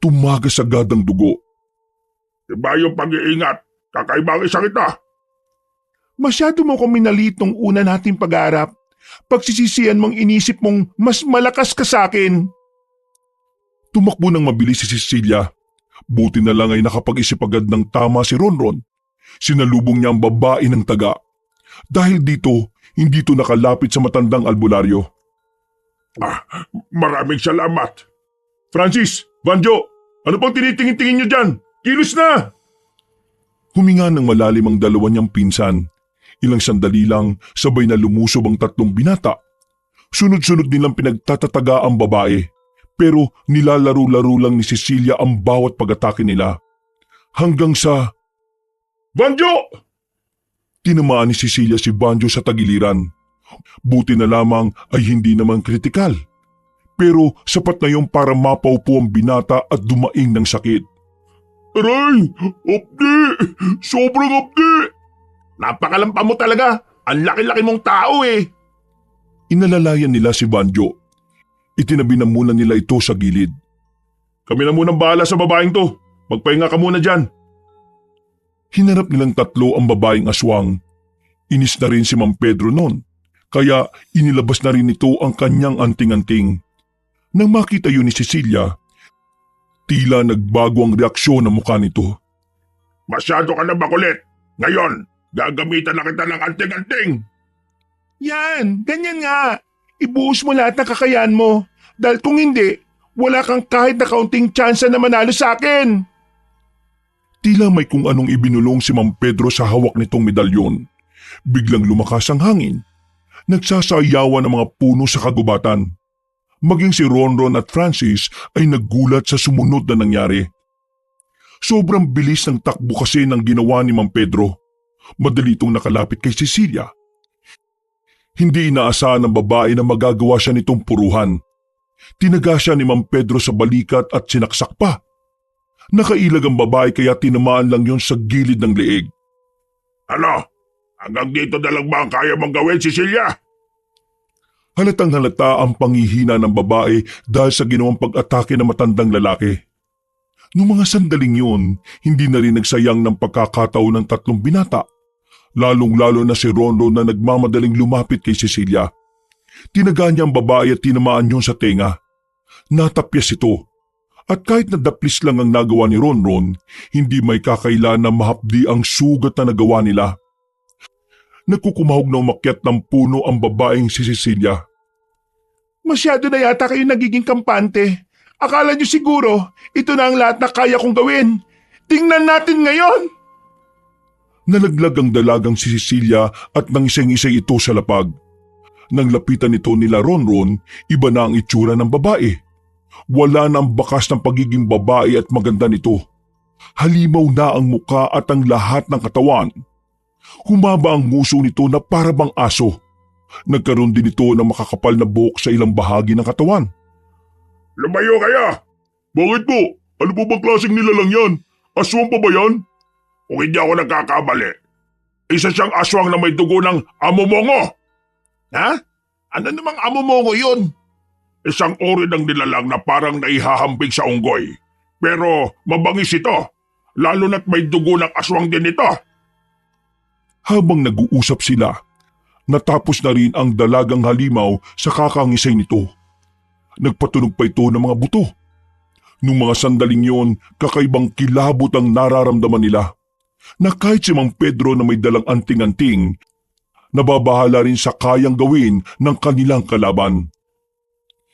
Tumagas agad ang dugo. Iba yung pag-iingat. Kakaibang isa kita. Masyado mo kong minalit nung una nating pag-aarap. Pagsisisihan mong inisip mong mas malakas ka sa akin. Tumakbo ng mabilis si Cecilia. Buti na lang ay nakapag-isip agad ng tama si Ronron. Sinalubong niya ang babae ng taga. Dahil dito, hindi ito nakalapit sa matandang albularyo. Maraming salamat. Francis, Banjo, ano pang tinitingin-tingin niyo dyan? Kilos na! Huminga ng malalim ang dalawa niyang pinsan. Ilang sandali lang, sabay na lumusob ang tatlong binata. Sunod-sunod nilang pinagtatataga ang babae. Pero nilalaro-laro lang ni Cecilia ang bawat pag-atake nila. Hanggang sa... Banjo! Tinamaan ni Cecilia si Banjo sa tagiliran. Buti na lamang ay hindi naman kritikal. Pero sapat na yung para mapaupo ang binata at dumaing ng sakit. Aray! Apdi! Sobrang apdi! Napakalampa mo talaga. Ang laki-laki mong tao Inalalayan nila si Banjo. Itinabi na muna nila ito sa gilid. Kami na munang bahala sa babaeng to. Magpahinga ka muna dyan. Hinarap nilang tatlo ang babaeng aswang. Inis na rin si Mang Pedro noon. Kaya inilabas na rin ito ang kanyang anting-anting. Nang makita yun ni Cecilia, tila nagbago ang reaksyon ng mukha nito. Masyado ka na makulit. Ngayon, gagamitan na kita ng anting-anting. Yan, ganyan nga. Ibuhos mo lahat ng kakayahan mo. Dahil kung hindi, wala kang kahit na kaunting tsansa na manalo sa akin. Tila may kung anong ibinulong si Mang Pedro sa hawak nitong medalyon. Biglang lumakas ang hangin. Nagsasayawan ang mga puno sa kagubatan. Maging si Ronron at Francis ay naggulat sa sumunod na nangyari. Sobrang bilis ng takbo kasi ng ginawa ni Mang Pedro. Madali itong nakalapit kay Cecilia. Hindi inaasahan ng babae na magagawa siya nitong puruhan. Tinaga siya ni Mang Pedro sa balikat at sinaksak pa. Nakailag ang babae kaya tinamaan lang yon sa gilid ng leeg. Ano? Hanggang dito na lang ba ang kaya mong gawin, Cecilia? Halatang halata ang panghihina ng babae dahil sa ginawang pag-atake ng matandang lalaki. Noong mga sandaling yun, hindi na rin nagsayang ng pagkakataon ng tatlong binata. Lalong-lalo na si Ronron na nagmamadaling lumapit kay Cecilia. Tinaga niya ang babae at tinamaan yun sa tenga. Natapyas ito. At kahit na daplis lang ang nagawa ni Ronron, hindi may kakaila na mahapdi ang sugat na nagawa nila. Nagkukumahog na umakyat ng puno ang babaeng si Cecilia. Masyado na yata kayo nagiging kampante. Akala niyo siguro, ito na ang lahat na kaya kong gawin. Tingnan natin ngayon! Nalaglag ang dalagang si Cecilia at nangisay-ngisay ito sa lapag. Nang lapitan nito nila Ronron, iba na ang itsura ng babae. Wala na ang bakas ng pagiging babae at maganda nito. Halimaw na ang muka at ang lahat ng katawan. Humaba ang nguso nito na para bang aso. Nagkaroon din ito ng makakapal na buhok sa ilang bahagi ng katawan. Lumayo kayo! Bakit po? Ano po bang klaseng nilalang yan? Aswang pa ba yan? Kung hindi ako nagkakamali, isa siyang aswang na may dugo ng amumongo. Ha? Ano namang amumongo yun? Isang uri ng nilalang na parang naihahambing sa unggoy. Pero mabangis ito, lalo na't may dugo ng aswang din ito. Habang nag-uusap sila, natapos na rin ang dalagang halimaw sa kakangisay nito. Nagpatunog pa ito ng mga buto. Nung mga sandaling yon, kakaibang kilabot ang nararamdaman nila. Na kahit si Mang Pedro na may dalang anting-anting, nababahala rin sa kayang gawin ng kanilang kalaban.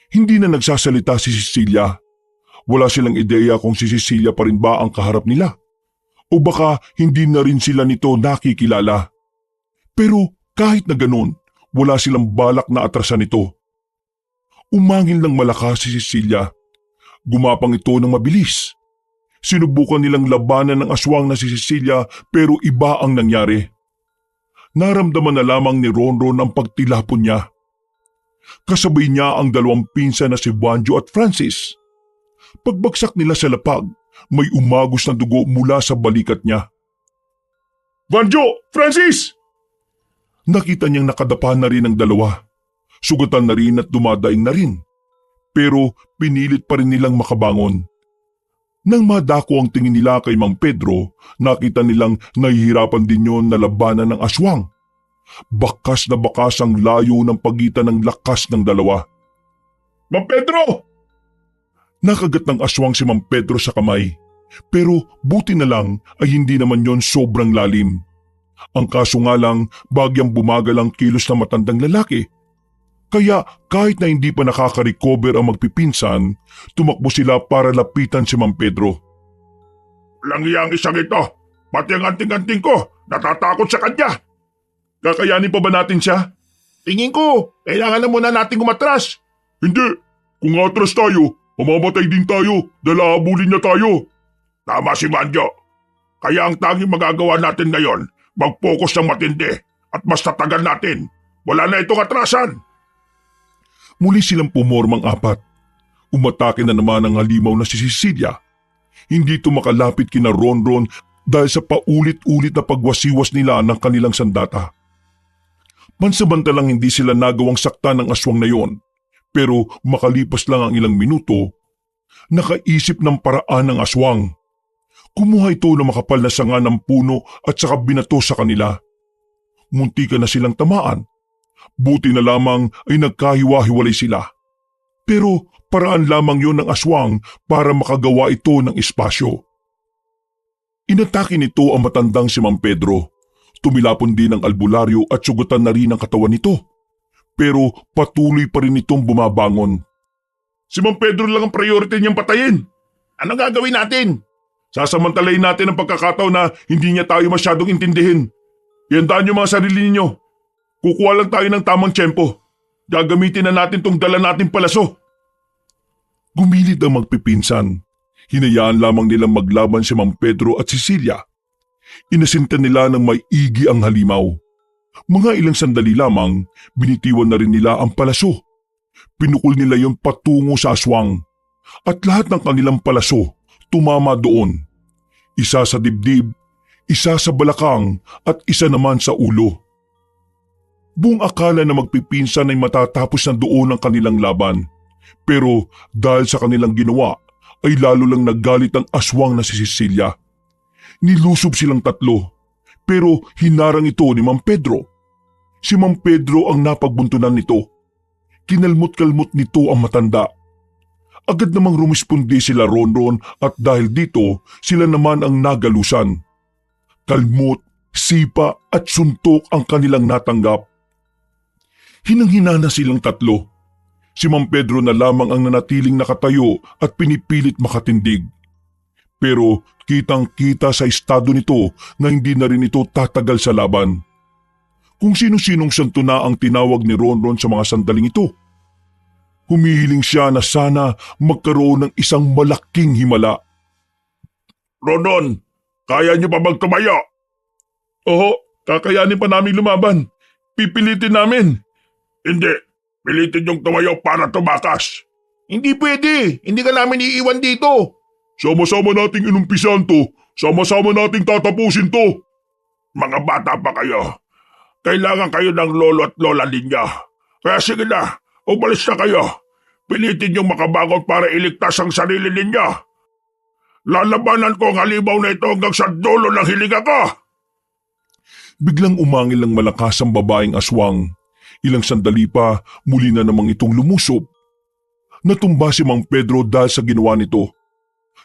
Hindi na nagsasalita si Cecilia. Wala silang ideya kung si Cecilia pa rin ba ang kaharap nila. O baka hindi na rin sila nito nakikilala. Pero kahit na ganun, wala silang balak na atrasan ito. Umangin lang malakas si Cecilia. Gumapang ito ng mabilis. Sinubukan nilang labanan ng aswang na si Cecilia pero iba ang nangyari. Naramdaman na lamang ni Ronron ang pagtilapon niya. Kasabay niya ang dalawang pinsan na si Juanjo at Francis. Pagbagsak nila sa lapag, may umagos na dugo mula sa balikat niya. Vanjo! Francis! Nakita niyang nakadapa na rin ang dalawa. Sugatan na rin at dumadaing na rin. Pero pinilit pa rin nilang makabangon. Nang madako ang tingin nila kay Mang Pedro, nakita nilang nahihirapan din yon na labanan ng aswang. Bakas na bakas ang layo ng pagitan ng lakas ng dalawa. Mang Pedro! Nakagat ng aswang si Mang Pedro sa kamay. Pero buti na lang ay hindi naman yon sobrang lalim. Ang kaso nga lang, bagyang bumagal ang kilos ng matandang lalaki. Kaya kahit na hindi pa nakaka-recover ang magpipinsan, tumakbo sila para lapitan si Mang Pedro. Walang iyang isang ito, pati ang anting-anting ko, natatakot sa kanya. Kakayanin pa ba natin siya? Tingin ko, kailangan na muna nating umatras. Hindi. Kung atras tayo, mamamatay din tayo dahil hahabulin niya tayo. Tama si Manjo. Kaya ang tanging magagawa natin ngayon, mag-focus ng matindi at mas tatagan natin. Wala na itong atrasan. Muli silang pumormang apat. Umatake na naman ang halimaw na si Cecilia. Hindi ito makalapit kina Ronron dahil sa paulit-ulit na pagwasiwas nila ng kanilang sandata. Pansamantalang hindi sila nagawang saktan ng aswang na yon. Pero makalipas lang ang ilang minuto, nakaisip ng paraan ng aswang. Kumuha ito ng makapal na sanga ng puno at saka binato sa kanila. Muntikan na silang tamaan. Buti na lamang ay nagkahiwa-hiwalay sila. Pero paraan lamang yon ng aswang para makagawa ito ng espasyo. Inatake nito ang matandang si Mang Pedro. Tumilapon din ang albularyo at sugatan na rin ang katawan nito. Pero patuloy pa rin itong bumabangon. Si Mang Pedro lang ang priority niyang patayin. Anong gagawin natin? Sasamantalayin natin ang pagkakataon na hindi niya tayo masyadong intindihin. Iandaan niyo mga sarili ninyo. Kukuha lang tayo ng tamang tiyempo. Gagamitin na natin tong dala nating palaso. Gumilid ang magpipinsan. Hinayaan lamang nilang maglaban si Mang Pedro at Cecilia. Inasinta nila ng may igi ang halimaw. Mga ilang sandali lamang, binitiwan na rin nila ang palaso. Pinukol nila yon patungo sa aswang. At lahat ng kanilang palaso tumama doon. Isa sa dibdib, isa sa balakang at isa naman sa ulo. Buong akala na magpipinsan ay matatapos na doon ang kanilang laban. Pero dahil sa kanilang ginawa, ay lalo lang naggalit ang aswang na si Cecilia. Nilusob silang tatlo, pero hinarang ito ni Mang Pedro. Si Mang Pedro ang napagbuntunan nito. Kinalmot-kalmot nito ang matanda. Agad namang rumispondi sila Ronron at dahil dito sila naman ang nagalusan. Kalmot, sipa at suntok ang kanilang natanggap. Hinang-hina na silang tatlo. Si Mang Pedro na lamang ang nanatiling nakatayo at pinipilit makatindig. Pero kitang-kita sa estado nito na hindi na rin ito tatagal sa laban. Kung sino-sinong santo na ang tinawag ni Ronron sa mga sandaling ito. Humihiling siya na sana magkaroon ng isang malaking himala. Ronon, kaya niyo pa bang tumayo? Oo, kakayanin pa namin lumaban. Pipilitin namin. Hindi, pilitin yung tumayo para tumakas. Hindi pwede. Hindi ka namin iiwan dito. Sama-sama nating inumpisan to. Sama-sama nating tatapusin to. Mga bata pa kayo. Kailangan kayo ng lolo at lola ninyo. Kaya sige na, umalis na kayo. Pilitin yung makabangon para iligtas ang sarili ninyo. Lalabanan ko ang halimaw na ito hanggang sa dulo ng hilinga ko. Biglang umangil ng malakas ang babaeng aswang. Ilang sandali pa, muli na namang itong lumusob. Natumba si Mang Pedro dahil sa ginawa nito.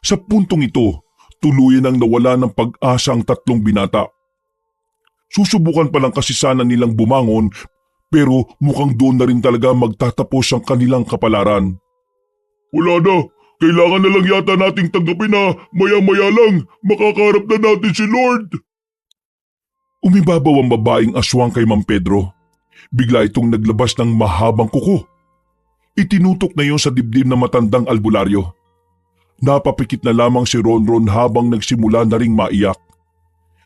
Sa puntong ito, tuluyan ang nawala ng pag-asa ang tatlong binata. Susubukan pa lang kasi sana nilang bumangon pero mukhang doon na rin talaga magtatapos ang kanilang kapalaran. Wala na. Kailangan na lang yata nating tanggapin na maya-maya lang makakaharap na natin si Lord. Umibabaw ang babaeng aswang kay Mang Pedro. Bigla itong naglabas ng mahabang kuko. Itinutok na iyon sa dibdib ng matandang albularyo. Napapikit na lamang si Ronron habang nagsimula na ring maiyak.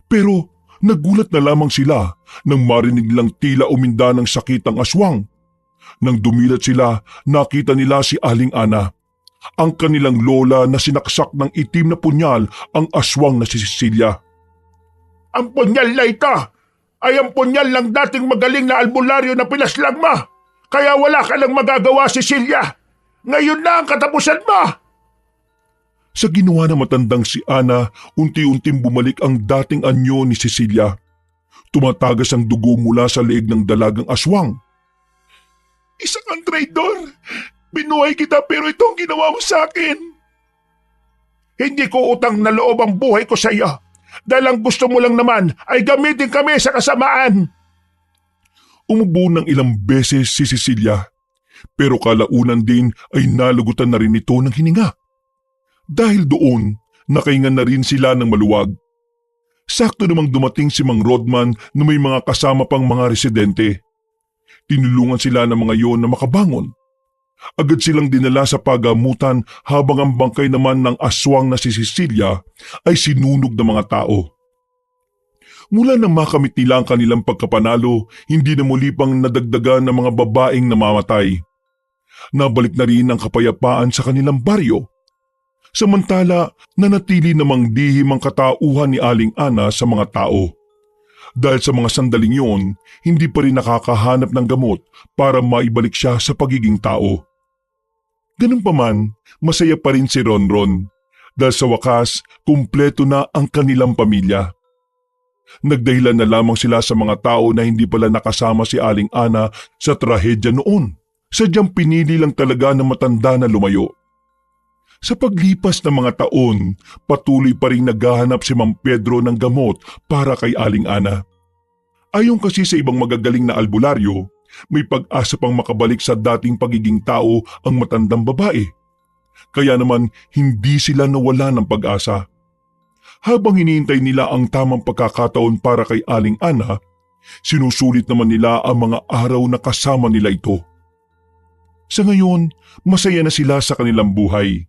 Pero nagulat na lamang sila nang marinig nilang tila uminda ng sakit ang aswang. Nang dumilat sila, nakita nila si Aling Ana. Ang kanilang lola na sinaksak ng itim na punyal ang aswang na si Cecilia. Ang punyal na ito ay ang punyal ng dating magaling na albularyo na pinaslang mo. Kaya wala ka lang magagawa, Cecilia. Ngayon na ang katapusan mo. Sa ginawa ng matandang si Ana, unti-unting bumalik ang dating anyo ni Cecilia. Tumatagas ang dugo mula sa leeg ng dalagang aswang. Isa kang traidor. Binuhay kita pero itong ginawa mo sa akin. Hindi ko utang na loob ang buhay ko sa iyo. Dahil ang gusto mo lang naman ay gamitin kami sa kasamaan. Umubo ng ilang beses si Cecilia. Pero kalaunan din ay nalugutan na rin ito ng hininga. Dahil doon, nakahinga na rin sila ng maluwag. Sakto namang dumating si Mang Rodman na may mga kasama pang mga residente. Tinulungan sila ng mga yon na makabangon. Agad silang dinala sa pagamutan habang ang bangkay naman ng aswang na si Cecilia ay sinunog ng mga tao. Mula nang makamit nila ang kanilang pagkapanalo, hindi na muli pang nadagdagan ng mga babaeng namamatay. Nabalik na rin ang kapayapaan sa kanilang baryo. Samantala, nanatili namang dihim ang katauhan ni Aling Ana sa mga tao. Dahil sa mga sandaling yon, hindi pa rin nakakahanap ng gamot para maibalik siya sa pagiging tao. Ganun pa man, masaya pa rin si Ronron dahil sa wakas, kumpleto na ang kanilang pamilya. Nagdahilan na lamang sila sa mga tao na hindi pala nakasama si Aling Ana sa trahedya noon. Sadyang pinili lang talaga ng matanda na lumayo. Sa paglipas ng mga taon, patuloy pa rin naghahanap si Mang Pedro ng gamot para kay Aling Ana. Ayon kasi sa ibang magagaling na albularyo, may pag-asa pang makabalik sa dating pagiging tao ang matandang babae. Kaya naman hindi sila nawala ng pag-asa. Habang hinihintay nila ang tamang pagkakataon para kay Aling Ana, sinusulit naman nila ang mga araw na kasama nila ito. Sa ngayon, masaya na sila sa kanilang buhay.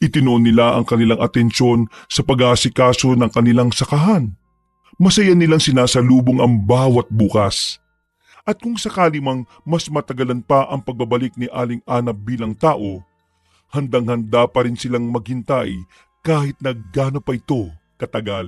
Itinoon nila ang kanilang atensyon sa pag-aasikaso ng kanilang sakahan. Masaya nilang sinasalubong ang bawat bukas. At kung sakali mang mas matagalan pa ang pagbabalik ni Aling Ana bilang tao, handang-handa pa rin silang maghintay kahit na gaano pa ito katagal.